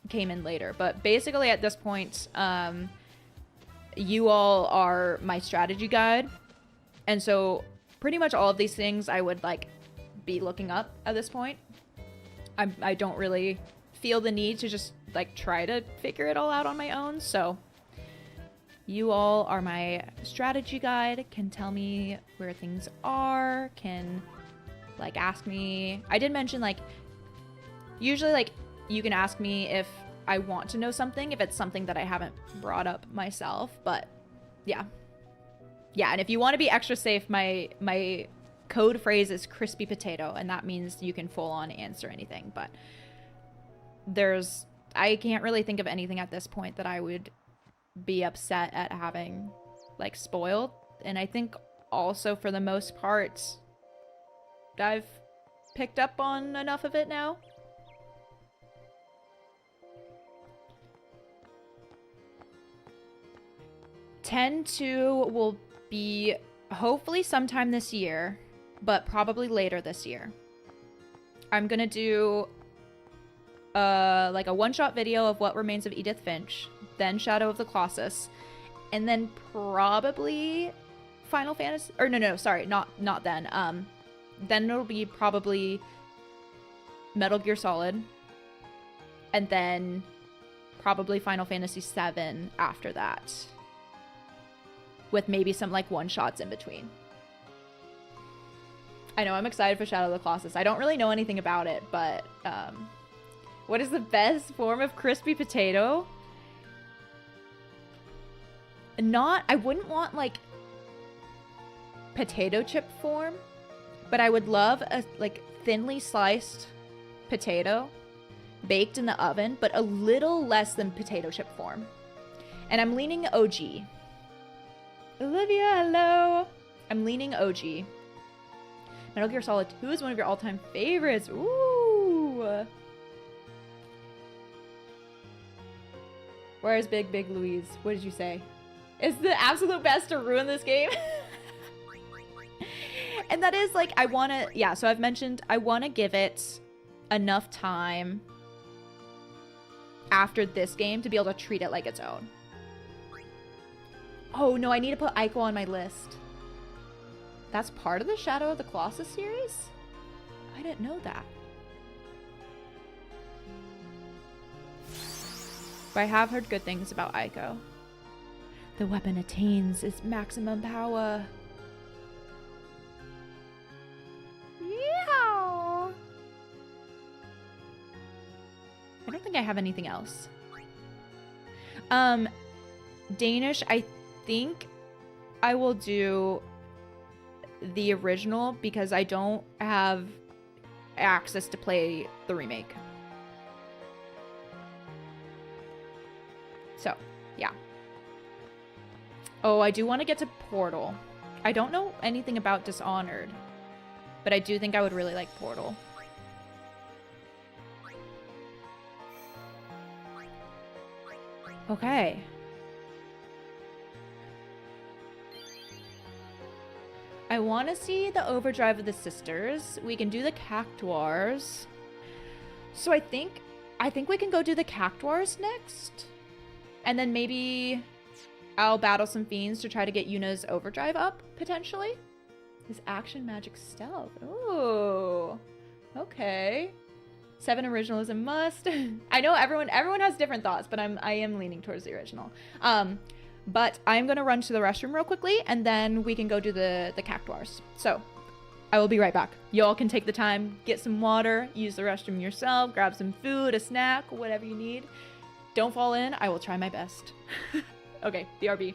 came in later, but basically at this point you all are my strategy guide, and so pretty much all of these things I would like be looking up at this point. I don't really feel the need to just like try to figure it all out on my own, so you all are my strategy guide, can tell me where things are, can like ask me. I did mention like usually like you can ask me if I want to know something, if it's something that I haven't brought up myself, but yeah. Yeah, and if you want to be extra safe, my code phrase is crispy potato, and that means you can full on answer anything, but I can't really think of anything at this point that I would be upset at having like spoiled, and I think also for the most part I've picked up on enough of it now. Ten-2 will be hopefully sometime this year, but probably later this year. I'm gonna do like a one-shot video of What Remains of Edith Finch, then Shadow of the Colossus, and then probably Final Fantasy, or no, sorry, not then. then it'll be probably Metal Gear Solid, and then probably Final Fantasy VII after that, with maybe some like one-shots in between. I know, I'm excited for Shadow of the Colossus. I don't really know anything about it, but what is the best form of crispy potato? I wouldn't want like potato chip form, but I would love a like thinly sliced potato baked in the oven, but a little less than potato chip form. And I'm leaning OG. Olivia, hello. I'm leaning OG. Metal Gear Solid 2 is one of your all-time favorites. Ooh. Where's Big Louise? What did you say? It's the absolute best to ruin this game. And that is like, I want to, yeah, so I've mentioned I want to give it enough time after this game to be able to treat it like its own. Oh no, I need to put Ico on my list. That's part of the Shadow of the Colossus series? I didn't know that. But I have heard good things about Ico. The weapon attains its maximum power. Yeah. I don't think I have anything else. Danish, I think I will do the original because I don't have access to play the remake. So, yeah. Oh, I do want to get to Portal. I don't know anything about Dishonored, but I do think I would really like Portal. Okay. I want to see the Overdrive of the Sisters. We can do the Cactuars. So I think we can go do the Cactuars next. And then maybe I'll battle some fiends to try to get Yuna's Overdrive up, potentially. Is action magic stealth? Ooh. Okay. 7 original is a must. I know everyone has different thoughts, but I am leaning towards the original. But I'm gonna run to the restroom real quickly, and then we can go do the Cactuars. So I will be right back. Y'all can take the time, get some water, use the restroom yourself, grab some food, a snack, whatever you need. Don't fall in. I will try my best. Okay, BRB.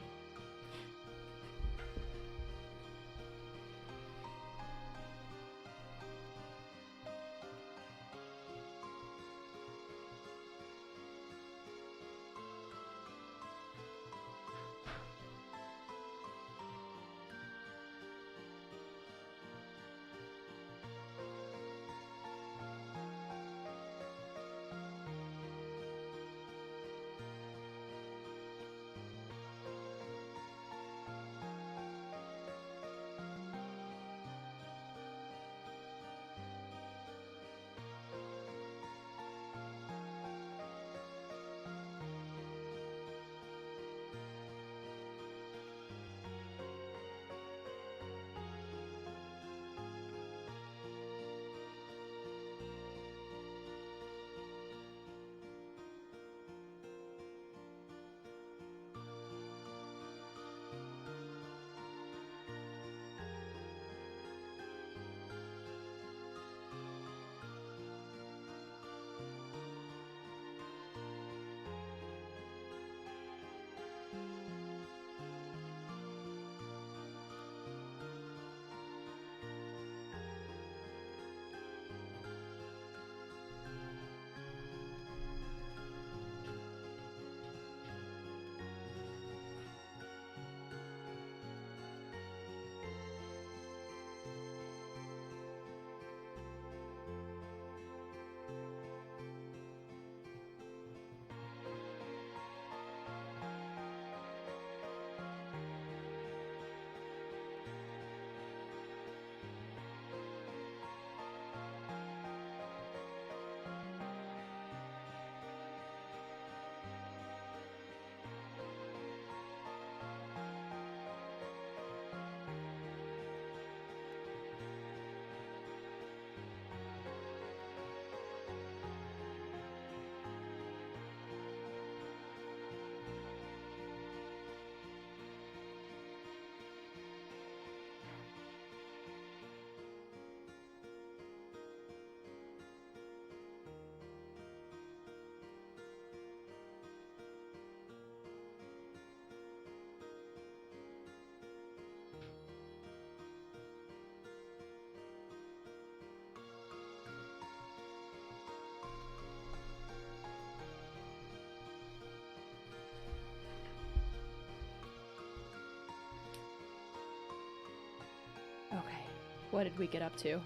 What did we get up to?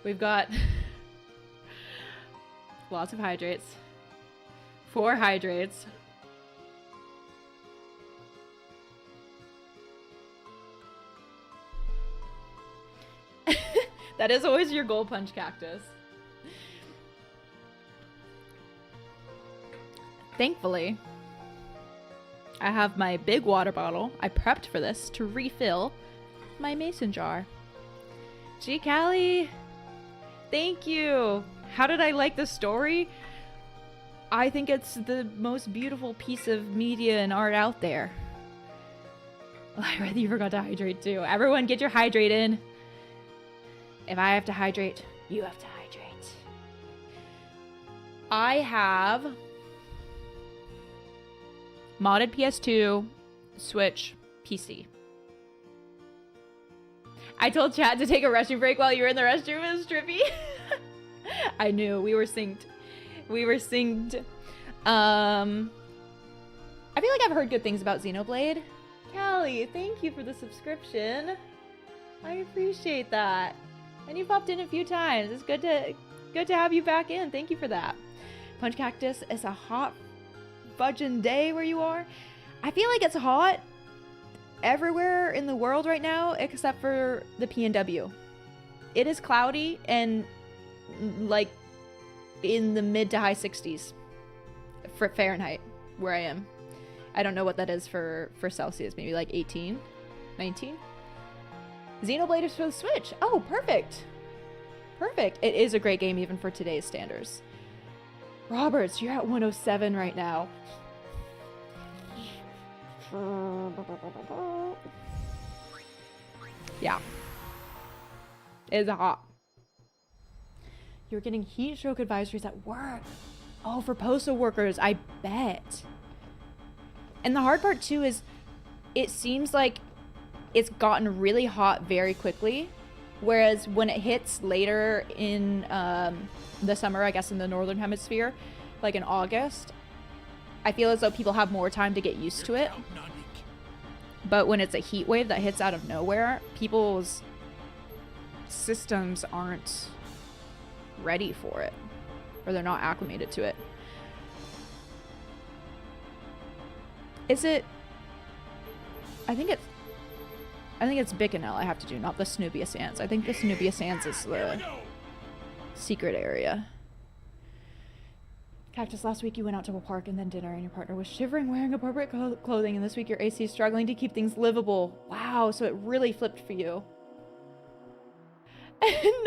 We've got lots of hydrates. 4 hydrates. That is always your goal, Punch Cactus. Thankfully, I have my big water bottle. I prepped for this to refill my mason jar. Gee, Callie, thank you. How did I like the story? I think it's the most beautiful piece of media and art out there. I read that you forgot to hydrate too. Everyone get your hydrate in. If I have to hydrate, you have to hydrate. I have modded PS2, Switch, PC. I told Chad to take a restroom break while you were in the restroom. It was trippy. I knew. We were synced. We were synced. I feel like I've heard good things about Xenoblade. Callie, thank you for the subscription. I appreciate that. And you popped in a few times. It's good to have you back in. Thank you for that. Punch Cactus, it's a hot fudging day where you are. I feel like it's hot everywhere in the world right now except for the PNW. It is cloudy and like in the mid to high 60s for Fahrenheit where I am. I don't know what that is for Celsius. Maybe like 18, 19. Xenoblade is for the Switch. Oh, perfect. Perfect. It is a great game even for today's standards. Roberts, you're at 107 right now. Yeah. It is hot. You're getting heat stroke advisories at work. Oh, for postal workers, I bet. And the hard part too is it seems like it's gotten really hot very quickly. Whereas when it hits later in the summer, I guess in the northern hemisphere, like in August, I feel as though people have more time to get used to it. But when it's a heat wave that hits out of nowhere, people's systems aren't ready for it, or they're not acclimated to it. Is it? I think it's Bicanel I have to do, not the Snubia Sands. I think the Snubia Sands is the secret area. Cactus, last week you went out to a park and then dinner and your partner was shivering wearing appropriate clothing, and this week your AC is struggling to keep things livable. Wow, so it really flipped for you.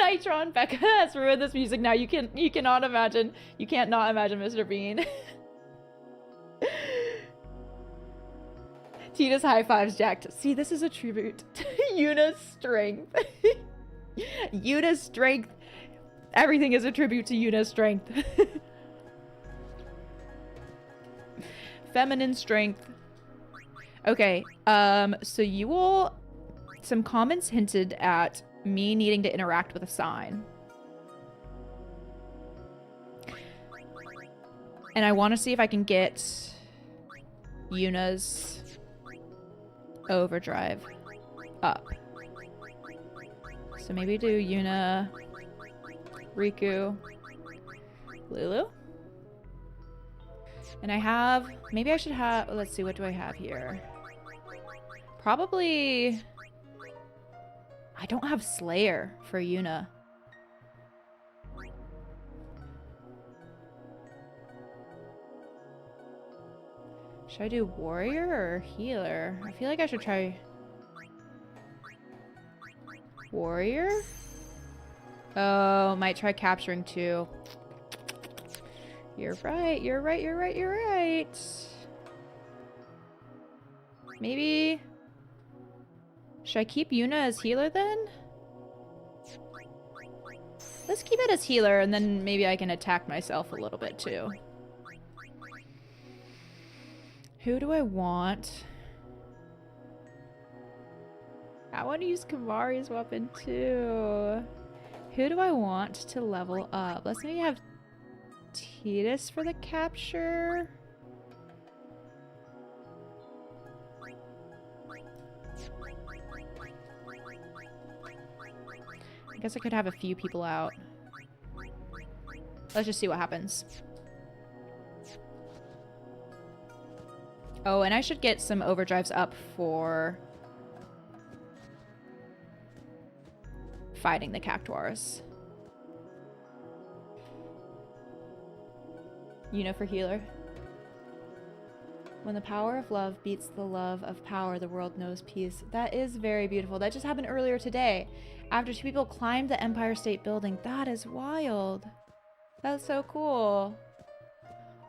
Nitron, Becca has ruined this music now. You cannot imagine Mr. Bean. Tina's high fives jacked. See, this is a tribute to Yuna's strength. Yuna's strength. Everything is a tribute to Yuna's strength. Feminine strength. Okay, so you all, some comments hinted at me needing to interact with a sign. And I want to see if I can get Yuna's overdrive up. So maybe do Yuna, Riku, Lulu. And I have, maybe I should have, let's see, what do I have here? Probably, I don't have Slayer for Yuna. Should I do warrior or healer? I feel like I should try warrior. Oh, might try capturing too. You're right, you're right, you're right, you're right. Maybe... should I keep Yuna as healer then? Let's keep it as healer and then maybe I can attack myself a little bit too. Who do I want? I want to use Kamari's weapon too. Who do I want to level up? Let's maybe have Tidus for the capture. guess I could have a few people out. Let's just see what happens. Oh, and I should get some overdrives up for fighting the Cactuars. For healer. When the power of love beats the love of power, the world knows peace. That is very beautiful. That just happened earlier today. After 2 people climbed the Empire State Building. That is wild. That's so cool.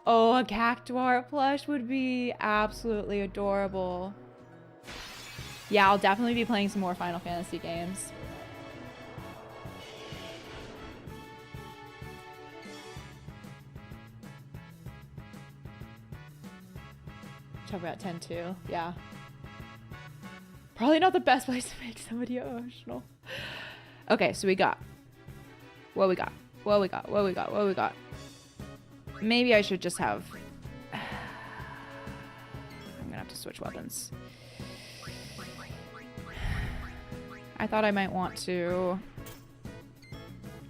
Oh, a Cactuar plush would be absolutely adorable. Yeah, I'll definitely be playing some more Final Fantasy games. Talk about 10 too. Yeah. Probably not the best place to make somebody emotional. Okay, so we got. What we got? What we got? What we got? What we got? Maybe I should just have... I'm gonna have to switch weapons. I thought I might want to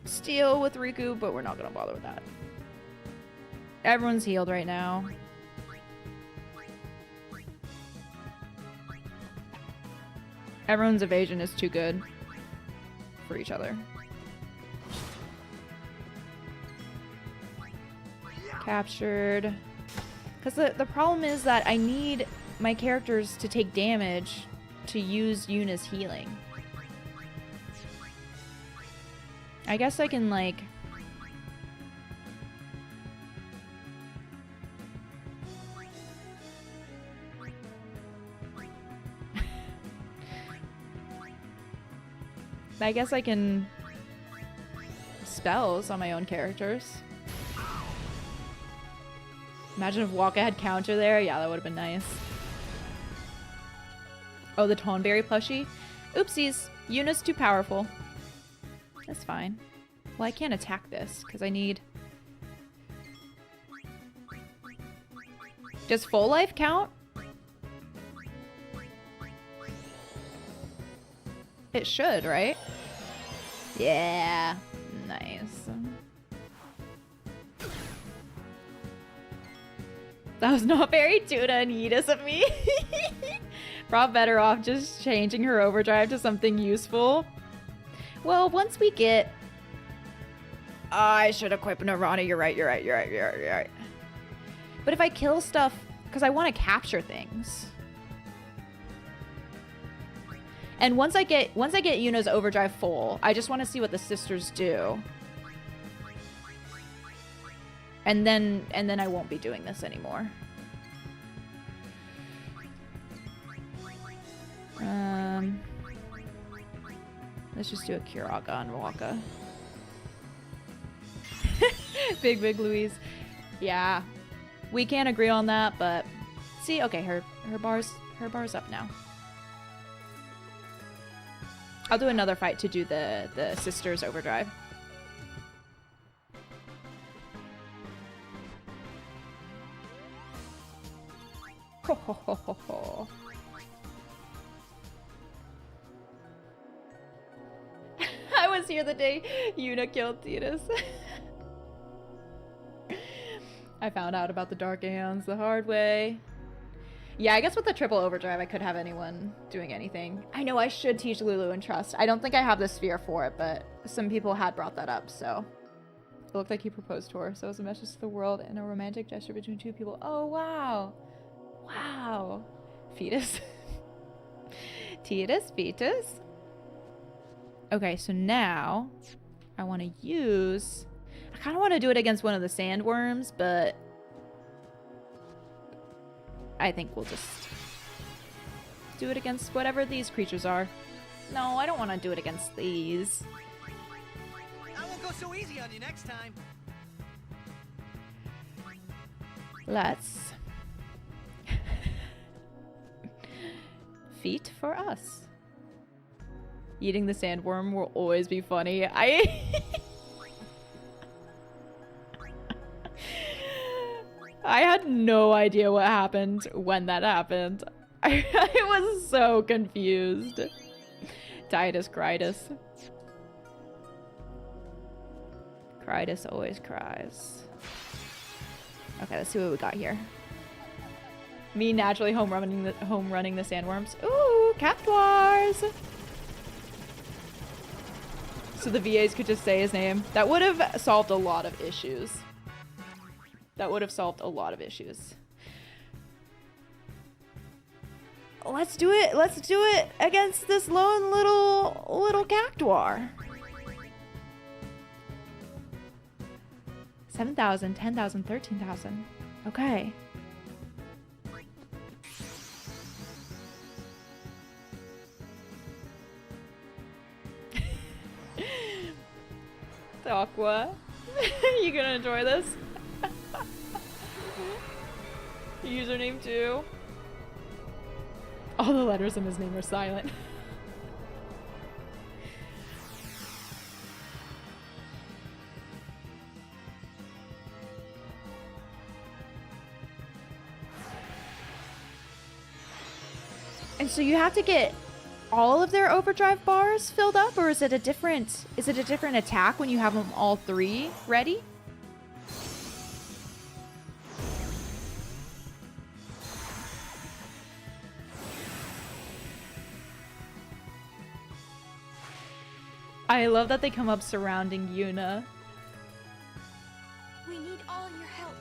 steal with Riku, but we're not gonna bother with that. Everyone's healed right now. Everyone's evasion is too good for each other. Captured. Because the problem is that I need my characters to take damage to use Yuna's healing. I guess I can, like... I guess I can spells on my own characters. Imagine if Waka had counter there. Yeah, that would have been nice. Oh, the Tonberry plushie? Oopsies. Yuna's too powerful. That's fine. Well, I can't attack this because I need... Does full life count? It should, right? Yeah. Nice. That was not very Tuna and Yeetus of me. Probably better off just changing her overdrive to something useful. Well, once we get... I should equip Nirvana. You're right, you're right, you're right, you're right, you're right. But if I kill stuff... Because I want to capture things. And once I get Yuna's overdrive full, I just want to see what the sisters do. And then I won't be doing this anymore. Let's just do a Kiraga on Waka. Big Louise. Yeah. We can't agree on that, but see, okay, her bar's up now. I'll do another fight to do the sisters overdrive. Ho ho ho ho ho. I was here the day Yuna killed Tidus. I found out about the Dark Aeons the hard way. Yeah, I guess with the triple overdrive, I could have anyone doing anything. I know I should teach Lulu and Trust. I don't think I have the sphere for it, but some people had brought that up, so. It looked like he proposed to her, so it was a message to the world and a romantic gesture between 2 people. Oh, wow. Wow. Fetus. Fetus. Okay, so now I want to use... I kind of want to do it against one of the sandworms, but I think we'll just do it against whatever these creatures are. No, I don't want to do it against these. I won't go so easy on you next time. Let's feet for us. Eating the sandworm will always be funny. I had no idea what happened when that happened. I was so confused. Titus Gritus. Critus always cries. Okay, let's see what we got here. Me naturally home running the sandworms. Ooh, Cactuars! So the VAs could just say his name. That would have solved a lot of issues. That would have solved a lot of issues. Let's do it. Let's do it against this lone little Cactuar. 7,000, 10,000, 13,000. Okay. Aqua, you gonna enjoy this? Username too. All the letters in his name are silent. And so you have to get all of their overdrive bars filled up, or is it a different attack when you have them all three ready? I love that they come up surrounding Yuna. We need all your help.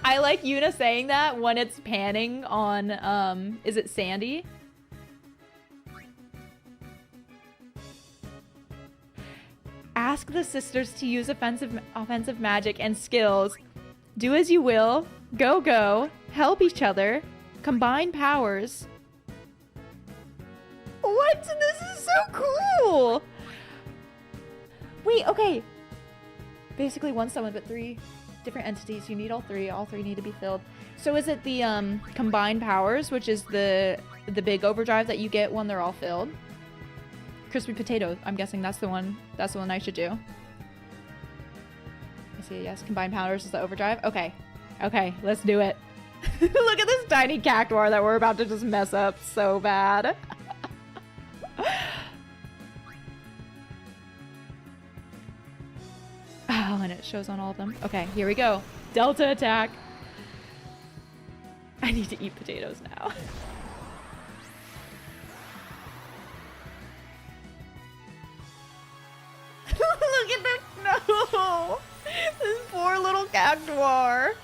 I like Yuna saying that when it's panning on, is it Sandy? Ask the sisters to use offensive magic and skills. Do as you will. Go, go. Help each other. Combine powers. What? This is so cool! Wait, okay. Basically one summon, but three different entities. You need all three. All three need to be filled. So is it the combined powers, which is the big overdrive that you get when they're all filled? Crispy potato. I'm guessing that's the one. That's the one I should do. I see. Yes, combined powers is the overdrive. Okay, okay, let's do it. Look at this tiny Cactuar that we're about to just mess up so bad. Oh, and it shows on all of them. Okay, here we go. Delta attack. I need to eat potatoes now. Look at this. No. This poor little Cactuar.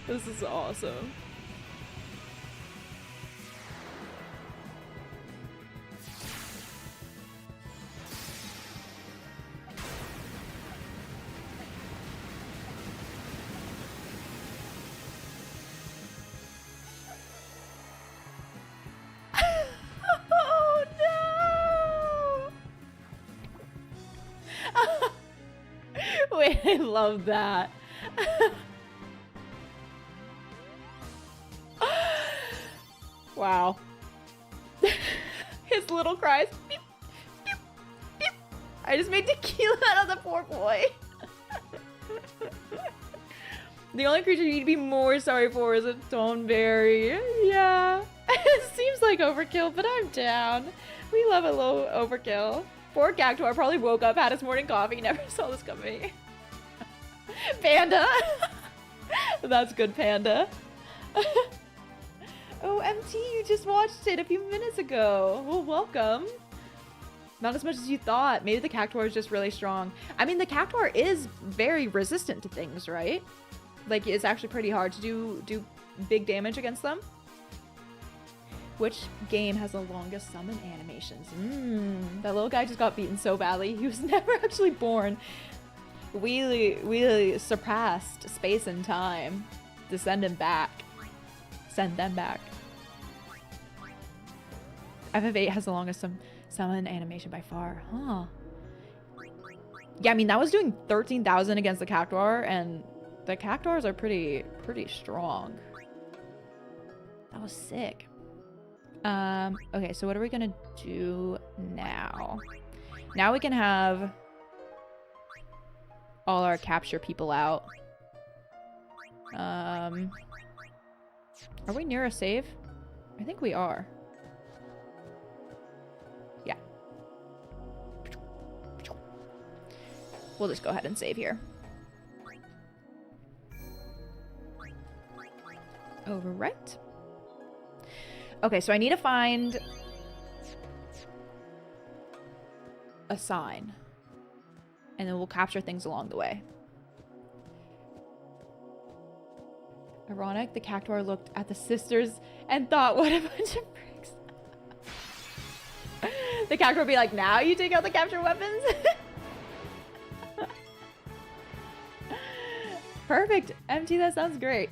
This is awesome. Oh no! Wait, I love that. Wow. His little cries. Beep, beep, beep. I just made tequila out of the poor boy. The only creature you need to be more sorry for is a Toneberry. Yeah. It seems like overkill, but I'm down. We love a low overkill. Poor Cactuar probably woke up, had his morning coffee, never saw this coming. Panda. That's good, Panda. Oh, MT, you just watched it a few minutes ago. Well, welcome. Not as much as you thought. Maybe the Cactuar is just really strong. I mean, the Cactuar is very resistant to things, right? Like, it's actually pretty hard to do big damage against them. Which game has the longest summon animations? That little guy just got beaten so badly. He was never actually born. We surpassed space and time to send him back. Send them back. FF8 has the longest summon animation by far. Huh. Yeah, I mean, that was doing 13,000 against the Cactuar, and the Cactuars are pretty strong. That was sick. Okay, so what are we gonna do now? Now we can have all our capture people out. Are we near a save? I think we are. Yeah. We'll just go ahead and save here. Overwrite. Okay, so I need to find a sign. And then we'll capture things along the way. Ironic, the Cactuar looked at the sisters and thought, what a bunch of pricks. The Cactuar would be like, now you take out the capture weapons? Perfect. MT, that sounds great.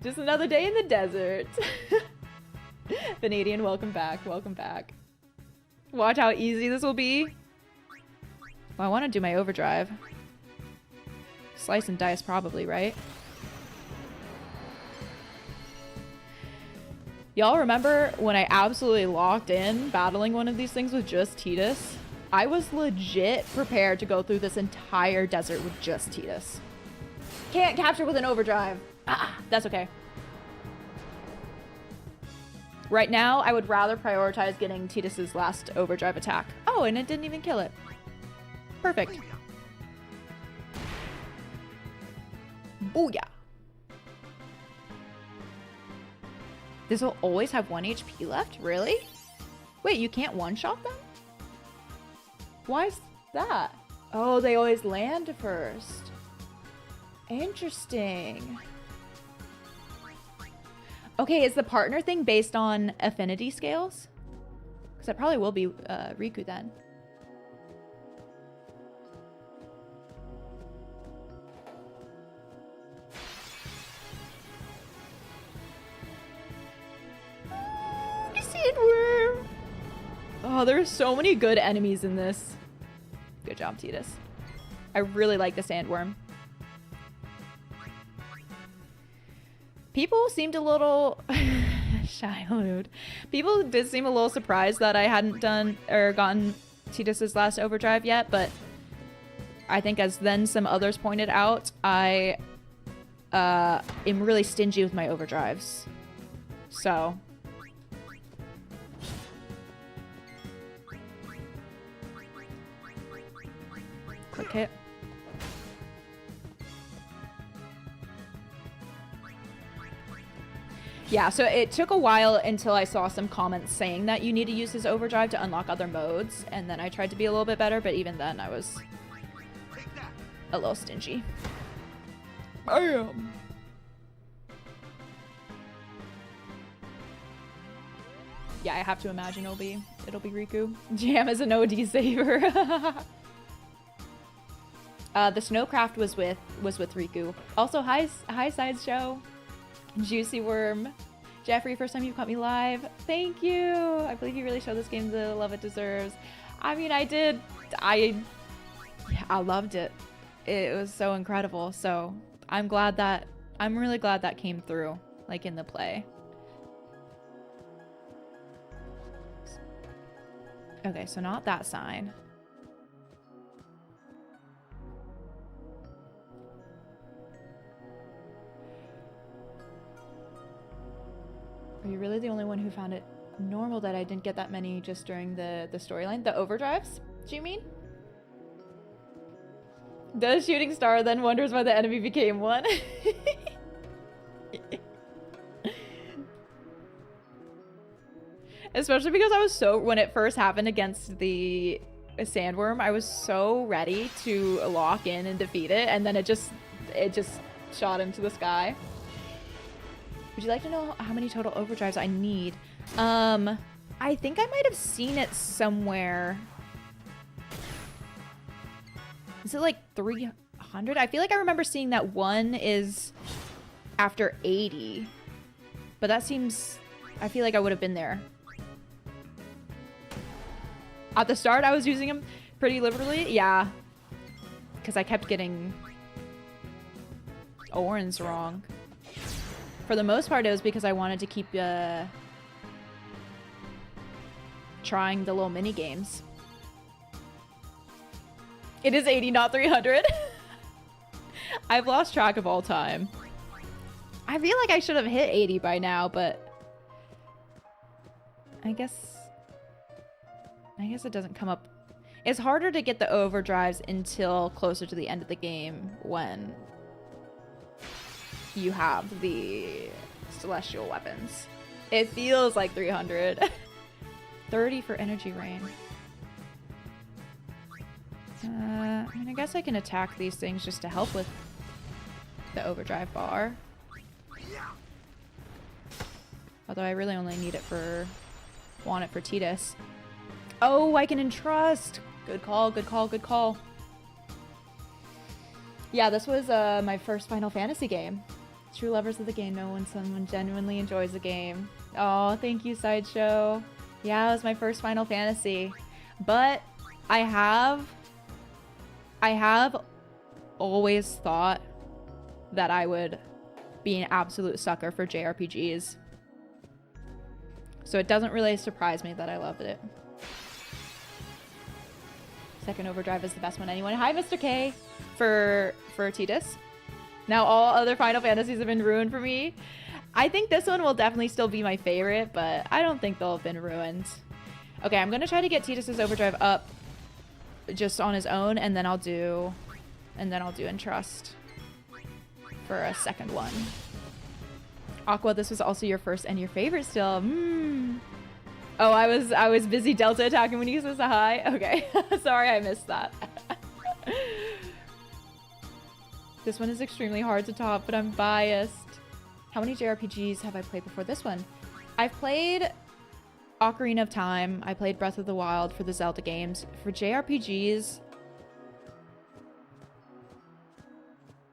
Just another day in the desert. Vanadian, welcome back. Welcome back. Watch how easy this will be. Well, I want to do my overdrive. Slice and dice probably, right? Y'all remember when I absolutely locked in battling one of these things with just Tidus? I was legit prepared to go through this entire desert with just Tidus. Can't capture with an overdrive. Ah, that's okay. Right now, I would rather prioritize getting Tidus's last overdrive attack. Oh, and it didn't even kill it. Perfect. Booyah. This will always have 1 HP left? Really? Wait, you can't one-shot them? Why is that? Oh, they always land first. Interesting. Okay, is the partner thing based on affinity scales? Because that probably will be Riku then. Sandworm! Oh, there are so many good enemies in this. Good job, Tidus. I really like the sandworm. People seemed a little shy. People did seem a little surprised that I hadn't done or gotten Tidus's last overdrive yet, but I think as then some others pointed out, I am really stingy with my overdrives. So click hit. Yeah, so it took a while until I saw some comments saying that you need to use his overdrive to unlock other modes, and then I tried to be a little bit better, but even then I was a little stingy. Bam! Yeah, I have to imagine it'll be Riku. Jam is an OD saver. The Snowcraft was with Riku. Also, hi Sideshow. Juicy Worm. Jeffrey, first time you've caught me live. Thank you. I believe you really showed this game the love it deserves. I mean, I did. I loved it. It was so incredible. So I'm really glad that came through, like in the play. Okay, so not that sign. Are you really the only one who found it normal that I didn't get that many just during the storyline? The overdrives, do you mean? The shooting star then wonders why the enemy became one. Especially because I was so, when it first happened against the sandworm, I was so ready to lock in and defeat it, and then it just shot him to the sky. Would you like to know how many total overdrives I need? I think I might have seen it somewhere. Is it like 300? I feel like I remember seeing that one is after 80. But that seems... I feel like I would have been there. At the start, I was using them pretty liberally. Yeah. Because I kept getting Orin's wrong. For the most part, it was because I wanted to keep trying the little mini games. It is 80, not 300. I've lost track of all time. I feel like I should have hit 80 by now, but I guess it doesn't come up. It's harder to get the overdrives until closer to the end of the game when you have the celestial weapons. It feels like 300. 30 for energy rain. I mean, I guess I can attack these things just to help with the overdrive bar. Although I really only need it for... want it for Tidus. Oh, I can entrust! Good call, good call, good call. Yeah, this was my first Final Fantasy game. True lovers of the game know when someone genuinely enjoys the game. Oh, thank you, Sideshow. Yeah, it was my first Final Fantasy. But I have always thought that I would be an absolute sucker for JRPGs. So it doesn't really surprise me that I loved it. Second overdrive is the best one anyone. Hi, Mr. K, for Tidus. Now all other Final Fantasies have been ruined for me. I think this one will definitely still be my favorite, but I don't think they'll have been ruined. Okay, I'm gonna try to get Tidus's overdrive up just on his own, and then I'll do Entrust for a second one. Aqua, this was also your first and your favorite still. Oh, I was busy Delta attacking when you said hi. Okay, sorry I missed that. This one is extremely hard to top, but I'm biased. How many JRPGs have I played before this one? I've played Ocarina of Time. I played Breath of the Wild for the Zelda games. For JRPGs,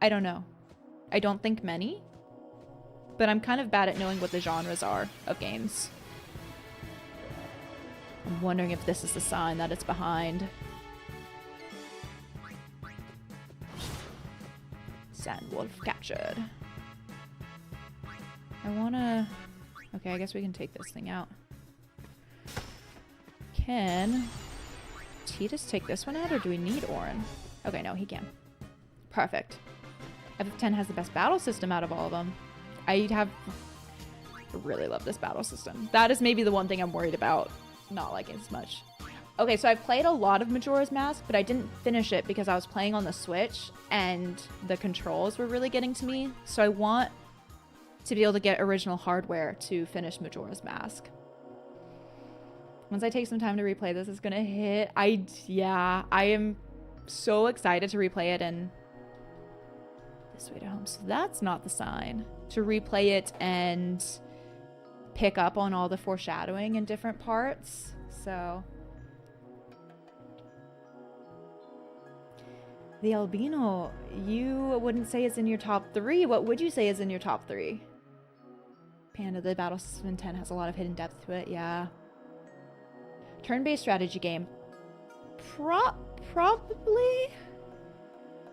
I don't know. I don't think many, but I'm kind of bad at knowing what the genres are of games. I'm wondering if this is the sign that it's behind. Sandwolf captured. I wanna... Okay, I guess we can take this thing out. Can Tidus take this one out, or do we need Auron? Okay, no, he can. Perfect. FF10 has the best battle system out of all of them. I really love this battle system. That is maybe the one thing I'm worried about not liking as much. Okay, so I played a lot of Majora's Mask, but I didn't finish it because I was playing on the Switch and the controls were really getting to me. So I want to be able to get original hardware to finish Majora's Mask. Once I take some time to replay this, it's gonna hit. Yeah, I am so excited to replay it and this way to home. So that's not the sign. To replay it and pick up on all the foreshadowing in different parts. So the albino, you wouldn't say is in your top 3. What would you say is in your top 3? Panda, the battle system in 10 has a lot of hidden depth to it. Yeah. Turn-based strategy game. Probably.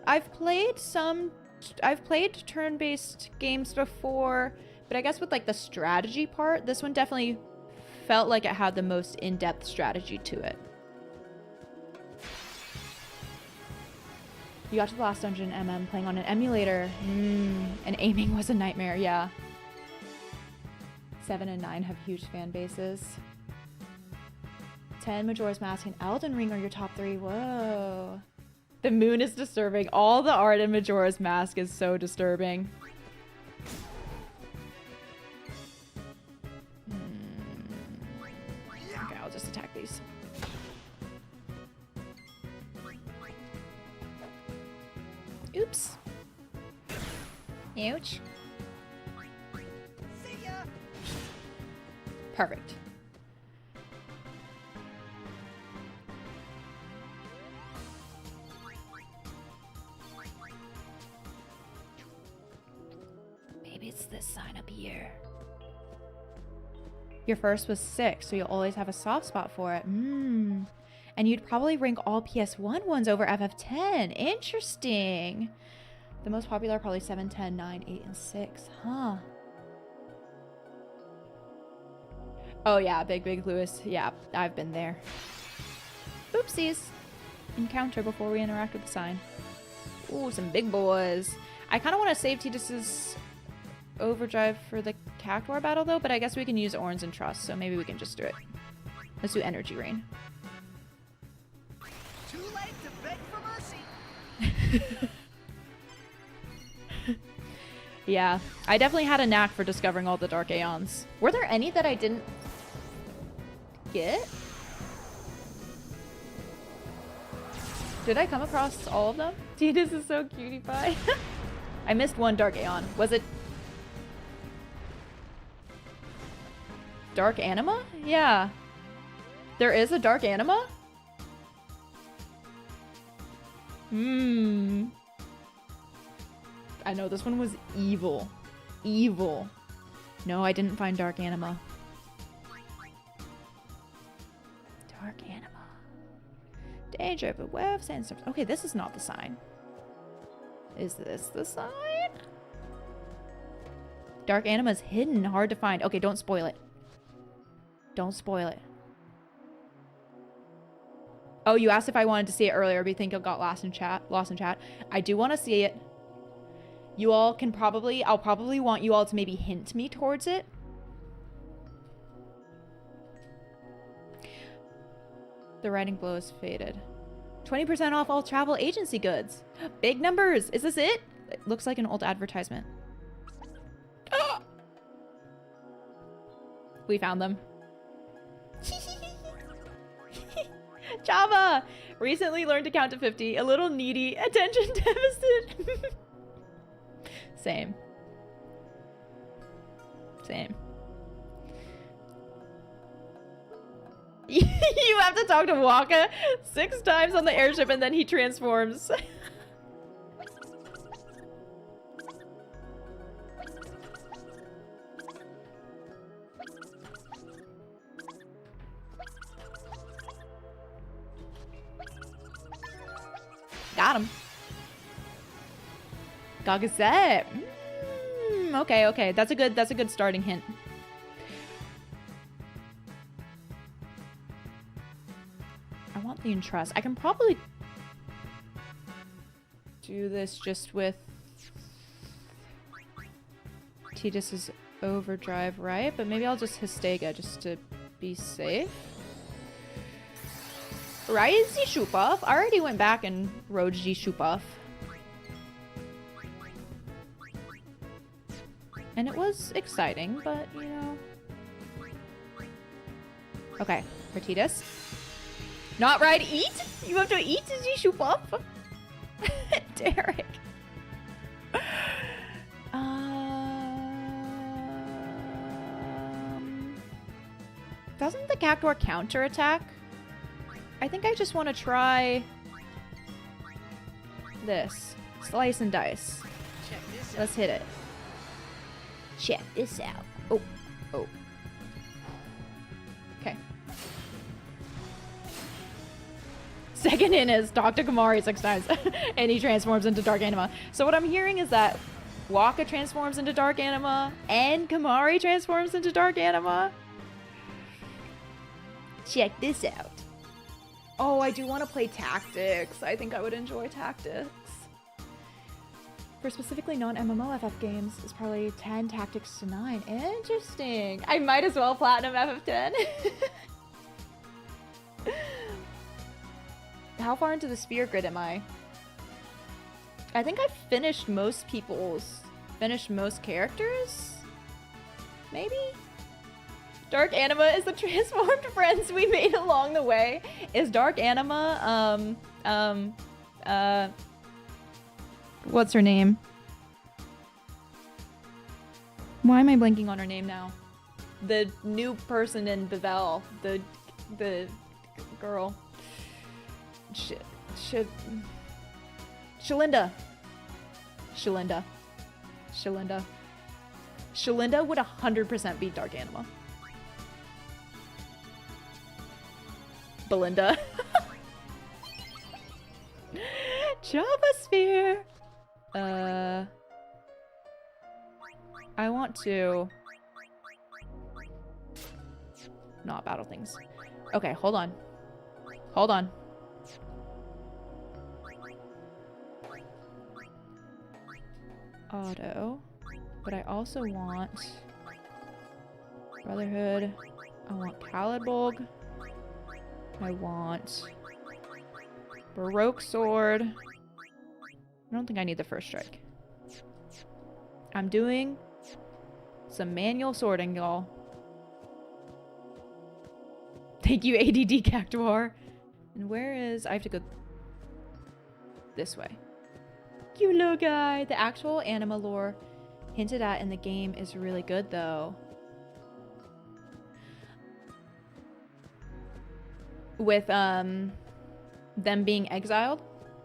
I've played turn-based games before, but I guess with like the strategy part, this one definitely felt like it had the most in-depth strategy to it. You got to the last dungeon, playing on an emulator. And aiming was a nightmare, yeah. 7 and 9 have huge fan bases. 10, Majora's Mask, and Elden Ring are your top 3. Whoa. The moon is disturbing. All the art in Majora's Mask is so disturbing. Okay, I'll just attack these. Oops. Ouch. See ya. Perfect. Maybe it's this sign up here. Your first was 6, so you'll always have a soft spot for it. And you'd probably rank all PS1 ones over FF10. Interesting. The most popular are probably 7, 10, 9, 8, and 6. Huh. Oh yeah, Big Lewis. Yeah, I've been there. Oopsies. Encounter before we interact with the sign. Ooh, some big boys. I kind of want to save Tidus's overdrive for the Cactuar battle though, but I guess we can use Orange and Trust, so maybe we can just do it. Let's do Energy Rain. Too late to beg for mercy. Yeah, I definitely had a knack for discovering all the Dark Aeons. Were there any that I didn't get? Did I come across all of them? Tidus is so cutie pie. I missed one Dark Aeon. Was it Dark Anima? Yeah. There is a Dark Anima? I know this one was evil. Evil. No, I didn't find Dark Anima. Dark Anima. Danger, but web of sandstorms. Okay, this is not the sign. Is this the sign? Dark Anima's hidden, hard to find. Okay, don't spoil it. Don't spoil it. Oh, you asked if I wanted to see it earlier, but you think it got lost in chat. I do want to see it. You all can probably, I'll probably want you all to maybe hint me towards it. The writing below is faded. 20% off all travel agency goods. Big numbers. Is this it? It looks like an old advertisement. Ah! We found them. Java! Recently learned to count to 50. A little needy. Attention deficit. Same. Same. You have to talk to Waka 6 times on the airship and then he transforms. Got him. Gagazette. Okay. That's a good starting hint. I want the entrust. I can probably do this just with Tidus's overdrive, right? But maybe I'll just Histega just to be safe. Right, Zishupuff. I already went back and rode Zishupuff. And it was exciting, but, you know. Okay, for Tidus. Not ride, eat? You have to eat Zishupuff? Derek. Doesn't the Cactuar counterattack? I think I just want to try this. Slice and dice. Check this out. Let's hit it. Check this out. Oh. Okay. Second in is talk to Kamari 6 times. And he transforms into Dark Anima. So what I'm hearing is that Waka transforms into Dark Anima and Kamari transforms into Dark Anima. Check this out. Oh, I do want to play Tactics. I think I would enjoy Tactics. For specifically non-MMO FF games, it's probably 10 Tactics to 9. Interesting. I might as well Platinum FF10. How far into the sphere grid am I? I think I've finished most characters? Maybe? Dark Anima is the transformed friends we made along the way. Is Dark Anima, what's her name? Why am I blanking on her name now? The new person in Bevel. The girl. Shalinda. Shalinda would 100% beat Dark Anima. Belinda. Java Sphere! I want to not battle things. Okay, hold on. Hold on. Auto. But I also want Brotherhood. I want Calidbolg. I want Baroque Sword. I don't think I need the first strike. I'm doing some manual sorting, y'all. Thank you, ADD Cactuar. And where is... I have to go this way. You little guy. The actual anima lore hinted at in the game is really good, though. With, them being exiled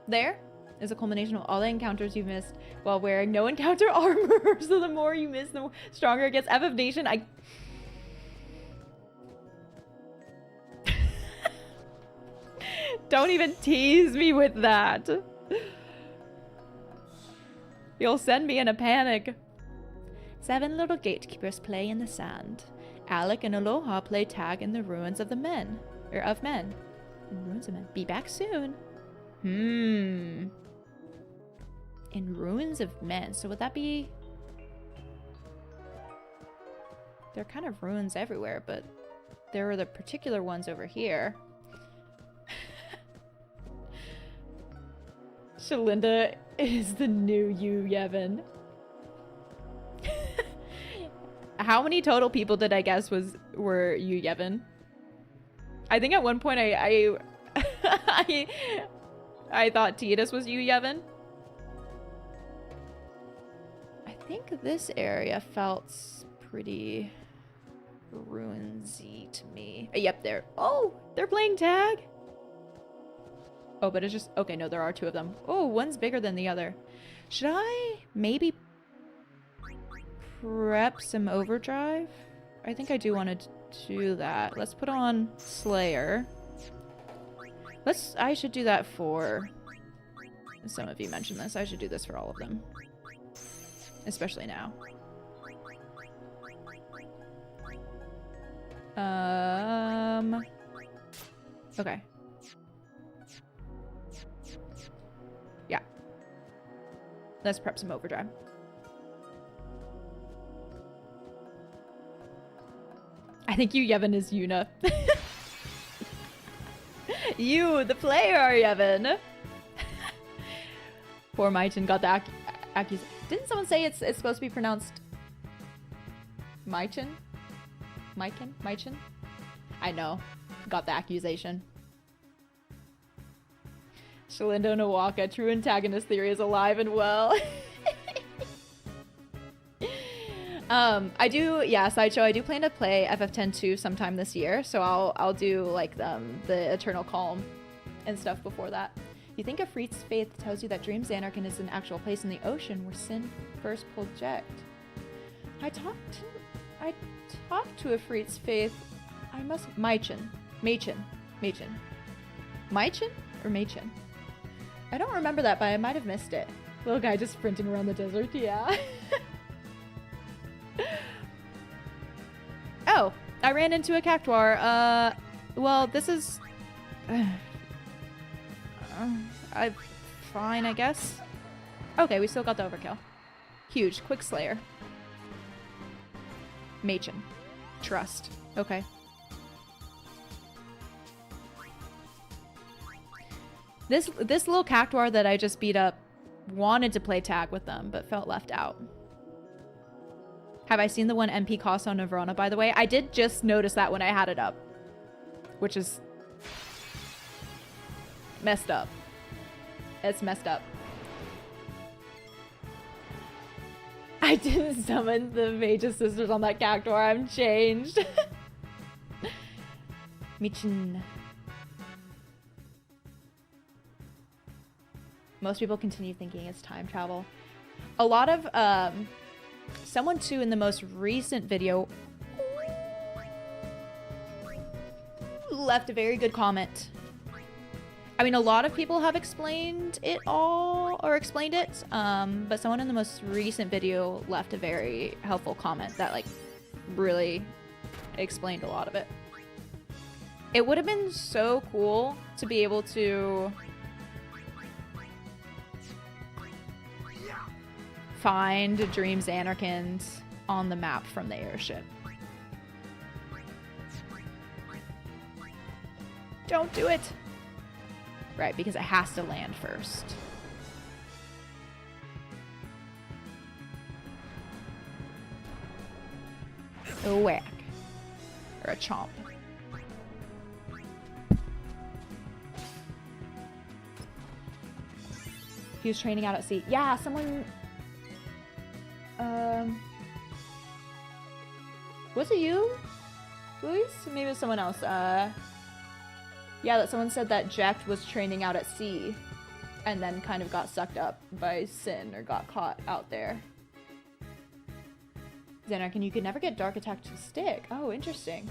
there is a culmination of all the encounters you've missed while wearing no encounter armor. So the more you miss, the stronger it gets. FF Nation, I... Don't even tease me with that. You'll send me in a panic. 7 little gatekeepers play in the sand. Alec and Aloha play tag in the ruins of the men. Or of men. In ruins of men. Be back soon. In ruins of men. So would that be... There are kind of ruins everywhere, but there are the particular ones over here. Shalinda is the new you, Yevon. How many total people did I guess were you, Yevon? I think at one point I thought Tidus was you, Yevon. I think this area felt pretty ruinsy to me. Yep, there. Oh, they're playing tag. Oh, but it's just... Okay, no, there are 2 of them. Oh, one's bigger than the other. Should I maybe prep some overdrive? I think I do want to do that. Let's put on Slayer. I should do that for... Some of you mentioned this. I should do this for all of them. Especially now. Okay. Yeah. Let's prep some overdrive. I think you, Yevon, is Yuna. You, the player, are Yevon. Poor Maichin got the accusation. Didn't someone say it's supposed to be pronounced Maichin? Maichin? I know. Got the accusation. Shalindo Nawaka, true antagonist theory is alive and well. I do, yeah, Sideshow, I do plan to play FF10-2 sometime this year, so I'll do, like, the Eternal Calm and stuff before that. You think Ifrit's faith tells you that Dream Xanarkand is an actual place in the ocean where sin first pulled eject. I talked to Ifrit's faith. I must... Machin or Machin? I don't remember that, but I might have missed it. Little guy just sprinting around the desert, yeah. Oh, I ran into a Cactuar. Well, this is... fine, I guess. Okay, we still got the overkill. Huge. Quick Slayer. Machin. Trust. Okay. This little Cactuar that I just beat up wanted to play tag with them, but felt left out. Have I seen the one MP cost on Nevrona, by the way? I did just notice that when I had it up. Which is... messed up. It's messed up. I didn't summon the Mage's Sisters on that Cactuar. I'm changed. Michin. Most people continue thinking it's time travel. A lot of, someone too in the most recent video left a very good comment. I mean, a lot of people have explained it all, or explained it, but someone in the most recent video left a very helpful comment that, like, really explained a lot of it. It would have been so cool to be able to find Dream Xanarkand on the map from the airship. Don't do it! Right, because it has to land first. A whack. Or a chomp. He was training out at sea. Yeah, someone... Was it you, Luis? Maybe it was someone else. Yeah, that someone said that Jecht was training out at sea and then kind of got sucked up by Sin or got caught out there. Xanarkand, you could never get Dark Attack to stick. Oh, interesting.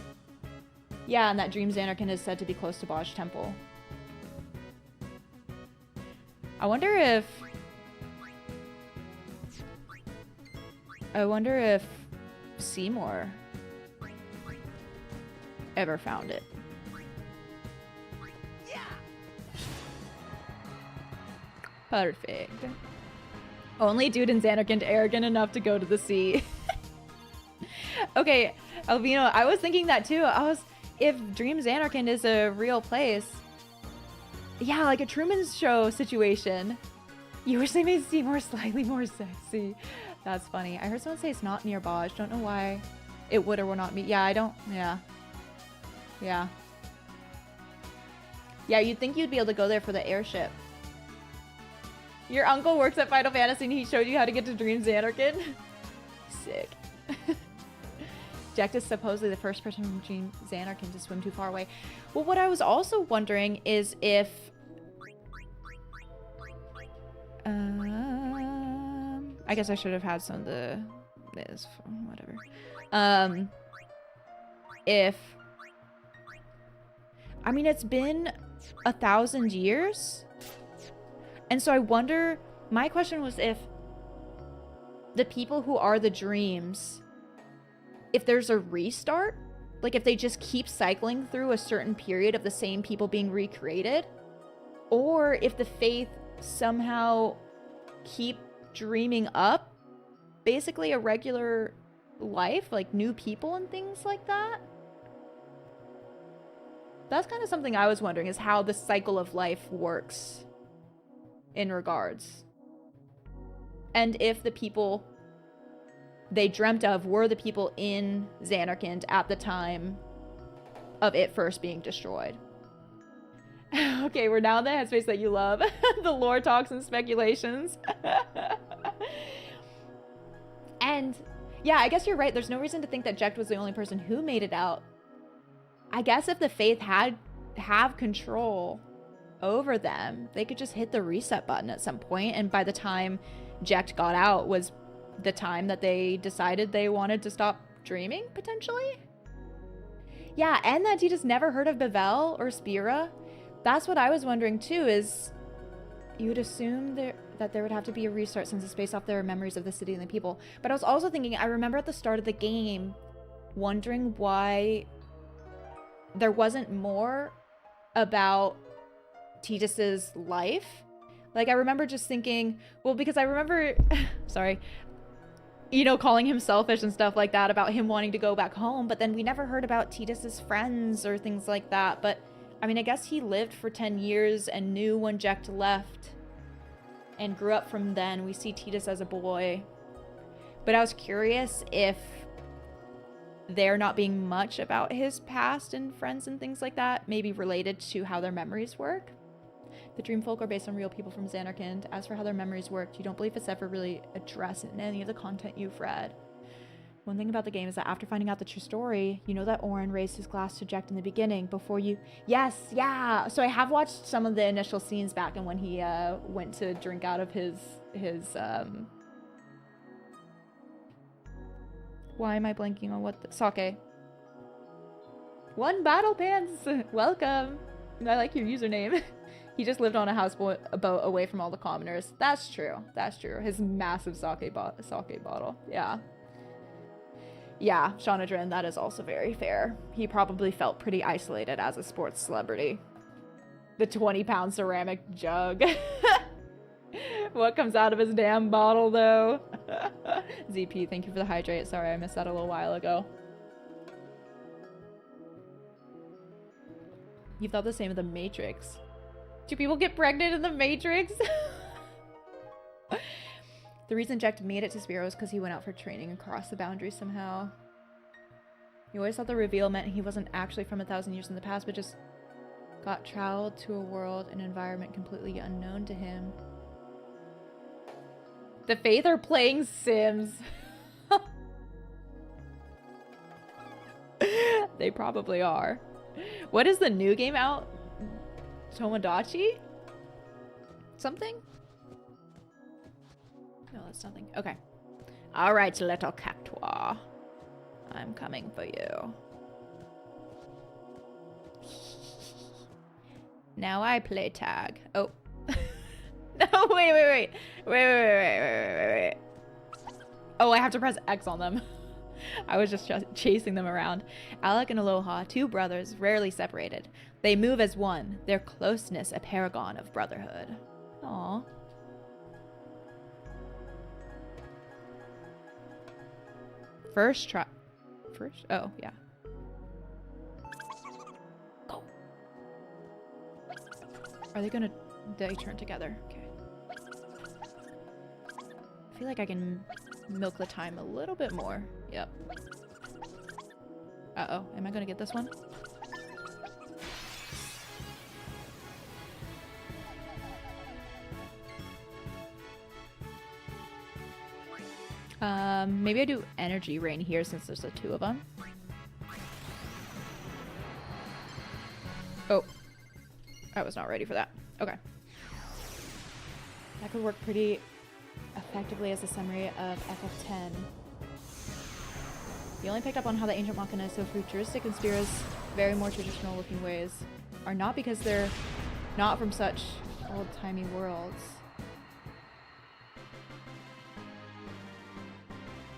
Yeah, and that Dream Xanarkand is said to be close to Baj Temple. I wonder if Seymour ever found it. Perfect. Only dude in Xanarkand arrogant enough to go to the sea. Okay, Alvino, I was thinking that too. If Dream Xanarkand is a real place, yeah, like a Truman Show situation. You wish they made Seymour slightly more sexy. That's funny. I heard someone say it's not near Baj. Don't know why it would or would not be. Yeah, I don't. Yeah. Yeah. Yeah, you'd think you'd be able to go there for the airship. Your uncle works at Final Fantasy and he showed you how to get to Dream Xanarkand? Sick. Jecht is supposedly the first person from Dream Xanarkand to swim too far away. Well, what I was also wondering is if... I guess I should have had some of this, whatever. If... I mean, it's been 1,000 years? And so I wonder, my question was if the people who are the dreams, if there's a restart, like if they just keep cycling through a certain period of the same people being recreated, or if the Faith somehow keep dreaming up basically a regular life, like new people and things like that. That's kind of something I was wondering, is how the cycle of life works in regards. And if the people they dreamt of were the people in Xanarkand at the time of it first being destroyed. Okay, we're now in the headspace that you love. The lore talks and speculations. And yeah, I guess you're right. There's no reason to think that Jecht was the only person who made it out. I guess if the Faith have control over them, they could just hit the reset button at some point, and by the time Jecht got out was the time that they decided they wanted to stop dreaming, potentially? Yeah, and that he just never heard of Bevel or Spira. That's what I was wondering too, is you would assume that there would have to be a restart since it's based off their memories of the city and the people. But I was also thinking, I remember at the start of the game wondering why there wasn't more about Tidus's life. Like, I remember just thinking, well, because I remember, sorry, you know, calling him selfish and stuff like that about him wanting to go back home, but then we never heard about Tidus's friends or things like that. But, I mean, I guess he lived for 10 years and knew when Jecht left and grew up from then. We see Tidus as a boy. But I was curious if there not being much about his past and friends and things like that, maybe related to how their memories work. The Dreamfolk are based on real people from Xanarkand. As for how their memories worked, you don't believe it's ever really addressed in any of the content you've read. One thing about the game is that after finding out the true story, you know that Orin raised his glass to Jecht in the beginning before you... Yes, yeah! So I have watched some of the initial scenes back and when he went to drink out of his Why am I blanking on what the... Sake. One Battle Pants! Welcome! I like your username. He just lived on a houseboat away from all the commoners. That's true. That's true. His massive sake bottle. Yeah. Yeah, Shonadrin, that is also very fair. He probably felt pretty isolated as a sports celebrity. The 20-pound ceramic jug. What comes out of his damn bottle, though? ZP, thank you for the hydrate. Sorry, I missed that a little while ago. You thought the same of the Matrix. Do people get pregnant in the Matrix? The reason Jack made it to Spiro was because he went out for training and crossed the boundaries somehow. You always thought the reveal meant he wasn't actually from 1,000 years in the past, but just got traveled to a world and environment completely unknown to him. The Faith are playing Sims. They probably are. What is the new game out? Tomodachi? Something? No, that's nothing. Okay. Alright, little cactuar. I'm coming for you. Now I play tag. Oh. No, wait. Wait. Oh, I have to press X on them. I was just chasing them around. Alec and Aloha, two brothers, rarely separated. They move as one, their closeness a paragon of brotherhood. Aww. First try. First? Oh, yeah. Go. Are they gonna... They turn together. Okay. I feel like I can milk the time a little bit more. Yep. Uh-oh. Am I gonna get this one? Maybe I do energy rain here since there's the two of them. Oh. I was not ready for that. Okay. That could work pretty effectively as a summary of FF10. You only picked up on how the Ancient Machina is so futuristic in Spira's very more traditional looking ways are not because they're not from such old-timey worlds.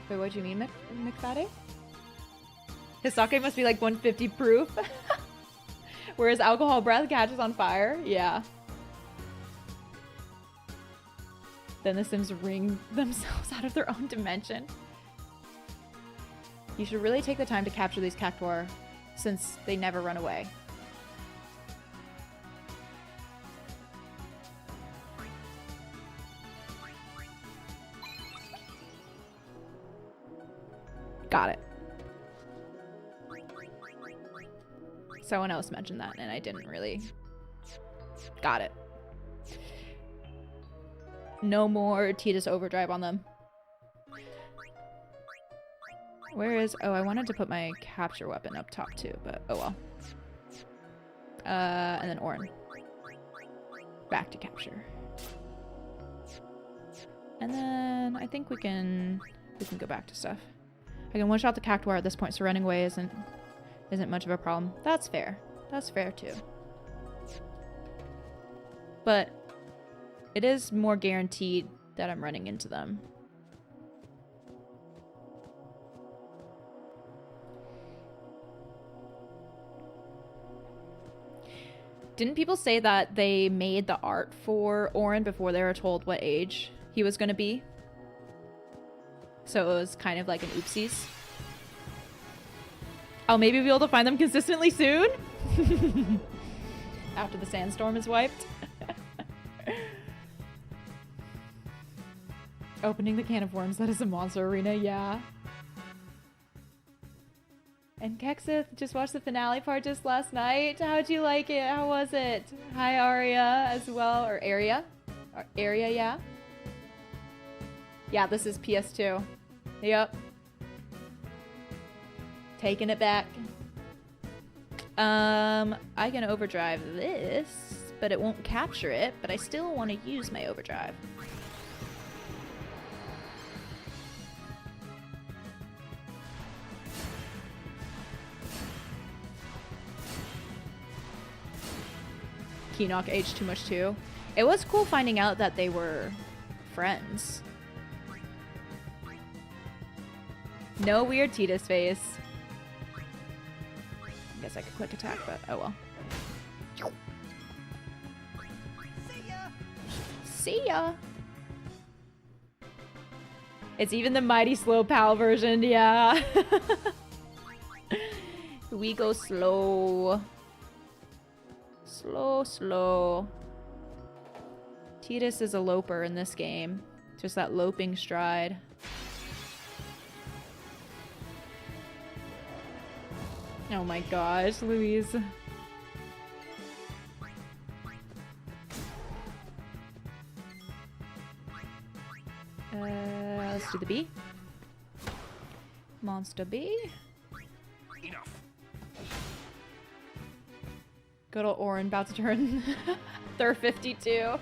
Wait, what do you mean, McFaddy? His sake must be like 150 proof. Whereas alcohol breath catches on fire? Yeah. Then the Sims wring themselves out of their own dimension. You should really take the time to capture these cactuar, since they never run away. Got it. Someone else mentioned that, and I didn't really... Got it. No more Tidus Overdrive on them. Where is... Oh, I wanted to put my capture weapon up top too, but oh well. And then Orin. Back to capture. And then I think we can go back to stuff. I can one-shot the cactuar at this point, so running away isn't much of a problem. That's fair. That's fair too. But it is more guaranteed that I'm running into them. Didn't people say that they made the art for Orin before they were told what age he was going to be? So it was kind of like an oopsies. I'll maybe be able to find them consistently soon. After the sandstorm is wiped. Opening the can of worms, that is a monster arena, yeah. And Kexith just watched the finale part just last night. How'd you like it? How was it? Hi, Aria as well. Or Aria. Aria, yeah. Yeah, this is PS2. Yep. Taking it back. I can overdrive this, but it won't capture it, but I still want to use my overdrive. Keenock aged too much too. It was cool finding out that they were friends. No weird Tidus face. I guess I could quick attack, but oh well. See ya! See ya! It's even the mighty slow pal version, yeah. We go slow. Slow. Tidus is a loper in this game. Just that loping stride. Oh my gosh, Louise. Let's do the bee. Monster bee. Enough. Good old Orin about to turn they're 52.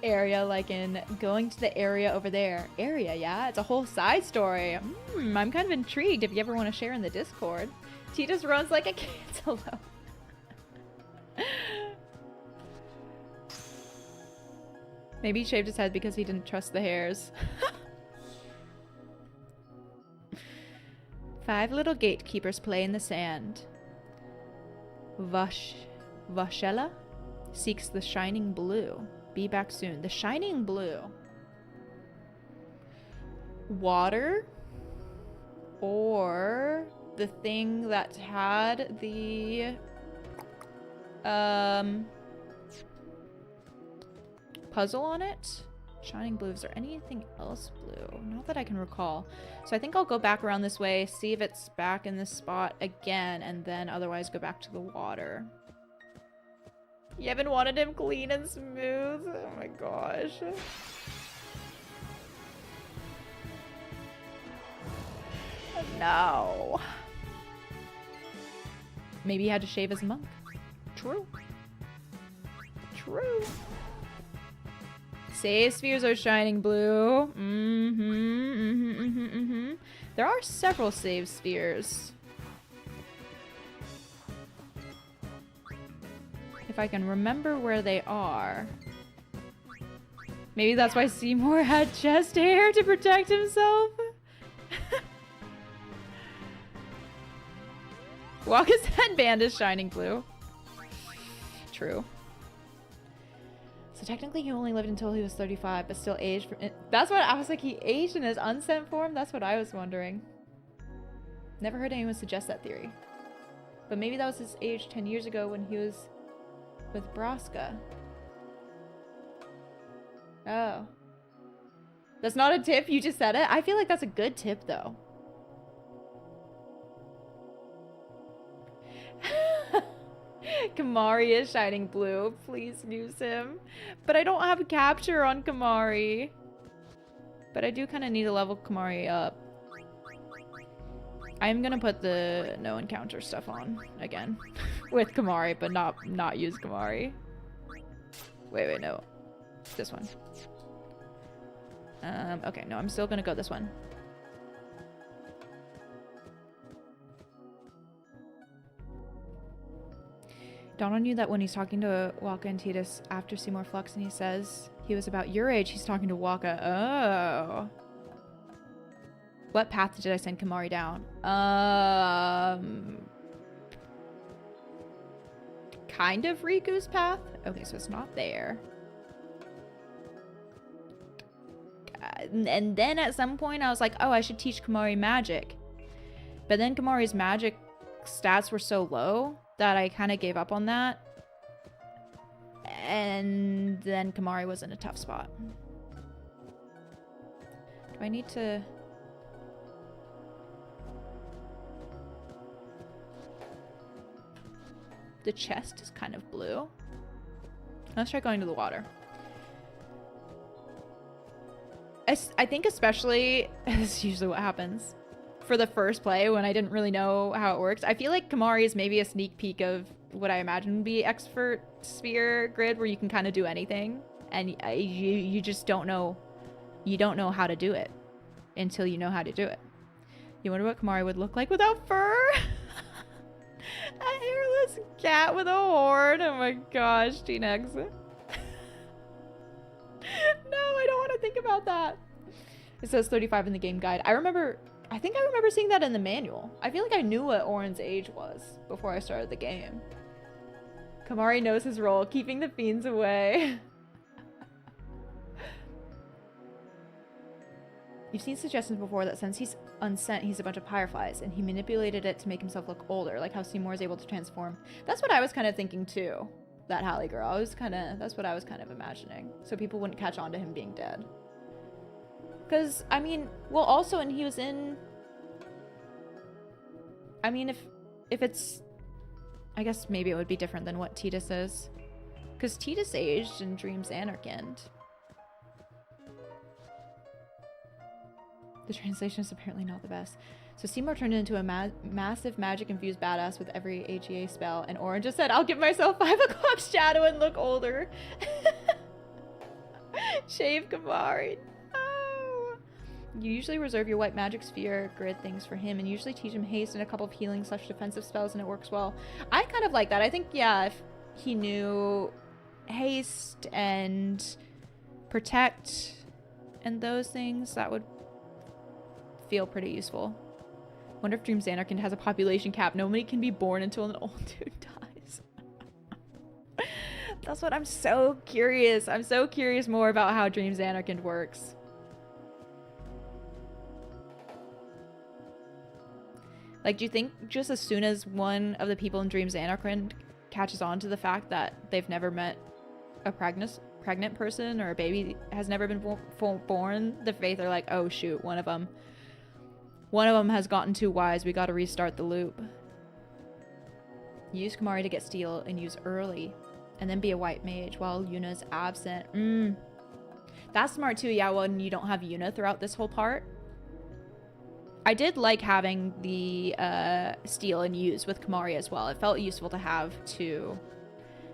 Area like in going to the area over there. Area, yeah? It's a whole side story. I'm kind of intrigued if you ever want to share in the Discord. Tidus runs like a cantaloupe. Maybe he shaved his head because he didn't trust the hairs. 5 little gatekeepers play in the sand. Vashella seeks the shining blue. Be back soon. The shining blue. Water? Or the thing that had the puzzle on it? Shining blue. Is there anything else blue? Not that I can recall. So I think I'll go back around this way, see if it's back in this spot again, and then otherwise go back to the water. You haven't wanted him clean and smooth? Oh my gosh. No. Maybe he had to shave his monk. True. True. Save spheres are shining blue. There are several save spheres. If I can remember where they are. Maybe that's why Seymour had chest hair to protect himself. Waka's headband is shining blue. True. So technically he only lived until he was 35, but still aged. That's what I was like, he aged in his unsent form? That's what I was wondering. Never heard anyone suggest that theory. But maybe that was his age 10 years ago when he was with Braska. Oh. That's not a tip, you just said it? I feel like that's a good tip though. Kamari is shining blue. Please use him. But I don't have a capture on Kamari. But I do kind of need to level Kamari up. I'm gonna put the no encounter stuff on again with Kamari, but not use Kamari. Wait, no. This one. Okay, no, I'm still gonna go this one. Dawn on you that when he's talking to Waka and Tidus after Seymour Flux and he says he was about your age, he's talking to Waka. Oh. What path did I send Kamari down? Kind of Riku's path? Okay, so it's not there. And then at some point I was like, oh, I should teach Kamari magic. But then Kamari's magic stats were so low that I kind of gave up on that. And then Kamari was in a tough spot. Do I need to... The chest is kind of blue. Let's try going to the water. I think especially, this is usually what happens, for the first play when I didn't really know how it works. I feel like Kamari is maybe a sneak peek of what I imagine would be expert sphere grid, where you can kind of do anything. And you just don't know, you don't know how to do it until you know how to do it. You wonder what Kamari would look like without fur? This cat with a horn. Oh my gosh, T-Nex. No, I don't want to think about that. It says 35 in the game guide. I think I remember seeing that in the manual. I feel like I knew what Orin's age was before I started the game. Kamari knows his role, keeping the fiends away. You've seen suggestions before that since he's unsent, he's a bunch of fireflies, and he manipulated it to make himself look older, like how Seymour is able to transform. That's what I was kind of thinking too. That Hallie girl. That's what I was kind of imagining. So people wouldn't catch on to him being dead. Because, I mean, well, also, and he was in... I mean, if it's... I guess maybe it would be different than what Tidus is. Because Tidus aged in Dreams Anarchind. The translation is apparently not the best. So Seymour turned into a massive magic-infused badass with every AGA spell, and Orin just said, I'll give myself 5 o'clock shadow and look older. Shave Kamari. You usually reserve your white magic sphere grid things for him and usually teach him haste and a couple of healing / defensive spells, and it works well. I kind of like that. I think, yeah, if he knew haste and protect and those things, that would feel pretty useful. Wonder if Dreams Anarchind has a population cap. Nobody can be born until an old dude dies. That's what I'm so curious. I'm so curious more about how Dreams Anarchind works. Like, do you think just as soon as one of the people in Dreams Anarchind catches on to the fact that they've never met a pregnant person or a baby has never been born, the Faith are like, oh shoot, one of them has gotten too wise. We gotta restart the loop. Use Kamari to get steel and use early, and then be a white mage while Yuna's absent. That's smart too, yeah, when you don't have Yuna throughout this whole part. I did like having the steal and use with Kamari as well. It felt useful to have too.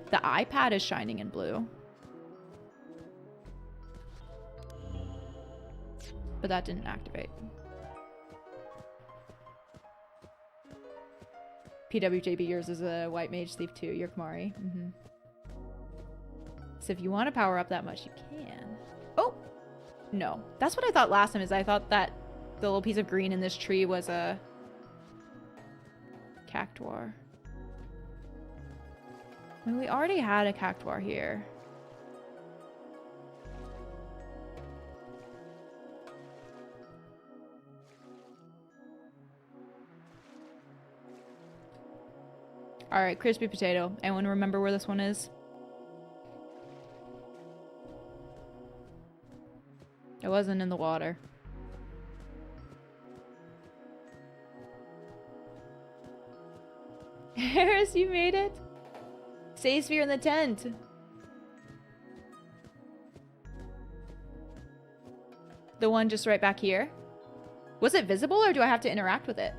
The iPad is shining in blue. But that didn't activate. PWJB, yours is a white mage thief too. You're Kamari. So if you want to power up that much, you can. Oh! No. That's what I thought last time, is I thought that the little piece of green in this tree was a cactuar. I mean, we already had a cactuar here. Alright, crispy potato. Anyone remember where this one is? It wasn't in the water. Harris, you made it. Say sphere in the tent. The one just right back here. Was it visible or do I have to interact with it?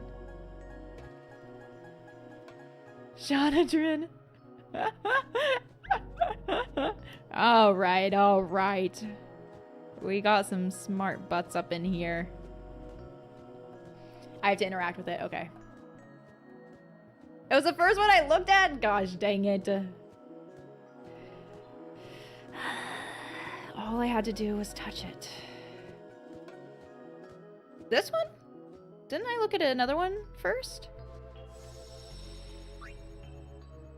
Shonadrin. All right. We got some smart butts up in here. I have to interact with it. Okay. It was the first one I looked at? Gosh dang it. All I had to do was touch it. This one? Didn't I look at another one first?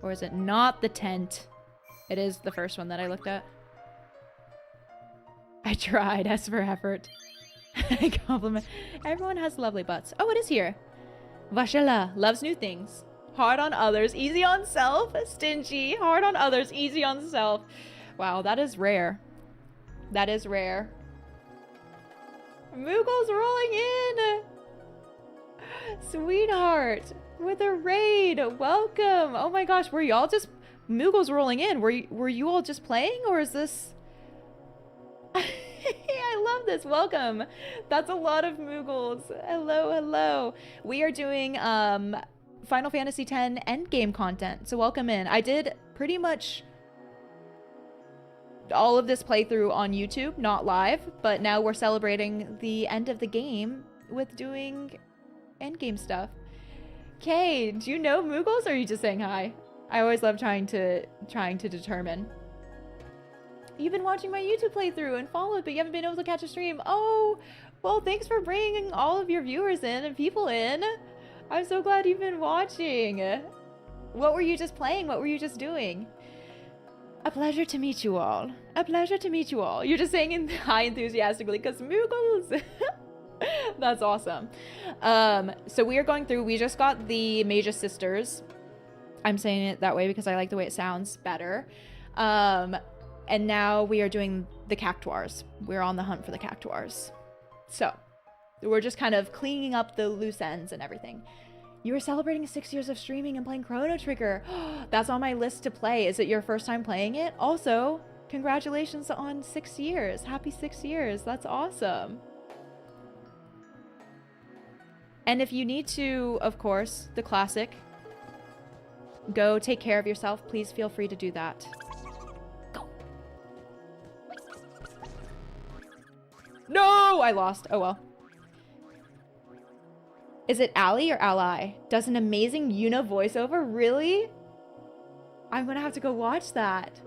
Or is it not the tent? It is the first one that I looked at. I tried, as for effort. Compliment. Everyone has lovely butts. Oh, it is here. Vashela loves new things. Hard on others, easy on self. Stingy. Hard on others, easy on self. Wow, that is rare. That is rare. Moogle's rolling in. Sweetheart. With a raid. Welcome. Oh my gosh, were y'all just... Moogle's rolling in. Were you all just playing? Or is this... I love this. Welcome. That's a lot of Moogles. Hello. We are doing... Final Fantasy X Endgame content, so welcome in. I did pretty much all of this playthrough on YouTube, not live, but now we're celebrating the end of the game with doing Endgame stuff. Kay, do you know Moogles or are you just saying hi? I always love trying to determine. You've been watching my YouTube playthrough and followed, but you haven't been able to catch a stream. Oh, well, thanks for bringing all of your viewers in and people in. I'm so glad you've been watching. What were you just playing? What were you just doing? A pleasure to meet you all. A pleasure to meet you all. You're just saying in high enthusiastically because Moogles. That's awesome. So we are going through, we just got the Magus Sisters. I'm saying it that way because I like the way it sounds better. And now we are doing the Cactuars. We're on the hunt for the Cactuars. So we're just kind of cleaning up the loose ends and everything. You were celebrating 6 years of streaming and playing Chrono Trigger. That's on my list to play. Is it your first time playing it? Also, congratulations on 6 years. Happy 6 years. That's awesome. And if you need to, of course, the classic, go take care of yourself, please feel free to do that. Go. No, I lost. Oh well. Is it Ally or Ally? Does an amazing Yuna voiceover? Really? I'm gonna have to go watch that.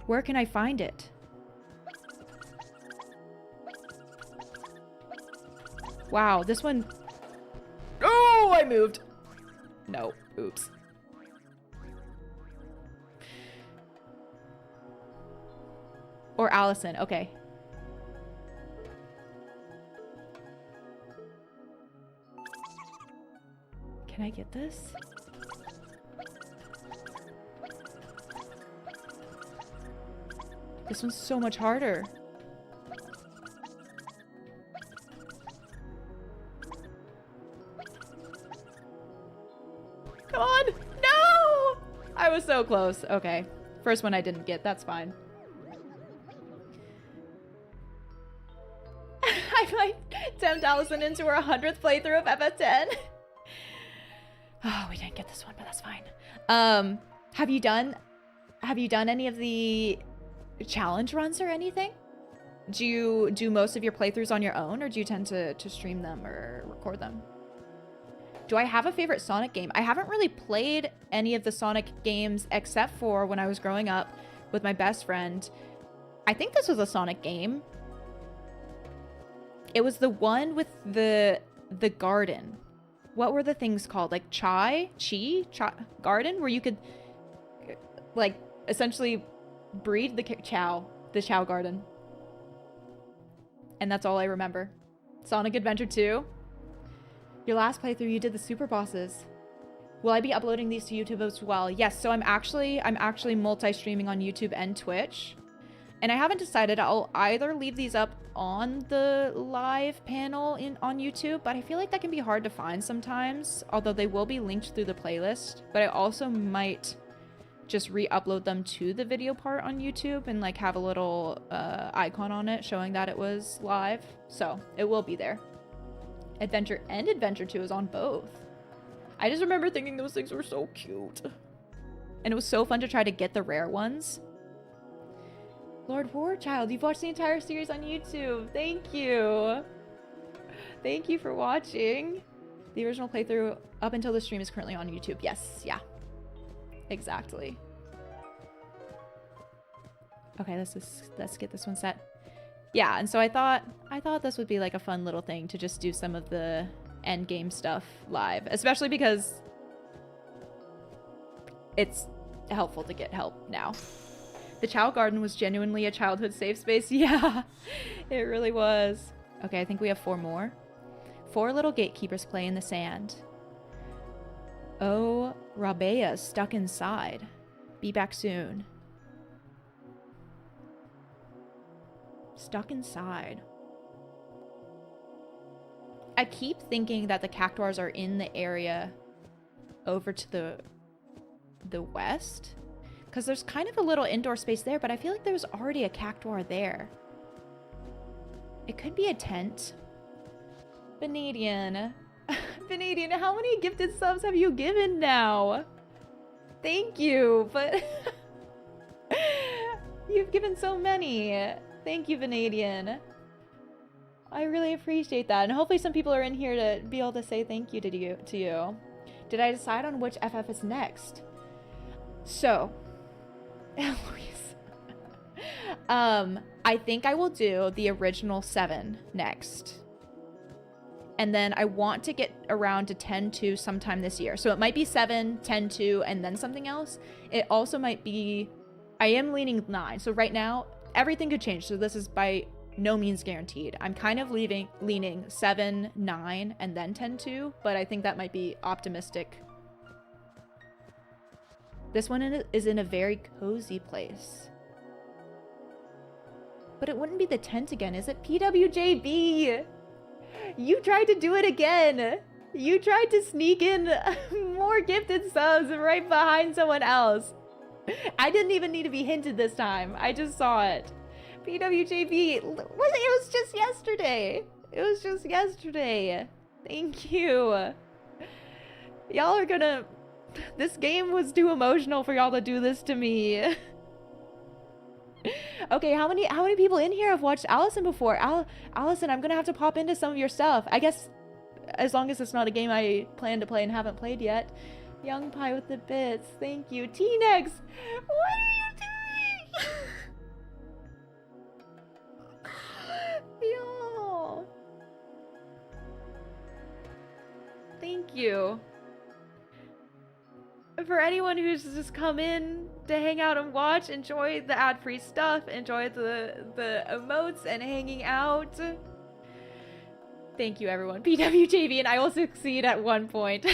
Where can I find it? Wow, this one... Oh, I moved. No, oops. Or Allison, okay. Can I get this? This one's so much harder. Come on! No! I was so close. Okay. First one I didn't get. That's fine. I might tempt Allison into her 100th playthrough of FF10. Oh, we didn't get this one, but that's fine. Have you done any of the challenge runs or anything? Do you do most of your playthroughs on your own, or do you tend to stream them or record them? Do I have a favorite Sonic game? I haven't really played any of the Sonic games except for when I was growing up with my best friend. I think this was a Sonic game. It was the one with the garden. What were the things called? Like Chai garden, where you could like essentially breed the Chow garden. And that's all I remember. Sonic Adventure 2. Your last playthrough, you did the super bosses. Will I be uploading these to YouTube as well? Yes, so I'm actually multi-streaming on YouTube and Twitch. And I haven't decided. I'll either leave these up on the live panel on YouTube, but I feel like that can be hard to find sometimes, although they will be linked through the playlist. But I also might just re-upload them to the video part on YouTube and like have a little icon on it showing that it was live. So it will be there. Adventure and Adventure 2 is on both. I just remember thinking those things were so cute. And it was so fun to try to get the rare ones. Lord Warchild, you've watched the entire series on YouTube. Thank you. Thank you for watching. The original playthrough up until the stream is currently on YouTube. Yes, yeah. Exactly. Okay, let's get this one set. Yeah, and so I thought this would be like a fun little thing to just do some of the Endgame stuff live, especially because it's helpful to get help now. The Chow Garden was genuinely a childhood safe space. Yeah, it really was. Okay, I think we have 4 more. 4 little gatekeepers play in the sand. Oh, Rabea's stuck inside. Be back soon. Stuck inside. I keep thinking that the Cactuars are in the area over to the west, because there's kind of a little indoor space there, but I feel like there's already a Cactuar there. It could be a tent. Vanadian. Vanadian, how many gifted subs have you given now? Thank you, but you've given so many. Thank you, Vanadian. I really appreciate that. And hopefully some people are in here to be able to say thank you to you. Did I decide on which FF is next? So, Eloise. I think I will do the original 7 next. And then I want to get around to 10-2 sometime this year. So it might be 7, 10-2, and then something else. It also might be... I am leaning 9. So right now, everything could change. So this is by no means guaranteed. I'm kind of leaning 7, 9, and then 10-2. But I think that might be optimistic. This one is in a very cozy place. But it wouldn't be the tent again, is it? PWJB! You tried to do it again! You tried to sneak in more gifted subs right behind someone else. I didn't even need to be hinted this time. I just saw it. PWJB, it was just yesterday. It was just yesterday. Thank you. Y'all are gonna... This game was too emotional for y'all to do this to me. Okay, how many people in here have watched Allison before? Allison, I'm gonna have to pop into some of your stuff. I guess as long as it's not a game I plan to play and haven't played yet. Young Pie with the bits, thank you. T-Nex, what are you doing? Yo. Thank you. For anyone who's just come in to hang out and watch, enjoy the ad-free stuff, enjoy the emotes and hanging out. Thank you, everyone. PWJV, and I will succeed at one point.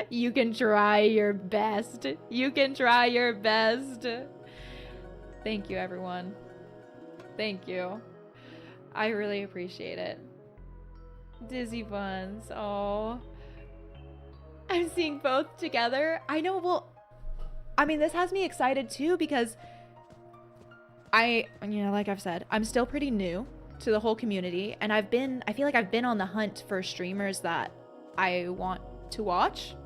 You can try your best. You can try your best. Thank you, everyone. Thank you. I really appreciate it. Dizzy Buns. Oh. I'm seeing both together. I know, well, I mean, this has me excited too because like I've said, I'm still pretty new to the whole community, and I feel like I've been on the hunt for streamers that I want to watch,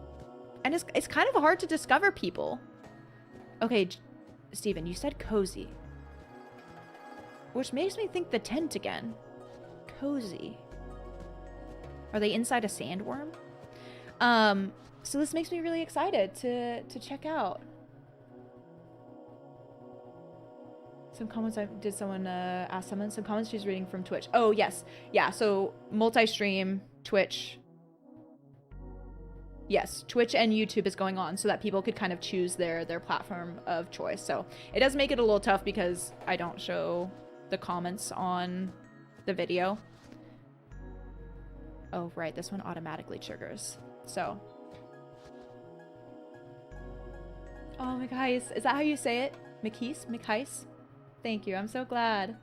and it's kind of hard to discover people. Okay, Steven, you said cozy, which makes me think the tent again. Cozy. Are they inside a sandworm? So this makes me really excited to check out. Some comments, did someone ask someone? Some comments she's reading from Twitch. Oh, yes. Yeah, so multi-stream, Twitch. Yes, Twitch and YouTube is going on so that people could kind of choose their platform of choice. So it does make it a little tough because I don't show the comments on the video. Oh, right, this one automatically triggers. So. Oh, McHeis. Is that how you say it? McHeis? Thank you. I'm so glad.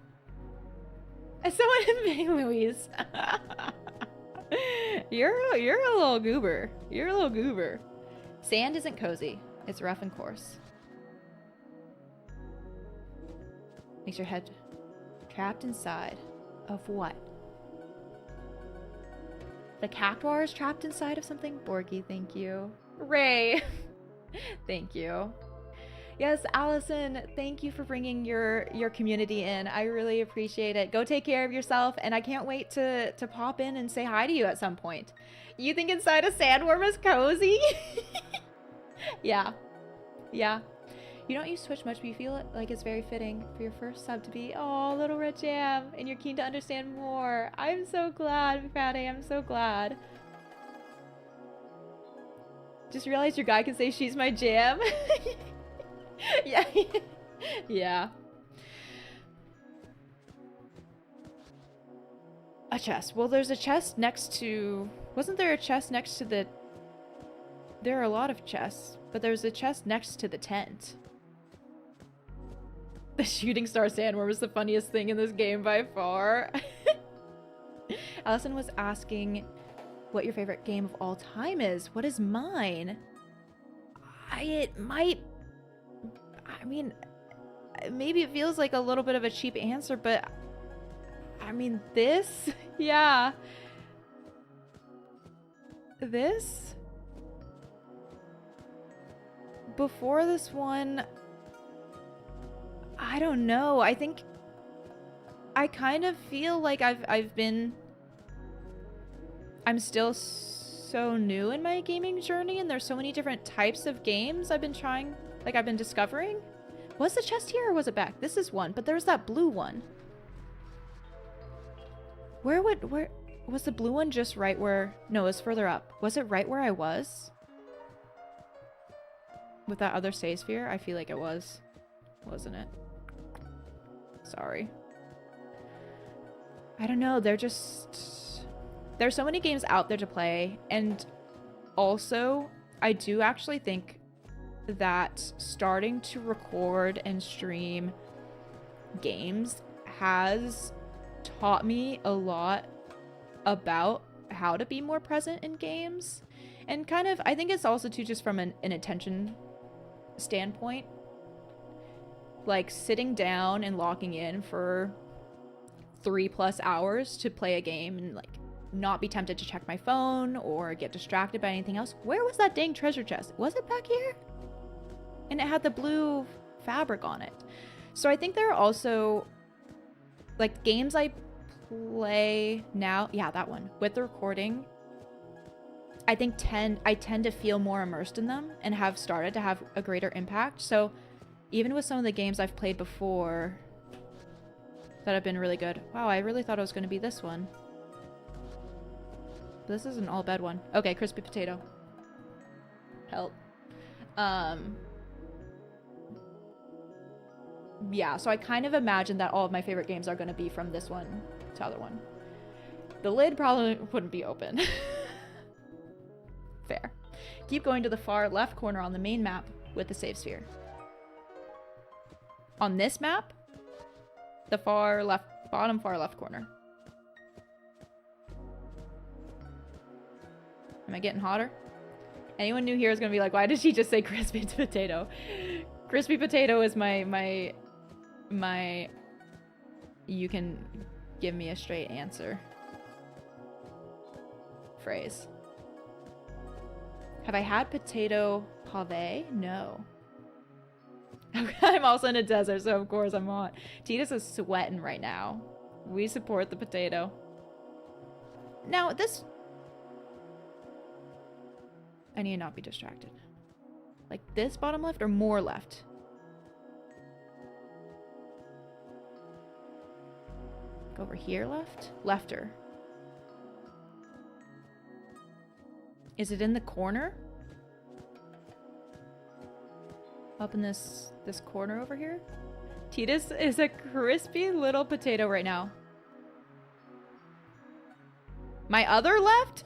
Someone in Louise. You're a little goober. You're a little goober. Sand isn't cozy. It's rough and coarse. Makes your head trapped inside of what? The cactuar is trapped inside of something? Borky, thank you. Ray, thank you. Yes, Allison, thank you for bringing your community in. I really appreciate it. Go take care of yourself, and I can't wait to pop in and say hi to you at some point. You think inside a sandworm is cozy? Yeah. Yeah. You don't use Twitch much, but you feel it like it's very fitting for your first sub to be, oh, Little Red Jam, and you're keen to understand more. I'm so glad, Fatty. I'm so glad. Just realized your guy can say she's my jam. Yeah. Yeah. A chest. Well, there's a chest next to... Wasn't there a chest next to the... There are a lot of chests, but there's a chest next to the tent. The shooting star sandworm is the funniest thing in this game by far. Allison was asking what your favorite game of all time is. What is mine? Maybe it feels like a little bit of a cheap answer, but I mean, this? Yeah. This? Before this one, I don't know. I think I kind of feel like I'm still so new in my gaming journey, and there's so many different types of games I've been trying, like I've been discovering. Was the chest here or was it back? This is one, but there's that blue one. Where was the blue one just right where, no, it was further up. Was it right where I was? With that other save sphere? I feel like it was. Wasn't it? Sorry. I don't know, they're just... There's so many games out there to play, and also, I do actually think that starting to record and stream games has taught me a lot about how to be more present in games. And kind of, I think it's also too just from an attention standpoint. Like sitting down and locking in for 3+ hours to play a game and like not be tempted to check my phone or get distracted by anything else. Where was that dang treasure chest? Was it back here? And it had the blue fabric on it. So I think there are also like games I play now. Yeah, that one with the recording. I think I tend to feel more immersed in them and have started to have a greater impact. So even with some of the games I've played before that have been really good. Wow, I really thought it was going to be this one. But this is an all bed one. Okay, crispy potato. Help. Yeah, so I kind of imagine that all of my favorite games are going to be from this one to other one. The lid probably wouldn't be open. Fair. Keep going to the far left corner on the main map with the save sphere. On this map, the far left, bottom far left corner. Am I getting hotter? Anyone new here is gonna be like, why did she just say crispy potato? Crispy potato is my you can give me a straight answer phrase. Have I had potato pave? No. I'm also in a desert, so of course I'm hot. Titus is sweating right now. We support the potato. Now, this... I need to not be distracted. Like this bottom left or more left? Go over here left? Lefter. Is it in the corner? Up in this corner over here? Titus is a crispy little potato right now. My other left?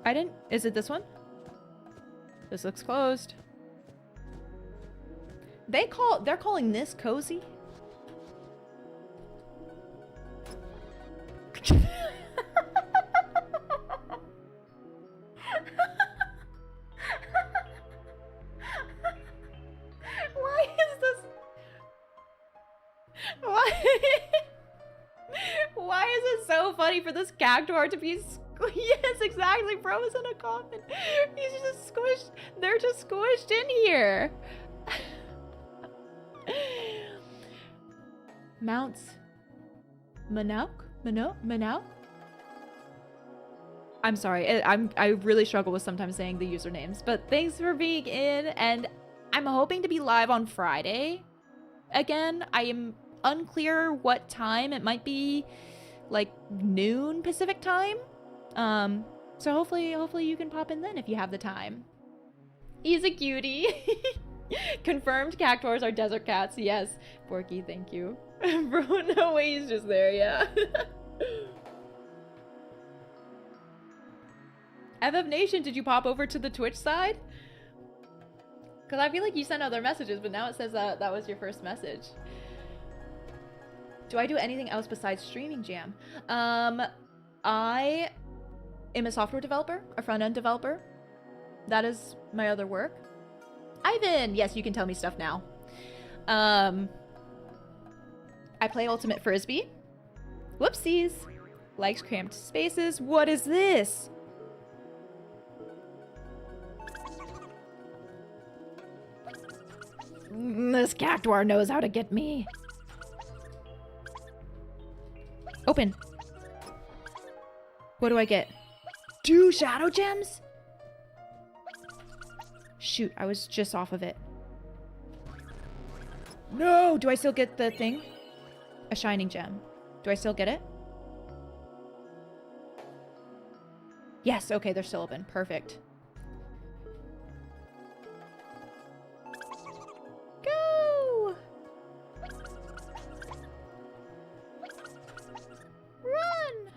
I didn't... Is it this one? This looks closed. They're calling this cozy? Why is this... Why is it so funny for this cactuar to be... Yes, exactly. Bro is in a coffin. He's just squished. They're just squished in here. Mounts. Manauk? Manauk? I'm sorry. I really struggle with sometimes saying the usernames. But thanks for being in. And I'm hoping to be live on Friday. Again, I am unclear what time. It might be like noon Pacific time. So hopefully you can pop in then if you have the time. He's a cutie. Confirmed cactuars are desert cats. Yes. Porky, thank you. Bro, no way he's just there, yeah. FF Nation, did you pop over to the Twitch side? Because I feel like you sent other messages, but now it says that was your first message. Do I do anything else besides streaming Jam? I am a software developer, a front-end developer. That is my other work. Ivan! Yes, you can tell me stuff now. I play Ultimate Frisbee. Whoopsies. Likes cramped spaces. What is this? This cactuar knows how to get me. Open. What do I get? 2 shadow gems? Shoot, I was just off of it. No! Do I still get the thing? A shining gem. Do I still get it? Yes, okay, they're still open. Perfect. Go! Run!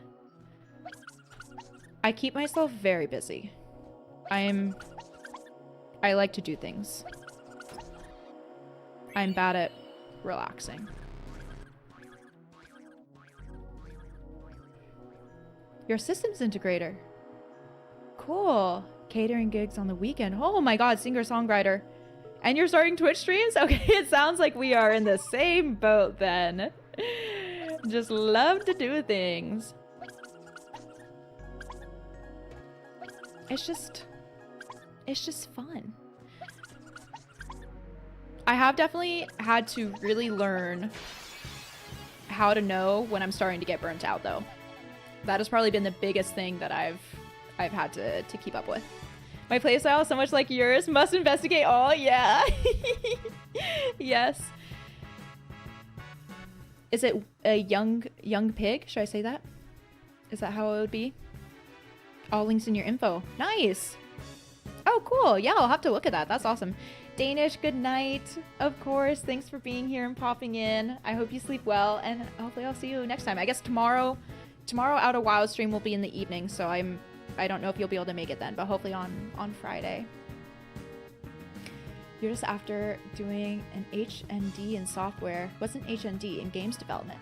I keep myself very busy. I like to do things. I'm bad at relaxing. You're a systems integrator. Cool. Catering gigs on the weekend. Oh my god, singer-songwriter. And you're starting Twitch streams? Okay, it sounds like we are in the same boat then. Just love to do things. It's just fun. I have definitely had to really learn how to know when I'm starting to get burnt out though. That has probably been the biggest thing that I've had to keep up with. My playstyle is so much like yours. Must investigate all. Yeah. Yes. Is it a young pig? Should I say that? Is that how it would be? All links in your info. Nice. Oh, cool. Yeah, I'll have to look at that. That's awesome. Danish, good night. Of course. Thanks for being here and popping in. I hope you sleep well, and hopefully I'll see you next time. I guess tomorrow Outer Wild stream will be in the evening, so I don't know if you'll be able to make it then, but hopefully on Friday. You're just after doing an HND in software. What's an HND? In games development.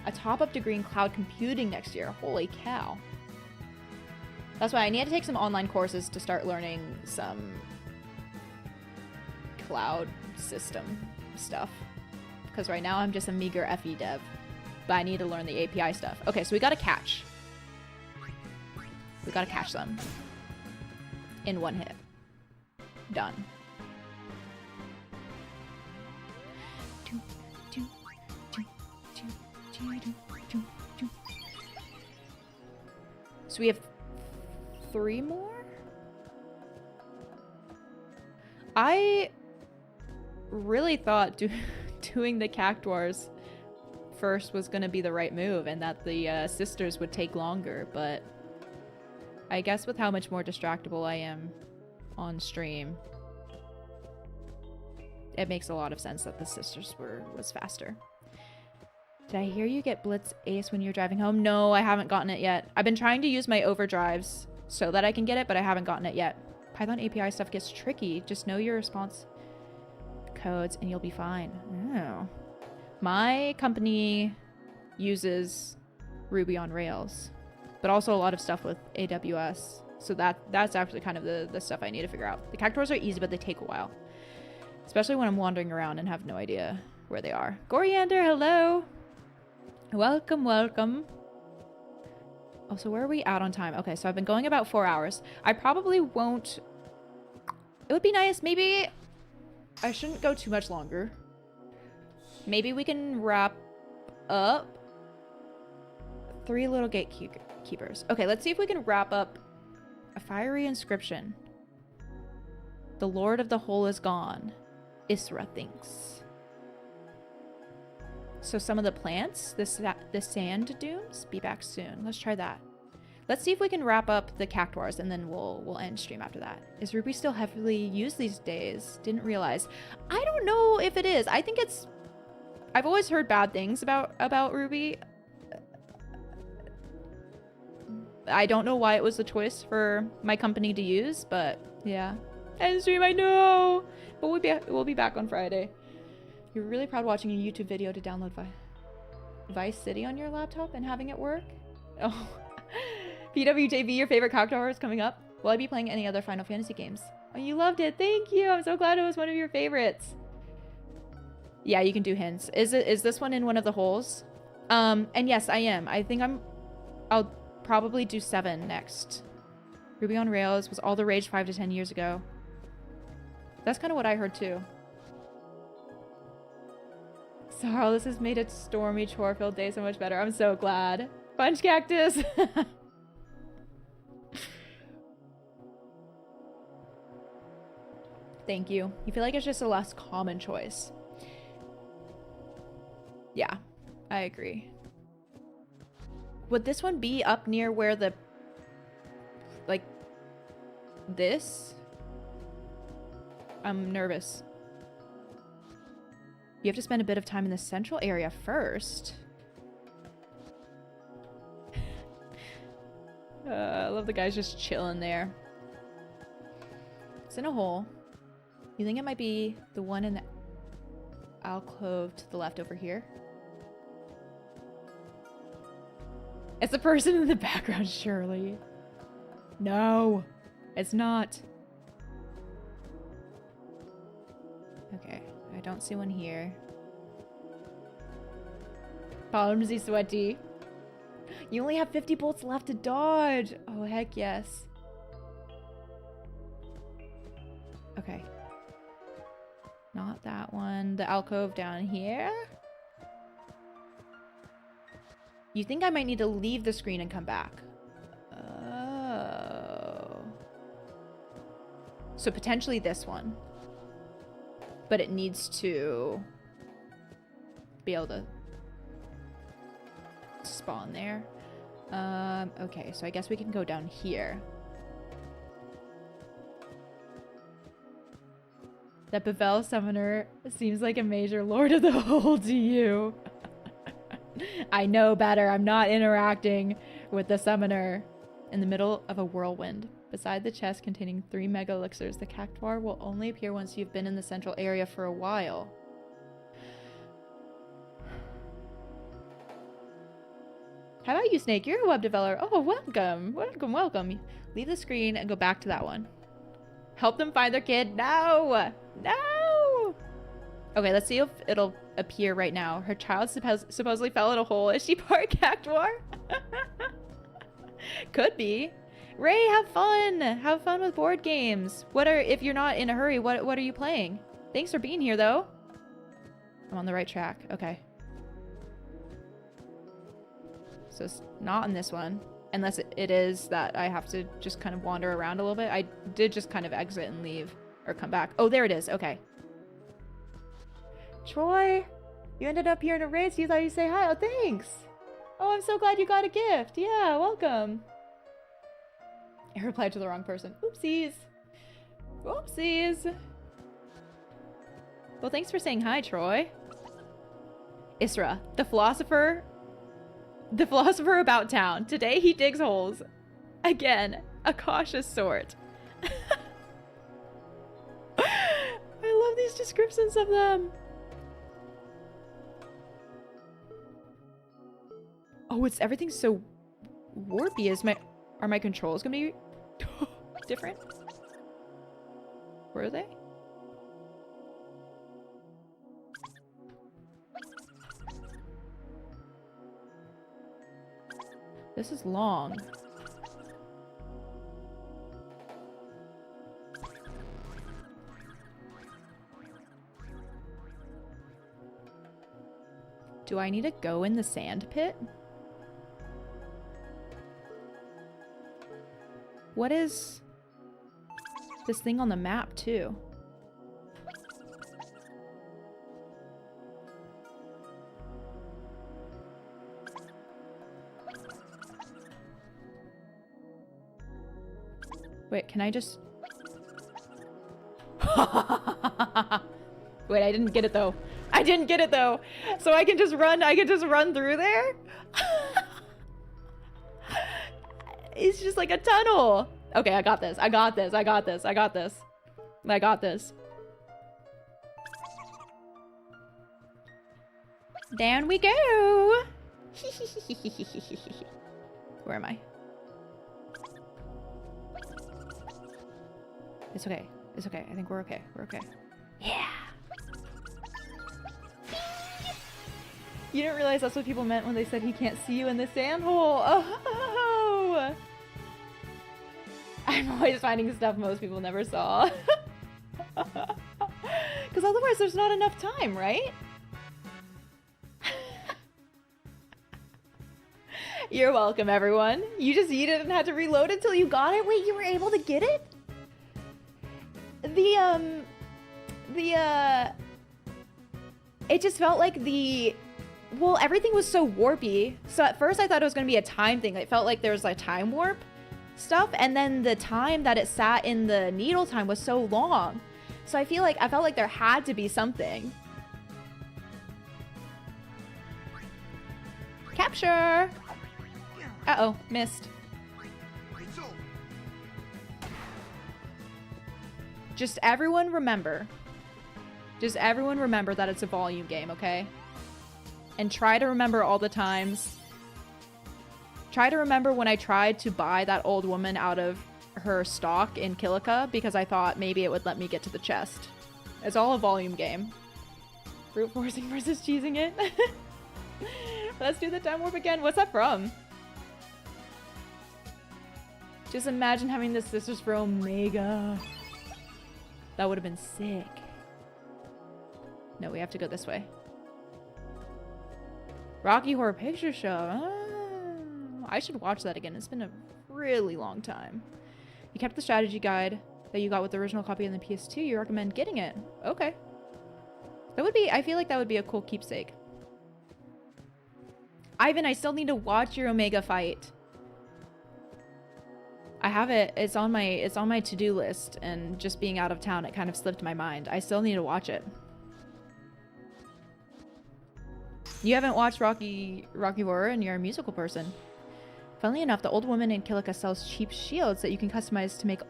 A top-up degree in cloud computing next year. Holy cow. That's why I need to take some online courses to start learning some cloud system stuff. Because right now I'm just a meager FE dev. But I need to learn the API stuff. Okay, so we gotta catch. We gotta catch them. In one hit. Done. So we have 3 more? I really thought doing the Cactuars first was gonna be the right move and that the sisters would take longer, but I guess with how much more distractible I am on stream, it makes a lot of sense that the sisters was faster. Did I hear you get Blitz Ace when you're driving home? No, I haven't gotten it yet. I've been trying to use my overdrives so that I can get it, but I haven't gotten it yet. Python API stuff gets tricky. Just know your response codes and you'll be fine. Oh. My company uses Ruby on Rails, but also a lot of stuff with AWS. So that's actually kind of the stuff I need to figure out. The Cactuars are easy, but they take a while. Especially when I'm wandering around and have no idea where they are. Goriander, hello! Welcome, welcome. Also, where are we at on time? Okay, so I've been going about 4 hours. I probably won't... It would be nice, maybe... I shouldn't go too much longer. Maybe we can wrap up 3 little gatekeepers. Okay, let's see if we can wrap up a fiery inscription. The Lord of the Hole is gone. Isra thinks. So some of the plants, the sand dunes, be back soon. Let's try that. Let's see if we can wrap up the Cactuars and then we'll end stream after that. Is Ruby still heavily used these days? Didn't realize. I don't know if it is. I think it's... I've always heard bad things about Ruby. I don't know why it was the choice for my company to use, but yeah. End stream, I know! But we'll be back on Friday. You're really proud watching a YouTube video to download Vice City on your laptop and having it work? Oh. PWJB, your favorite Cactuar is coming up. Will I be playing any other Final Fantasy games? Oh, you loved it. Thank you. I'm so glad it was one of your favorites. Yeah, you can do hints. Is this one in one of the holes? And yes, I am. I think I'll probably do 7 next. Ruby on Rails was all the rage 5 to 10 years ago. That's kind of what I heard too. Sorrel, this has made a stormy, chore-filled day so much better. I'm so glad. Punch cactus! Thank you. You feel like it's just a less common choice. Yeah, I agree. Would this one be up near where the... like... this? I'm nervous. You have to spend a bit of time in the central area first. I love the guys just chilling there. It's in a hole. You think it might be the one in the alcove to the left over here? It's the person in the background, surely. No, it's not. Okay, I don't see one here. Palmsy sweaty. You only have 50 bolts left to dodge. Oh, heck yes. Okay. Not that one. The alcove down here. You think I might need to leave the screen and come back? Oh. So potentially this one. But it needs to be able to spawn there. Okay, so I guess we can go down here. That Pavel summoner seems like a major lord of the hole to you. I know better. I'm not interacting with the summoner. In the middle of a whirlwind. Beside the chest containing 3 mega elixirs, the cactuar will only appear once you've been in the central area for a while. How about you, Snake? You're a web developer. Oh, welcome. Welcome, welcome. Leave the screen and go back to that one. Help them find their kid. No! No! Okay, let's see if it'll appear right now. Her child supposedly fell in a hole. Is she part cactuar? Could be. Ray, have fun! Have fun with board games. If you're not in a hurry, what are you playing? Thanks for being here, though. I'm on the right track. Okay. So it's not in this one. Unless it is that I have to just kind of wander around a little bit. I did just kind of exit and leave. Or come back. Oh, there it is. Okay. Troy! You ended up here in a race. You thought you'd say hi. Oh, thanks! Oh, I'm so glad you got a gift. Yeah, welcome. I replied to the wrong person. Oopsies. Oopsies. Well, thanks for saying hi, Troy. Isra, the philosopher about town. Today he digs holes. Again, a cautious sort. I love these descriptions of them. Oh, everything's so warpy. Are my controls gonna be different? Were they? This is long. Do I need to go in the sand pit? What is this thing on the map, too? Wait, can I just... Wait, I didn't get it, though. I didn't get it, though. So I can just run through there? It's just like a tunnel. Okay, I got this. I got this. I got this. I got this. I got this. Down we go. Where am I? It's okay. It's okay. I think we're okay. We're okay. Yeah. You didn't realize that's what people meant when they said he can't see you in the sand hole. Oh! I'm always finding stuff most people never saw. Because otherwise there's not enough time, right? You're welcome, everyone. You just yeeted it and had to reload until you got it? Wait, you were able to get it? It just felt like well, everything was so warpy. So at first I thought it was going to be a time thing. It felt like there was like time warp stuff. And then the time that it sat in the needle time was so long. So I felt like there had to be something. Capture! Uh-oh, missed. Just everyone remember that it's a volume game, okay? And try to remember all the times. Try to remember when I tried to buy that old woman out of her stock in Kilika because I thought maybe it would let me get to the chest. It's all a volume game. Brute forcing versus cheesing it. Let's do the time warp again. What's that from? Just imagine having the Sisters for Omega. That would have been sick. No, we have to go this way. Rocky Horror Picture Show. Oh, I should watch that again. It's been a really long time. You kept the strategy guide that you got with the original copy in the PS2. You recommend getting it. Okay. That would be, I feel like that would be a cool keepsake. Ivan, I still need to watch your Omega fight. I have it. It's on my to-do list, and just being out of town, it kind of slipped my mind. I still need to watch it. You haven't watched Rocky Horror and you're a musical person. Funnily enough, the old woman in Kilika sells cheap shields that you can customize to make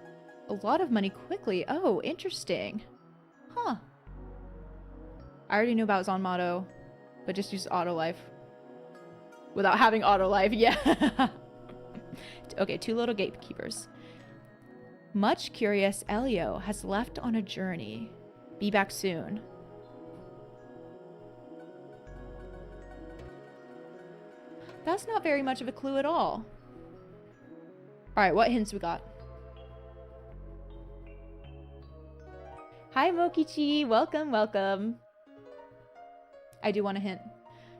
a lot of money quickly. Oh, interesting. Huh. I already knew about Zanmato, but just use auto life. Without having auto life, yeah. Okay, 2 little gatekeepers. Much curious Elio has left on a journey. Be back soon. That's not very much of a clue at all. Alright, what hints we got? Hi, Mokichi. Welcome, welcome. I do want a hint.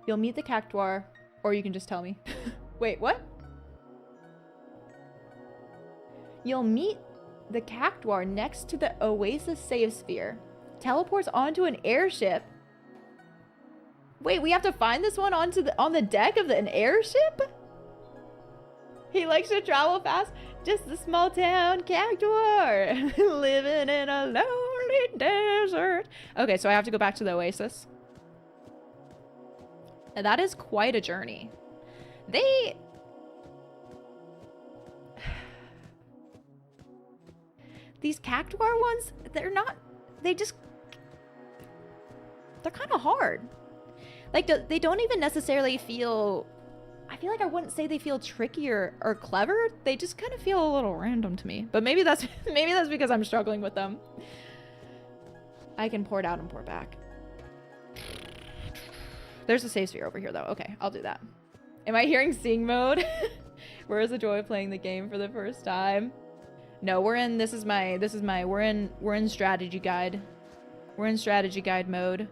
You'll meet the Cactuar, or you can just tell me. Wait, what? You'll meet the Cactuar next to the Oasis Save Sphere. Teleports onto an airship. Wait, we have to find this one on the deck of an airship? He likes to travel fast. Just a small town Cactuar. Living in a lonely desert. Okay, so I have to go back to the Oasis. And that is quite a journey. These Cactuar ones, they're kind of hard. Like, they don't even necessarily feel... I feel like I wouldn't say they feel tricky or clever. They just kind of feel a little random to me. But maybe that's because I'm struggling with them. I can pour it out and pour it back. There's a save sphere over here, though. Okay, I'll do that. Am I hearing sing mode? Where is the joy of playing the game for the first time? No, we're in strategy guide. We're in strategy guide mode.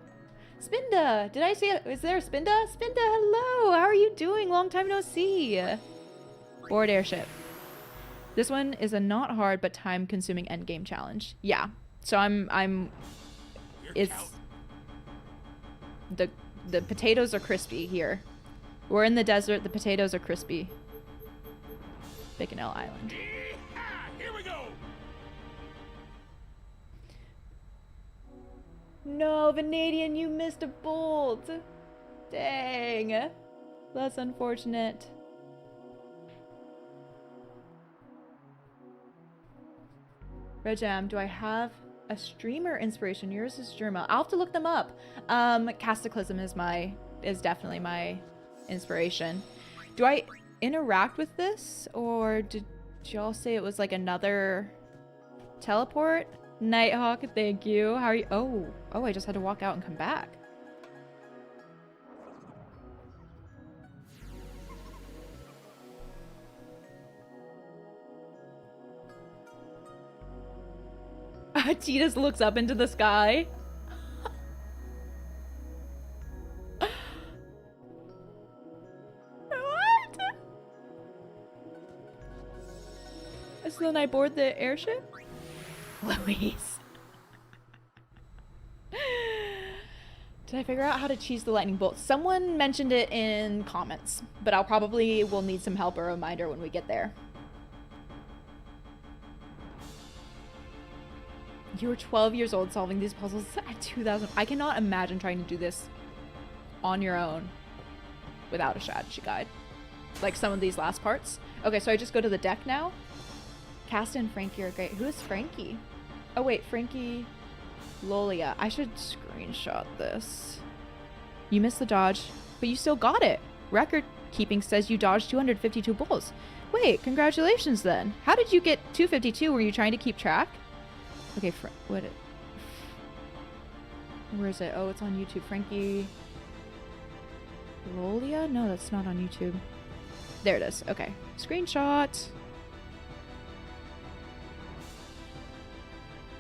Spinda! Did I see it? Is there a Spinda? Spinda, hello! How are you doing? Long time no see. Board airship. This one is a not hard but time-consuming endgame challenge. Yeah. So it's the potatoes are crispy here. We're in the desert. The potatoes are crispy. Biconel Island. Here we go. No, Vanadian, you missed a bolt. Dang. That's unfortunate. Rejam, do I have a streamer inspiration? Yours is Germa. I'll have to look them up. Cataclysm is definitely my inspiration. Do I interact with this, or did y'all say it was like another teleport? Nighthawk, thank you. How are you? Oh, I just had to walk out and come back. Cheetahs looks up into the sky. What? So then I board the airship? Louise. Did I figure out how to cheese the lightning bolt? Someone mentioned it in comments, but I'll probably will need some help or a reminder when we get there. You were 12 years old solving these puzzles at 2000. I cannot imagine trying to do this on your own without a strategy guide. Like some of these last parts. Okay, so I just go to the deck now. Casta and Frankie are great. Who is Frankie? Oh wait, Frankie Lolia. I should screenshot this. You missed the dodge, but you still got it. Record keeping says you dodged 252 bulls. Wait, congratulations then. How did you get 252? Were you trying to keep track? Okay, where is it? Oh, it's on YouTube. Frankie Lolia? No, that's not on YouTube. There it is. Okay. Screenshot.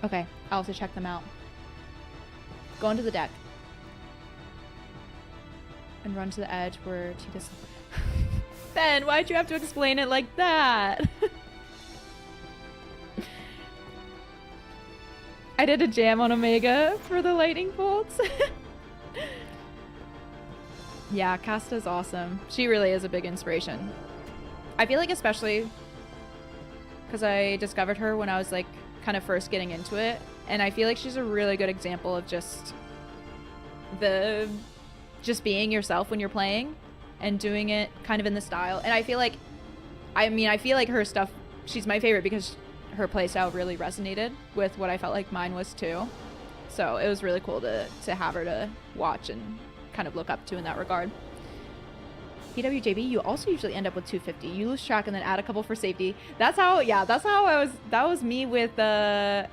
Okay, I'll have to check them out. Go into the deck. And run to the edge where Tita's... Ben, why'd you have to explain it like that? I did a jam on Omega for the lightning bolts. Yeah, Casta's awesome. She really is a big inspiration. I feel like especially because I discovered her when I was like kind of first getting into it, and I feel like she's a really good example of just being yourself when you're playing and doing it kind of in the style. And I feel like her stuff, she's my favorite because her playstyle really resonated with what I felt like mine was too. So it was really cool to have her to watch and kind of look up to in that regard. PWJB, you also usually end up with 250. You lose track and then add a couple for safety. That was me with the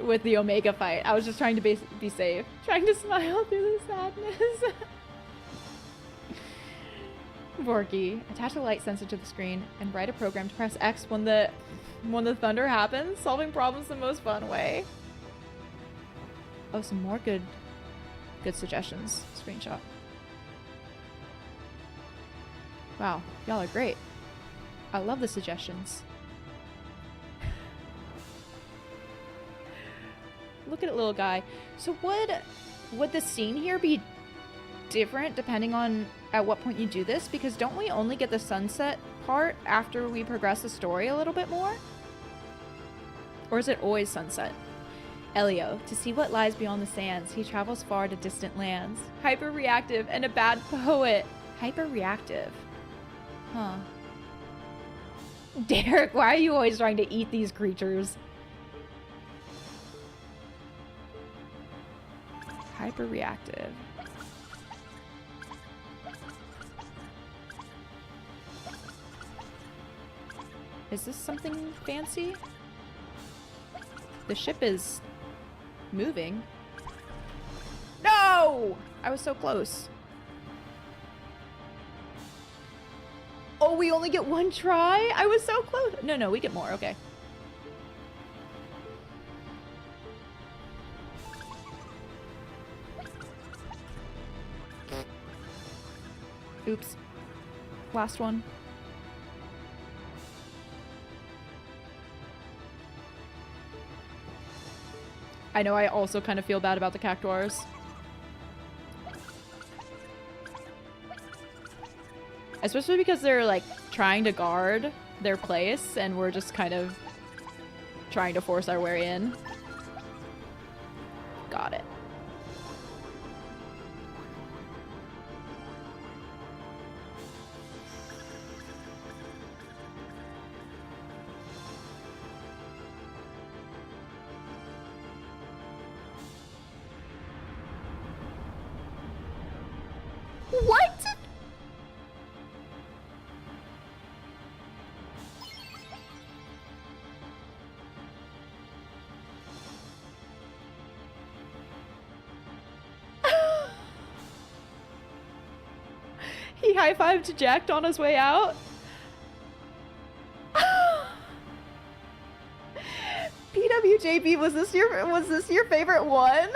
Omega fight. I was just trying to be safe. Trying to smile through the sadness. Borky, attach a light sensor to the screen and write a program to press X when the thunder happens. Solving problems the most fun way. Oh, some more good suggestions. Screenshot. Wow, y'all are great. I love the suggestions. Look at it, little guy. So would the scene here be different depending on at what point you do this? Because don't we only get the sunset part after we progress the story a little bit more? Or is it always sunset? Elio, to see what lies beyond the sands, he travels far to distant lands. Hyper-reactive and a bad poet. Hyper-reactive. Huh. Derek, why are you always trying to eat these creatures? Hyper-reactive. Is this something fancy? The ship is moving. No! I was so close. Oh, we only get one try? I was so close. No, we get more. Okay. Oops. Last one. I know I also kind of feel bad about the cactuars. Especially because they're like trying to guard their place and we're just kind of trying to force our way in. Got it. What? He high-fived Jacked on his way out. PWJB, was this your favorite one?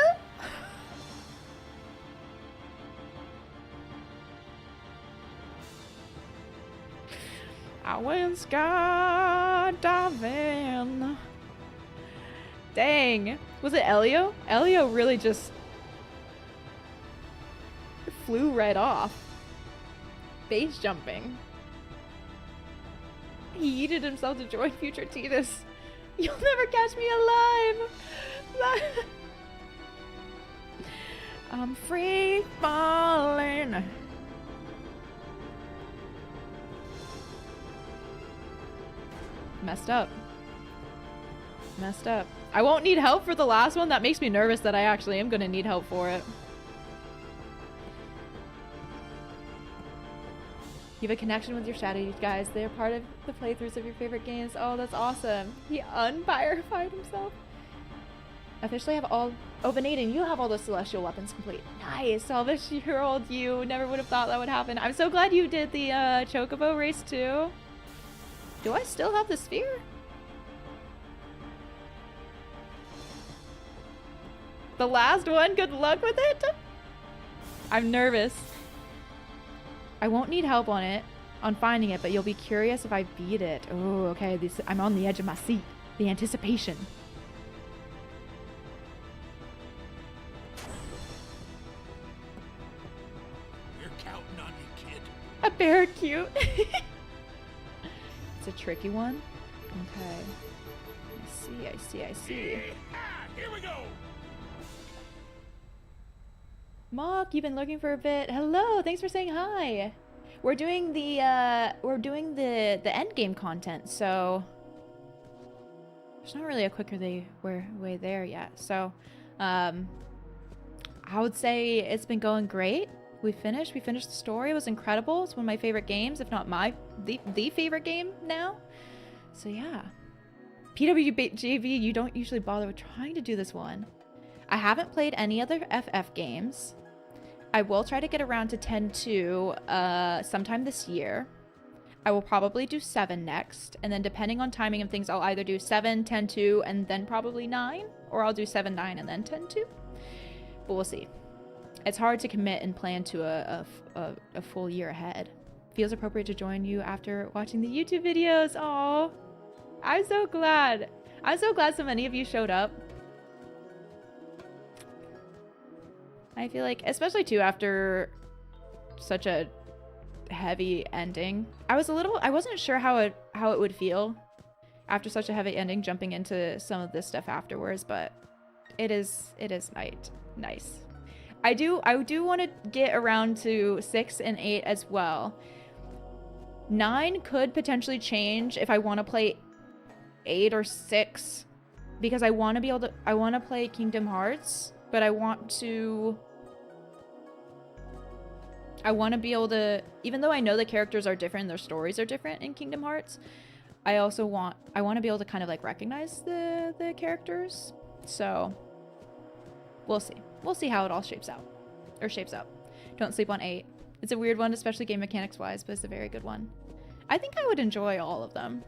I went skydiving. skydiving. Dang. Was it Elio? Elio really just flew right off. Base jumping. He yeeted himself to join future Tidus. You'll never catch me alive. I'm free falling. Messed up. Messed up. I won't need help for the last one. That makes me nervous that I actually am going to need help for it. You have a connection with your shadow guys. They're part of the playthroughs of your favorite games. Oh, that's awesome. He unpyrified himself. Officially have all... Oh, Vanadian, you have all the celestial weapons complete. Nice. All this year-old you. Never would have thought that would happen. I'm so glad you did the Chocobo race too. Do I still have the sphere? The last one? Good luck with it? I'm nervous. I won't need help on it, on finding it, but you'll be curious if I beat it. Oh, okay. I'm on the edge of my seat. The anticipation. We're counting on you, kid. A parakeet. It's a tricky one. Okay. I see. Here we go. Mock, you've been looking for a bit. Hello, thanks for saying hi. We're doing the Endgame content, so there's not really a quicker way there yet. So, I would say it's been going great. We finished the story. It was incredible. It's one of my favorite games, if not the favorite game now. So yeah. PWGV, you don't usually bother with trying to do this one. I haven't played any other FF games. I will try to get around to 10-2 sometime this year. I will probably do 7 next, and then depending on timing of things, I'll either do 7, 10-2, and then probably 9, or I'll do 7, 9, and then 10-2. But we'll see. It's hard to commit and plan to a full year ahead. Feels appropriate to join you after watching the YouTube videos. Aww. I'm so glad. I'm so glad so many of you showed up. I feel like, especially too after such a heavy ending. I wasn't sure how it would feel after such a heavy ending, jumping into some of this stuff afterwards, but it is nice. I do want to get around to 6 and 8 as well. 9 could potentially change if I want to play 8 or 6, because I want to play Kingdom Hearts, but I want to be able to, even though I know the characters are different, their stories are different in Kingdom Hearts, I want to be able to kind of like recognize the characters. So we'll see how it all shapes up. Don't sleep on 8. It's a weird one, especially game mechanics wise, but it's a very good one. I think I would enjoy all of them.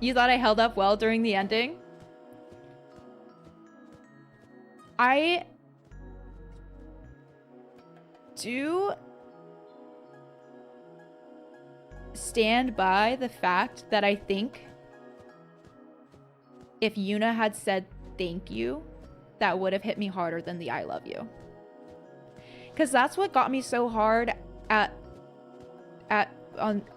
You thought I held up well during the ending? I do stand by the fact that I think if Yuna had said thank you, that would have hit me harder than the I love you. Because that's what got me so hard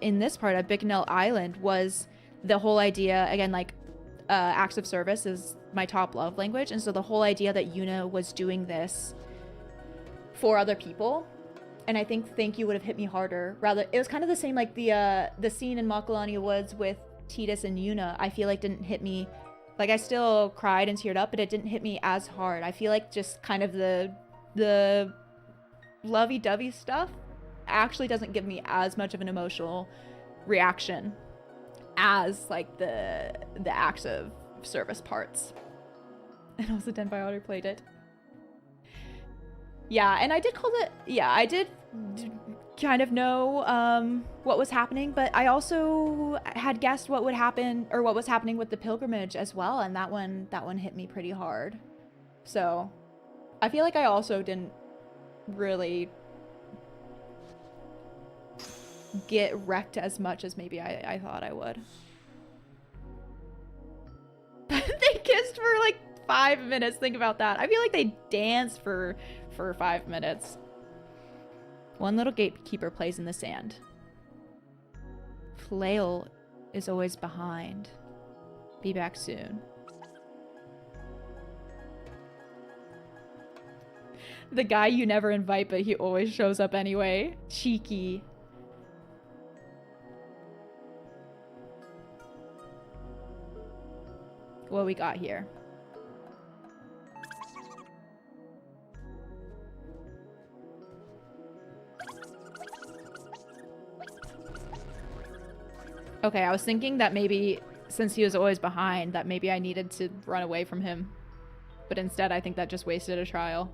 in this part at Bicknell Island, was the whole idea, again, like acts of service is my top love language, and so the whole idea that Yuna was doing this for other people, and I think thank you would have hit me harder. Rather, it was kind of the same like the scene in Makalani Woods with Tidus and Yuna. I feel like didn't hit me, like I still cried and teared up, but it didn't hit me as hard. I feel like just kind of the lovey-dovey stuff actually doesn't give me as much of an emotional reaction as like the acts of service parts. And also Denbiotic played it. Yeah, and I did call it, yeah, I did kind of know what was happening, but I also had guessed what would happen, or what was happening with the pilgrimage as well, and that one hit me pretty hard. So I feel like I also didn't really get wrecked as much as maybe I thought I would. They kissed for like 5 minutes. Think about that. I feel like they danced for 5 minutes. One little gatekeeper plays in the sand. Flail is always behind. Be back soon. The guy you never invite, but he always shows up anyway. Cheeky. What we got here? Okay, I was thinking that maybe since he was always behind, that maybe I needed to run away from him. But instead, I think that just wasted a trial.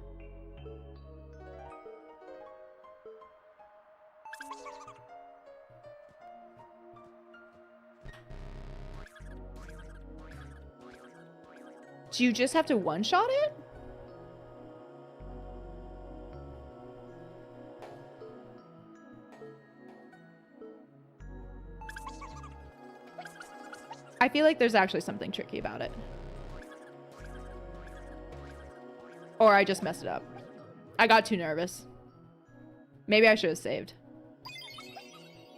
Do you just have to one-shot it? I feel like there's actually something tricky about it. Or I just messed it up. I got too nervous. Maybe I should have saved.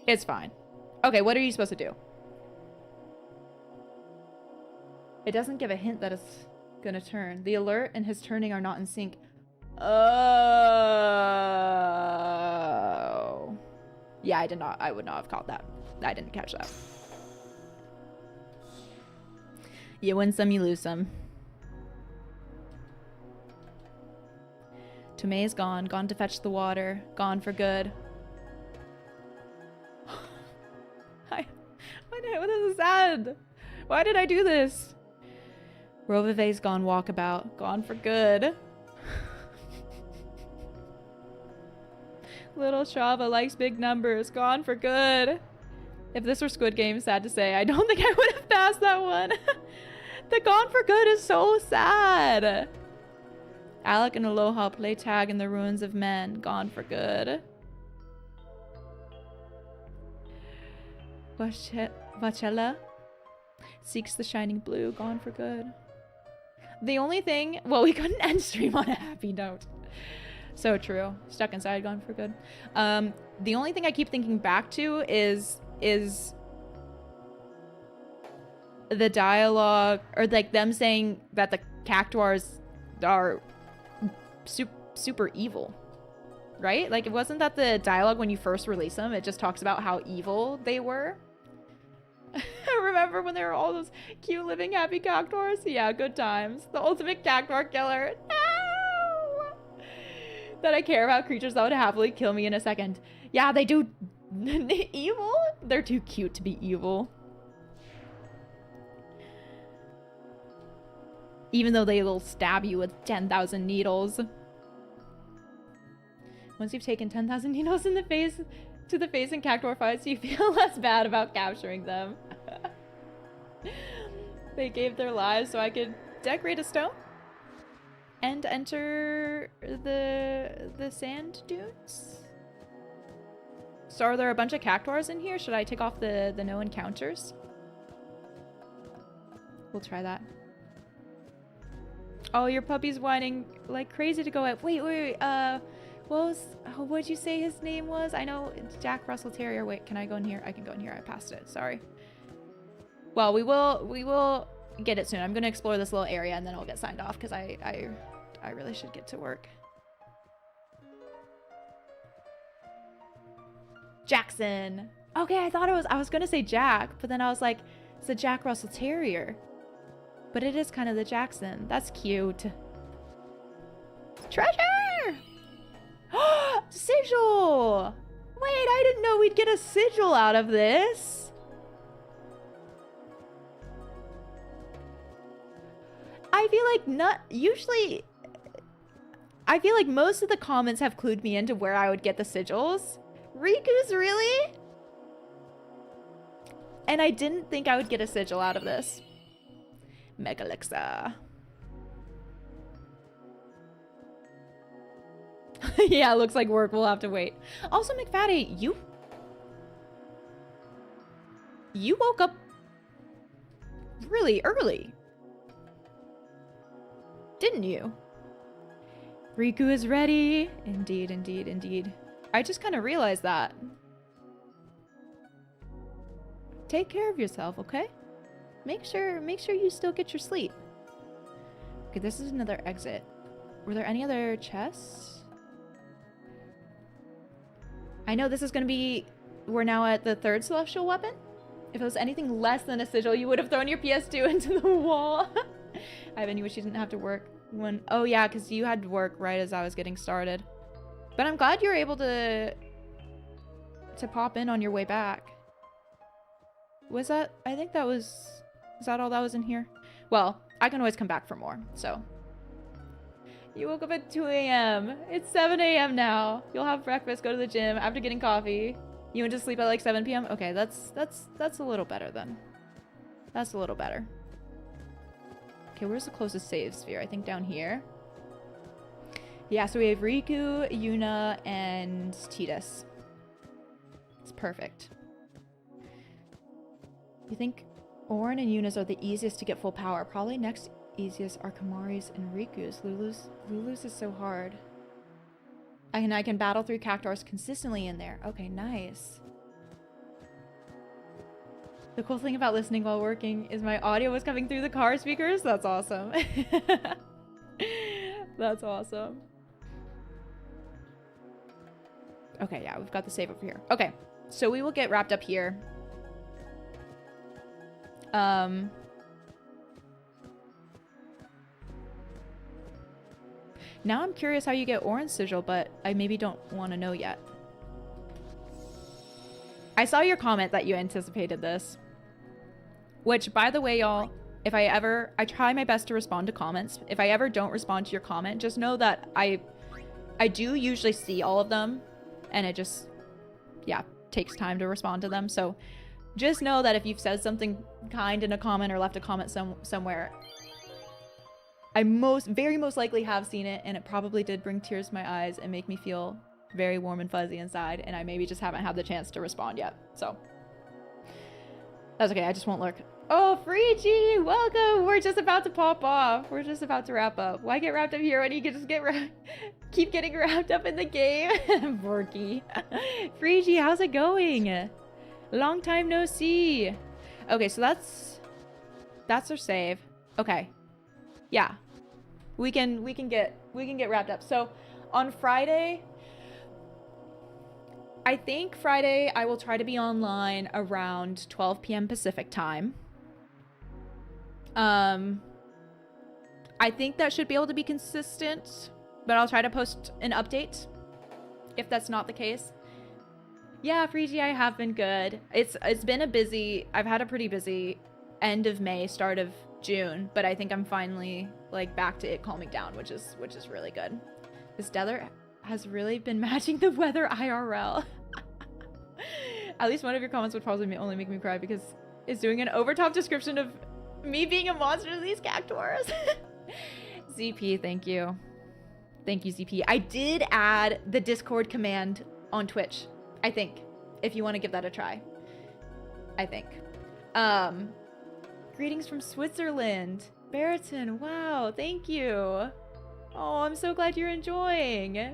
It's fine. Okay, what are you supposed to do? It doesn't give a hint that it's gonna turn. The alert and his turning are not in sync. Oh. Yeah, I would not have caught that. I didn't catch that. You win some, you lose some. Tomei's gone. Gone to fetch the water. Gone for good. This is sad. Why did I do this? Rovive's gone walkabout. Gone for good. Little Shava likes big numbers. Gone for good. If this were Squid Game, sad to say, I don't think I would have passed that one. The gone for good is so sad. Alec and Aloha play tag in the ruins of men. Gone for good. Vachella seeks the shining blue. Gone for good. The only thing... Well, we couldn't end stream on a happy note. So true. Stuck inside. Gone for good. The only thing I keep thinking back to is the dialogue, or like them saying that the Cactuars are super evil, right? Like, it wasn't that the dialogue when you first release them, it just talks about how evil they were. I remember when there were all those cute living happy Cactuars. Yeah, good times. The ultimate Cactuar killer. No! That I care about creatures that would happily kill me in a second. Yeah, they do. Evil? They're too cute to be evil. Even though they will stab you with 10,000 needles. Once you've taken 10,000 needles in the face, to the face in Cactuar fights, you feel less bad about capturing them. They gave their lives so I could decorate a stone and enter the sand dunes. So are there a bunch of Cactuars in here? Should I take off the no encounters? We'll try that. Oh, your puppy's whining like crazy to go out. Wait. What did you say his name was? I know it's Jack Russell Terrier. Wait, can I go in here? I can go in here. I passed it. Sorry. Well, we will get it soon. I'm gonna explore this little area and then I'll get signed off because I really should get to work. Jackson. Okay, I was gonna say Jack, but then I was like, it's a Jack Russell Terrier. But it is kind of the Jackson. That's cute. Treasure! Sigil! Wait, I didn't know we'd get a sigil out of this. I feel like I feel like most of the comments have clued me into where I would get the sigils. Riku's, really? And I didn't think I would get a sigil out of this. Megalixa. Yeah, looks like work. We'll have to wait. Also, McFaddy, you You woke up really early, didn't you? Riku is ready. Indeed, indeed, indeed. I just kind of realized that. Take care of yourself, okay? Make sure you still get your sleep. Okay, this is another exit. Were there any other chests? I know this is gonna be... We're now at the third celestial weapon. If it was anything less than a sigil, you would have thrown your PS2 into the wall. Ivan, you wish you didn't have to work when... Oh yeah, because you had to work right as I was getting started. But I'm glad you were able to pop in on your way back. Was that... I think that was... Is that all that was in here? Well, I can always come back for more, so... You woke up at 2 a.m. It's 7 a.m. now. You'll have breakfast, go to the gym after getting coffee. You went to sleep at like 7 p.m.? Okay, that's a little better then. That's a little better. Okay, where's the closest save sphere? I think down here. Yeah, so we have Riku, Yuna, and Tidus. It's perfect. You think Auron and Yuna's are the easiest to get full power. Probably next easiest are Kamari's and Riku's. Lulu's is so hard. I can battle through Cactuars consistently in there. Okay, nice. The cool thing about listening while working is my audio was coming through the car speakers. That's awesome. That's awesome. Okay, yeah, we've got the save over here. Okay, so we will get wrapped up here. Now I'm curious how you get Auron's sigil, but I maybe don't want to know yet. I saw your comment that you anticipated this. Which, by the way, y'all, if I try my best to respond to comments. If I ever don't respond to your comment, just know that I do usually see all of them. And it just, yeah, takes time to respond to them. So just know that if you've said something kind in a comment or left a comment somewhere, I very most likely have seen it, and it probably did bring tears to my eyes and make me feel very warm and fuzzy inside, and I maybe just haven't had the chance to respond yet. So that's okay, I just won't lurk. Oh, Freechi, welcome! We're just about to pop off. We're just about to wrap up. Why get wrapped up here when you can just keep getting wrapped up in the game? Borky. Freechi, how's it going? Long time no see. Okay, so that's our save. Okay. Yeah. We can get wrapped up. So on Friday, I think Friday I will try to be online around 12 p.m. Pacific time. I think that should be able to be consistent, but I'll try to post an update if that's not the case. Yeah, Freezy, I have been good. It's been I've had a pretty busy end of May, start of June, but I think I'm finally like back to it calming down, which is really good. This desert has really been matching the weather IRL. At least one of your comments would probably only make me cry because it's doing an overtop description of me being a monster to these Cactuars. ZP, thank you. Thank you, ZP. I did add the Discord command on Twitch, I think, if you want to give that a try. I think. Greetings from Switzerland. Baraton, wow, thank you. Oh, I'm so glad you're enjoying.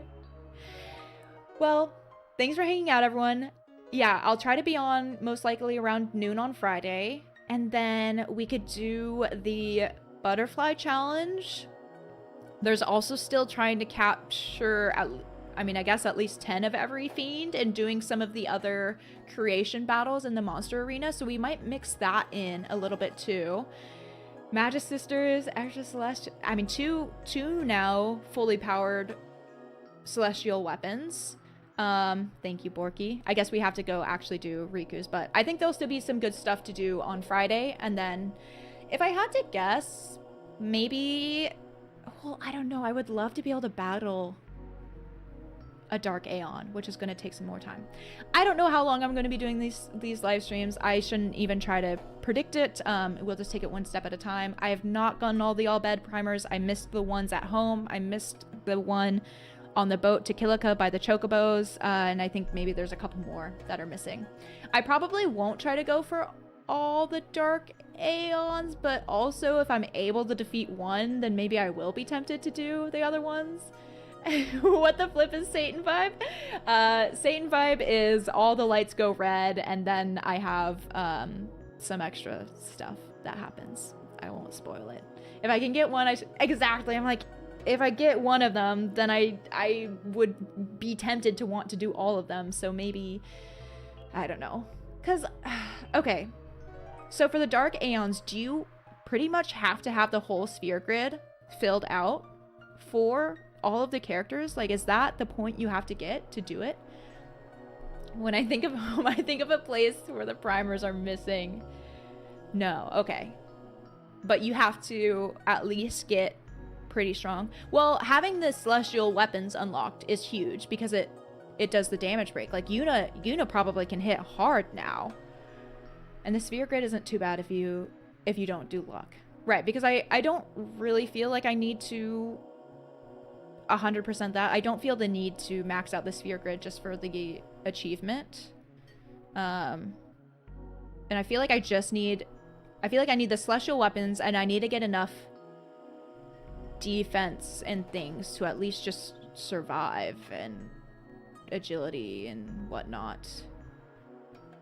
Well, thanks for hanging out, everyone. Yeah, I'll try to be on most likely around noon on Friday. And then we could do the butterfly challenge. There's also still trying to capture, I guess at least 10 of every fiend and doing some of the other creation battles in the monster arena. So we might mix that in a little bit too. Magus Sisters, Extra Celestial, two now fully powered celestial weapons. Thank you, Borky. I guess we have to go actually do Riku's, but I think there'll still be some good stuff to do on Friday. And then if I had to guess, maybe, well, I don't know. I would love to be able to battle a Dark Aeon, which is going to take some more time. I don't know how long I'm going to be doing these live streams. I shouldn't even try to predict it. We'll just take it one step at a time. I have not gotten all the all-bed primers. I missed the ones at home. I missed the one on the boat to Kilika by the Chocobos, and I think maybe there's a couple more that are missing. I probably won't try to go for all the Dark Aeons, but also if I'm able to defeat one, then maybe I will be tempted to do the other ones. What the flip is Satan vibe? Satan vibe is all the lights go red, and then I have some extra stuff that happens. I won't spoil it. If I can get one, exactly. I'm like, if I get one of them, then I would be tempted to want to do all of them. So maybe, I don't know. Cause, okay. So for the Dark Aeons, do you pretty much have to have the whole sphere grid filled out for all of the characters? Like, is that the point you have to get to do it? When I think of home, I think of a place where the primers are missing. No, okay. But you have to at least get pretty strong. Well, having the celestial weapons unlocked is huge because it does the damage break. Like Yuna probably can hit hard now. And the sphere grid isn't too bad if you don't do luck. Right, because I don't really feel like I need to 100% that. I don't feel the need to max out the sphere grid just for the achievement. And I feel like I need the celestial weapons, and I need to get enough defense and things to at least just survive, and agility and whatnot.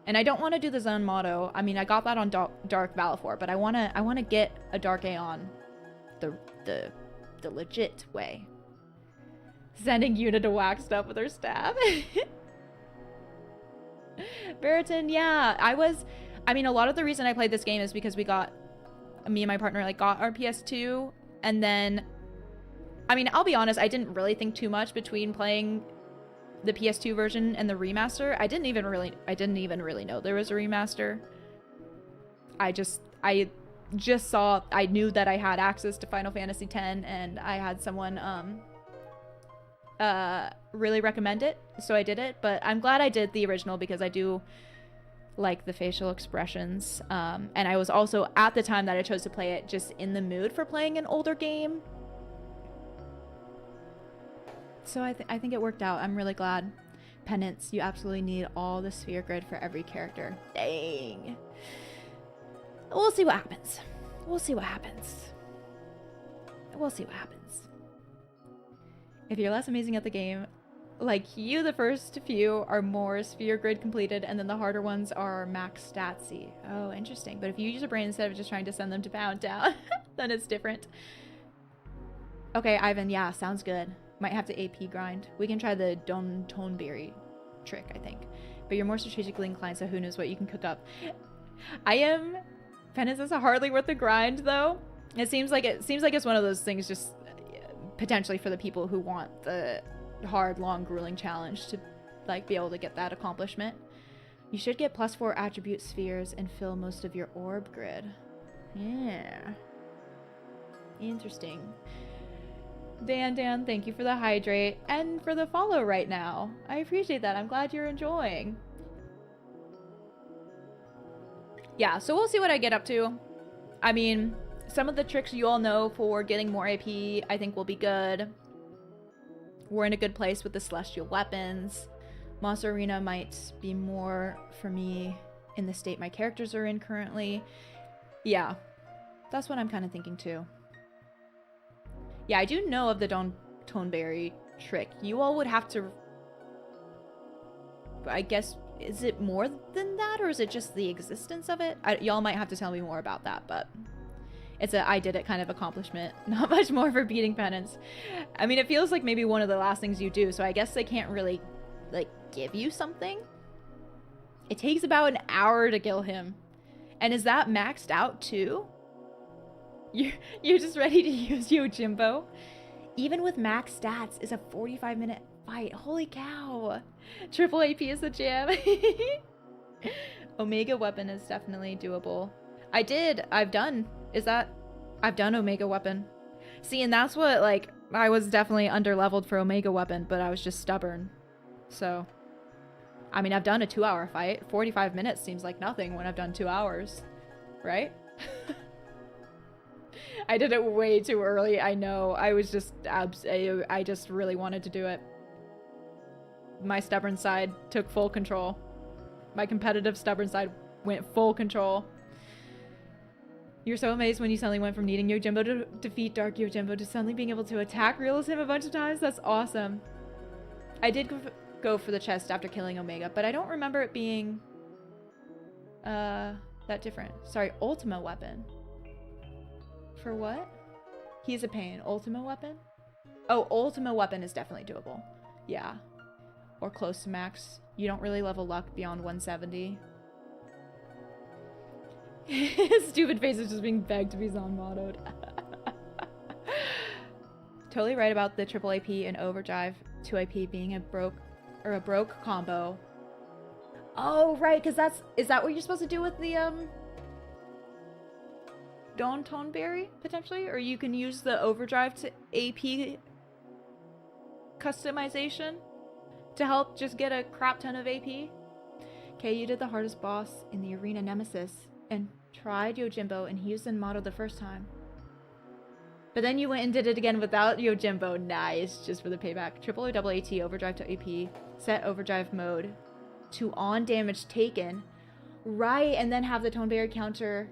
And I don't want to do the Zen motto. I mean, I got that on Dark Valifor, but I want to get a Dark Aeon the legit way. Sending Yuna to whack stuff with her staff. Veritan, yeah. I mean, a lot of the reason I played this game is because me and my partner, like, got our PS2, and then, I mean, I'll be honest, I didn't really think too much between playing the PS2 version and the remaster. I didn't even really know there was a remaster. I knew that I had access to Final Fantasy X, and I had someone really recommend it, so I did it. But I'm glad I did the original because I do like the facial expressions, and I was also, at the time that I chose to play it, just in the mood for playing an older game. So I think it worked out. I'm really glad. Penance, you absolutely need all the sphere grid for every character. Dang. We'll see what happens. If you're less amazing at the game, like you, the first few are more sphere grid completed, and then the harder ones are max statsy. Oh, interesting. But if you use your brain instead of just trying to send them to pound down, then it's different. Okay, Ivan, yeah, sounds good. Might have to AP grind. We can try the Don Toneberry trick, I think. But you're more strategically inclined, so who knows what you can cook up. I am... Penance is hardly worth the grind, though. It seems like it's one of those things just potentially for the people who want the hard, long, grueling challenge to, like, be able to get that accomplishment. You should get +4 attribute spheres and fill most of your orb grid. Yeah. Interesting. Dan, thank you for the hydrate and for the follow right now. I appreciate that. I'm glad you're enjoying. Yeah, so we'll see what I get up to. I mean, some of the tricks you all know for getting more AP I think will be good. We're in a good place with the celestial weapons. Monster Arena might be more for me in the state my characters are in currently. Yeah, that's what I'm kind of thinking too. Yeah, I do know of the Don Toneberry trick. You all would have to... I guess, is it more than that, or is it just the existence of it? Y'all might have to tell me more about that, but... It's a I did it kind of accomplishment. Not much more for beating Penance. I mean, it feels like maybe one of the last things you do, so I guess they can't really, like, give you something? It takes about an hour to kill him. And is that maxed out too? You're just ready to use Yojimbo? Even with max stats, is a 45-minute fight. Holy cow. Triple AP is the jam. Omega weapon is definitely doable. I've done Omega weapon. See, and that's what, like, I was definitely under-leveled for Omega weapon, but I was just stubborn. So, I mean, I've done a 2-hour fight. 45 minutes seems like nothing when I've done 2 hours, right? I did it way too early, I know. I was just, I just really wanted to do it. My stubborn side took full control. My competitive stubborn side went full control. You're so amazed when you suddenly went from needing Yojimbo to defeat Dark Yojimbo to suddenly being able to attack Realist him a bunch of times. That's awesome. I did go for the chest after killing Omega, but I don't remember it being that different. Sorry, Ultima weapon. For what? He's a pain. Ultima weapon? Oh, Ultima weapon is definitely doable. Yeah. Or close to max. You don't really level luck beyond 170. His stupid face is just being begged to be zon-mottoed. Totally right about the triple AP and overdrive 2 AP being a broke combo. Oh, right, because is that what you're supposed to do with the Dawn Toneberry, potentially? Or you can use the overdrive to AP customization to help just get a crap ton of AP. Okay, you did the hardest boss in the arena nemesis and tried Yojimbo, and he used Zenmato the first time. But then you went and did it again without Yojimbo. Nice, just for the payback. Triple or double AT, overdrive to AP, set overdrive mode to on damage taken. Right, and then have the Toneberry counter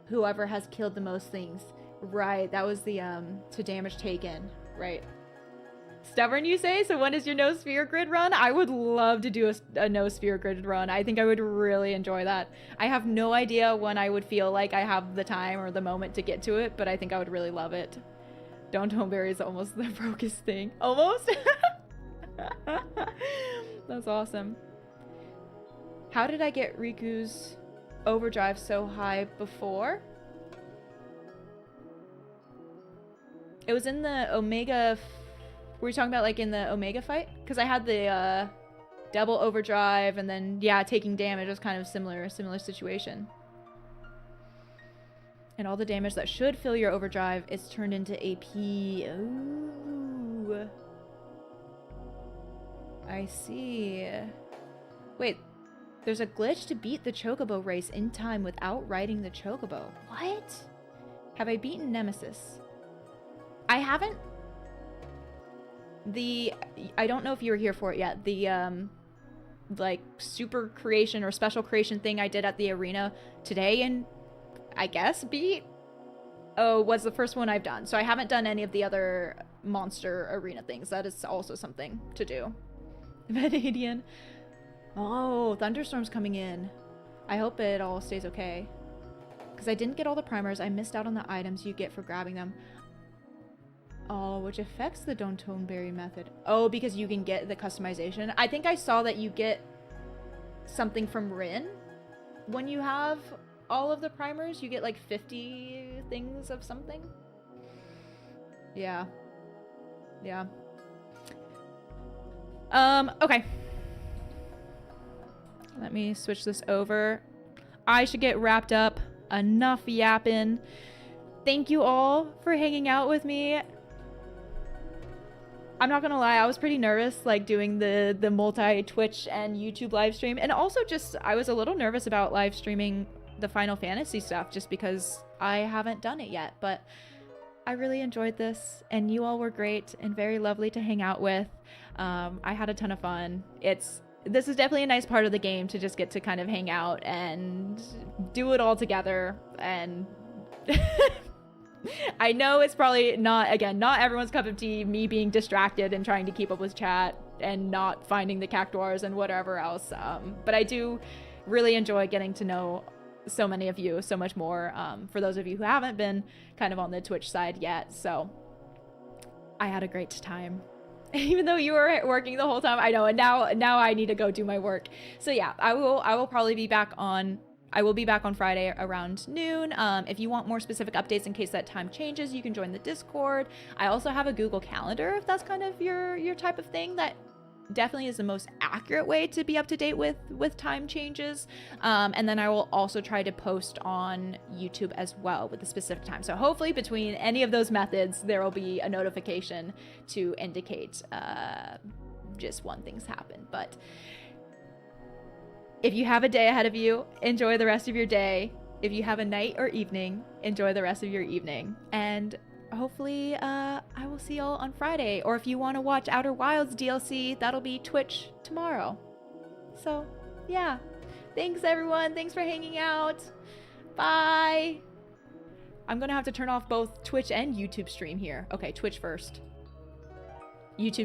whoever has killed the most things. Right, that was the to damage taken. Right. Stubborn, you say? So when is your no sphere grid run? I would love to do a no sphere grid run. I think I would really enjoy that. I have no idea when I would feel like I have the time or the moment to get to it, but I think I would really love it. Dawn Toneberry is almost the brokest thing. Almost? That's awesome. How did I get Riku's overdrive so high before? It was in the Omega... Were you talking about like in the Omega fight? Because I had the double overdrive and then, yeah, taking damage was kind of similar situation. And all the damage that should fill your overdrive is turned into AP. Ooh. I see. Wait, there's a glitch to beat the Chocobo race in time without riding the Chocobo. What? Have I beaten Nemesis? I haven't. I don't know if you were here for it yet. The like super creation or special creation thing I did at the arena today and I guess beat was the first one I've done. So I haven't done any of the other monster arena things. That is also something to do. Vanadian. Oh, thunderstorm's coming in. I hope it all stays okay. Because I didn't get all the primers. I missed out on the items you get for grabbing them. Oh, which affects the Dawn Toneberry method. Oh, because you can get the customization. I think I saw that you get something from Rin when you have all of the primers. You get like 50 things of something. Yeah. Yeah. Okay. Let me switch this over. I should get wrapped up. Enough yapping. Thank you all for hanging out with me. I'm not gonna lie, I was pretty nervous, like, doing the multi-Twitch and YouTube live stream. And also just, I was a little nervous about live streaming the Final Fantasy stuff, just because I haven't done it yet. But I really enjoyed this, and you all were great and very lovely to hang out with. I had a ton of fun. This is definitely a nice part of the game to just get to kind of hang out and do it all together. And I know it's probably not everyone's cup of tea, me being distracted and trying to keep up with chat and not finding the cactuars and whatever else. But I do really enjoy getting to know so many of you so much more, for those of you who haven't been kind of on the Twitch side yet. So I had a great time. Even though you were working the whole time, I know, and now I need to go do my work. So yeah, I will probably be back on. I will be back on Friday around noon. If you want more specific updates in case that time changes, you can join the Discord. I also have a Google Calendar if that's kind of your type of thing. That definitely is the most accurate way to be up to date with time changes. And then I will also try to post on YouTube as well with the specific time. So hopefully between any of those methods, there will be a notification to indicate just when things happen. But if you have a day ahead of you, enjoy the rest of your day. If you have a night or evening, enjoy the rest of your evening. And hopefully I will see y'all on Friday. Or if you want to watch Outer Wilds DLC, that'll be Twitch tomorrow. So yeah, thanks everyone. Thanks for hanging out. Bye. I'm gonna have to turn off both Twitch and YouTube stream here. Okay, Twitch first. YouTube